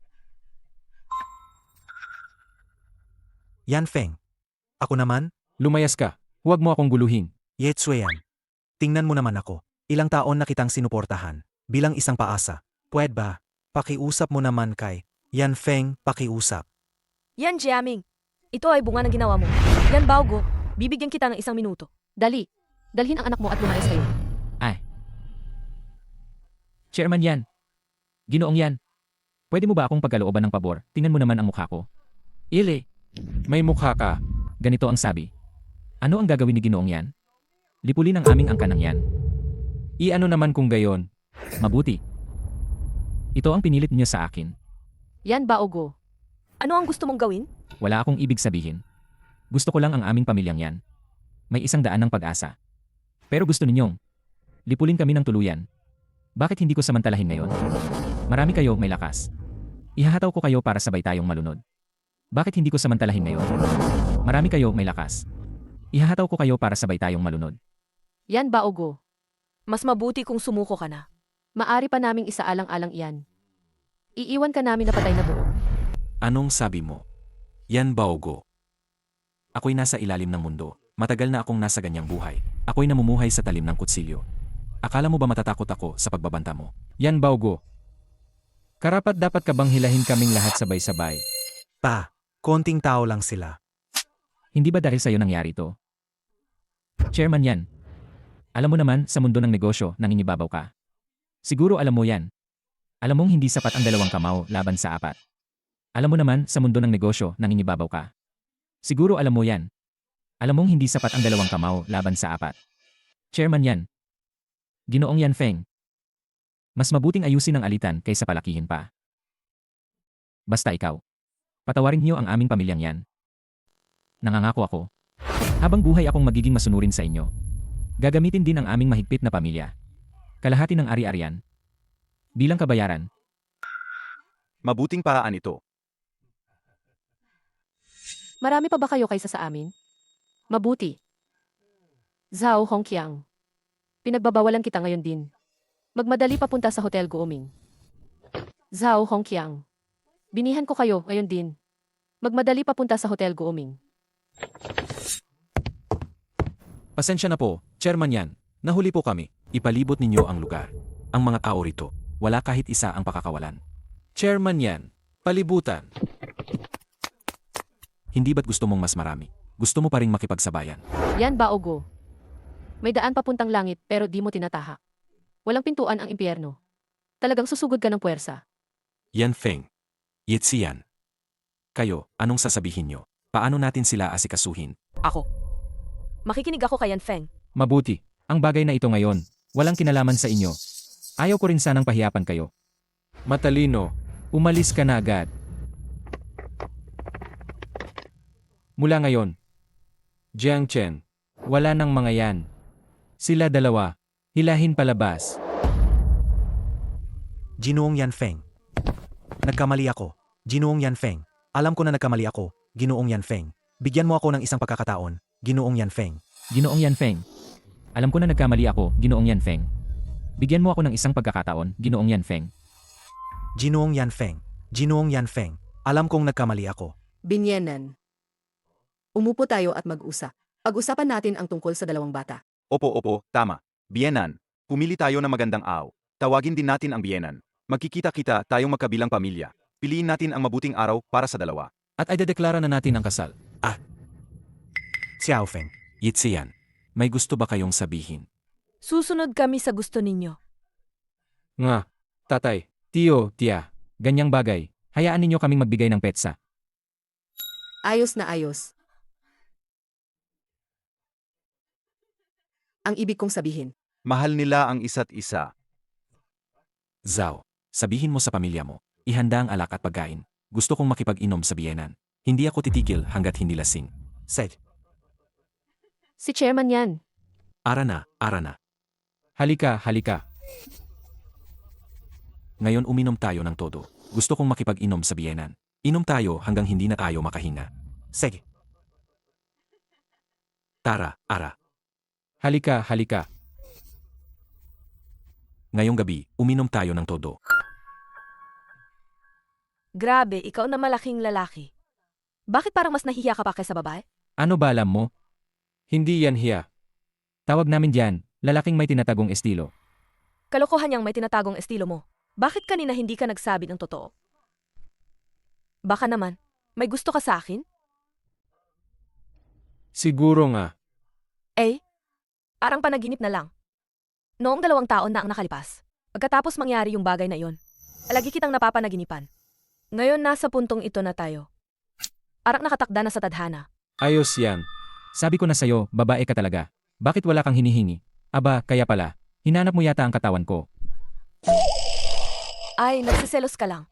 Yan Feng. Ako naman, Lumayas ka. Huwag mo akong guluhin. Ye Tsueyan. Tingnan mo naman ako. Ilang taon na kitang sinuportahan. Bilang isang paasa. Pwede ba? Pakiusap mo naman kay Yan Feng, pakiusap. Yan Jiaming. Ito ay bunga ng ginawa mo. Yan Baogo. Bibigyan kita ng 1 minuto. Dali. Dalhin ang anak mo at lumayas kayo. Chairman Yan. Ginoong Yan. Pwede mo ba akong pagkalooban ng pabor? Tingnan mo naman ang mukha ko. Ile. May mukha ka. Ganito ang sabi. Ano ang gagawin ni Ginoong Yan? Lipulin ang aming angkanang yan. Iano naman kung gayon? Mabuti. Ito ang pinilit niyo sa akin. Yan Baogo. Ano ang gusto mong gawin? Wala akong ibig sabihin. Gusto ko lang ang aming pamilyang yan. May 100 ng pag-asa. Pero gusto ninyong lipulin kami ng tuluyan. Bakit hindi ko samantalahin ngayon? Marami kayo may lakas. Ihahataw ko kayo para sabay tayong malunod. Bakit hindi ko samantalahin ngayon? Marami kayo may lakas. Ihahataw ko kayo para sabay tayong malunod. Yan Baogo. Mas mabuti kung sumuko ka na. Maari pa naming isaalang-alang iyan. Iiwan ka namin na patay na buo. Anong sabi mo? Yan Baogo. Ako'y nasa ilalim ng mundo. Matagal na akong nasa ganyang buhay. Ako'y namumuhay sa talim ng kutsilyo. Akala mo ba matatakot ako sa pagbabanta mo? Yan Baogo. Karapat dapat ka bang hilahin kaming lahat sabay-sabay? Pa, konting tao lang sila. Hindi ba dahil sa'yo nangyari to? Chairman Yan. Alam mo naman sa mundo ng negosyo nangingibabaw ka. Siguro alam mo yan. Alam mong hindi sapat ang 2 kamao laban sa 4. Alam mo naman sa mundo ng negosyo nangingibabaw ka. Siguro alam mo yan. Alam mong hindi sapat ang 2 kamao laban sa 4. Chairman Yan. Ginoong Yan Feng. Mas mabuting ayusin ang alitan kaysa palakihin pa. Basta ikaw. Patawarin niyo ang aming pamilyang yan. Nangangako ako. Habang buhay akong magiging masunurin sa inyo. Gagamitin din ang aming mahigpit na pamilya. Kalahati ng ari-arian. Bilang kabayaran. Mabuting paraan ito. Marami pa ba kayo kaysa sa amin? Mabuti. Zhao Hongqiang. Pinagbabawalan kita ngayon din. Magmadali papunta sa Hotel Guoming. Zhao Hongqiang. Binihan ko kayo ngayon din. Magmadali papunta sa Hotel Guoming. Pasensya na po, Chairman Yan. Nahuli po kami. Ipalibot ninyo ang lugar. Ang mga tao rito, wala kahit isa ang pakakawalan. Chairman Yan, palibutan. Hindi ba't gusto mong mas marami? Gusto mo pa ring makipagsabayan? Yan Baogo. May daan papuntang langit pero di mo tinatahak. Walang pintuan ang impyerno. Talagang susugod ka ng puwersa. Yan Feng. Yixian. Kayo, anong sasabihin nyo? Paano natin sila asikasuhin? Ako. Makikinig ako kay Yan Feng. Mabuti. Ang bagay na ito ngayon, walang kinalaman sa inyo. Ayaw ko rin sanang pahiyapan kayo. Matalino, umalis ka na agad. Mula ngayon, Jiang Chen, wala nang mga yan. Sila 2, hilahin palabas. Ginoong Yan Feng. Nagkamali ako. Ginoong Yan Feng. Alam ko na nagkamali ako. Ginoong Yan Feng. Bigyan mo ako ng isang pagkakataon. Ginoong Yan Feng. Ginoong Yan Feng. Alam ko na nagkamali ako, Ginoong Yan Feng. Bigyan mo ako ng isang pagkakataon, Ginoong Yan Feng. Ginoong Yan Feng. Ginoong Yan Feng. Alam kong nagkamali ako. Binyenan. Umupo tayo at mag-usap. Pag-usapan natin ang tungkol sa 2 bata. Opo, tama. Bienan. Pumili tayo ng magandang aw. Tawagin din natin ang Bienan. Magkikita-kita tayong magkabilang pamilya. Piliin natin ang mabuting araw para sa 2. At ay dedeklara na natin ang kasal. Xiao Feng. Yixian, may gusto ba kayong sabihin? Susunod kami sa gusto ninyo. Nga, tatay, tiyo, tiya, ganyang bagay. Hayaan ninyo kaming magbigay ng petsa. Ayos na ayos. Ang ibig kong sabihin. Mahal nila ang isa't isa. Zhao, sabihin mo sa pamilya mo, ihanda ang alak at pagkain. Gusto kong makipag-inom sa biyenan. Hindi ako titigil hanggat hindi lasing. Said. Si Chairman Yan. Ara na. Halika. Ngayon uminom tayo ng todo. Gusto kong makipag-inom sa biyenan. Inom tayo hanggang hindi na tayo makahinga. Sige. Tara, Ara. Halika, halika. Ngayong gabi, uminom tayo ng todo. Grabe, ikaw na malaking lalaki. Bakit parang mas nahihiya ka pa kaysa babae? Ano ba alam mo? Hindi yan hiya. Tawag namin diyan, lalaking may tinatagong estilo. Kalokohan niyang may tinatagong estilo mo. Bakit kanina hindi ka nagsabi ng totoo? Baka naman, may gusto ka sa akin? Siguro nga. Eh, parang panaginip na lang. Noong 2 taon na ang nakalipas, pagkatapos mangyari yung bagay na iyon, lagi kitang napapanaginipan. Ngayon nasa puntong ito na tayo. Parang nakatakda na sa tadhana. Ayos yan. Sabi ko na sa'yo, babae ka talaga. Bakit wala kang hinihingi? Aba, kaya pala. Hinanap mo yata ang katawan ko. Ay, nagsiselos ka lang.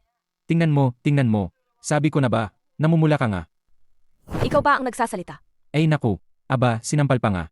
Tingnan mo. Sabi ko na ba, namumula ka nga. Ikaw ba ang nagsasalita? Ay naku, aba, sinampal pa nga.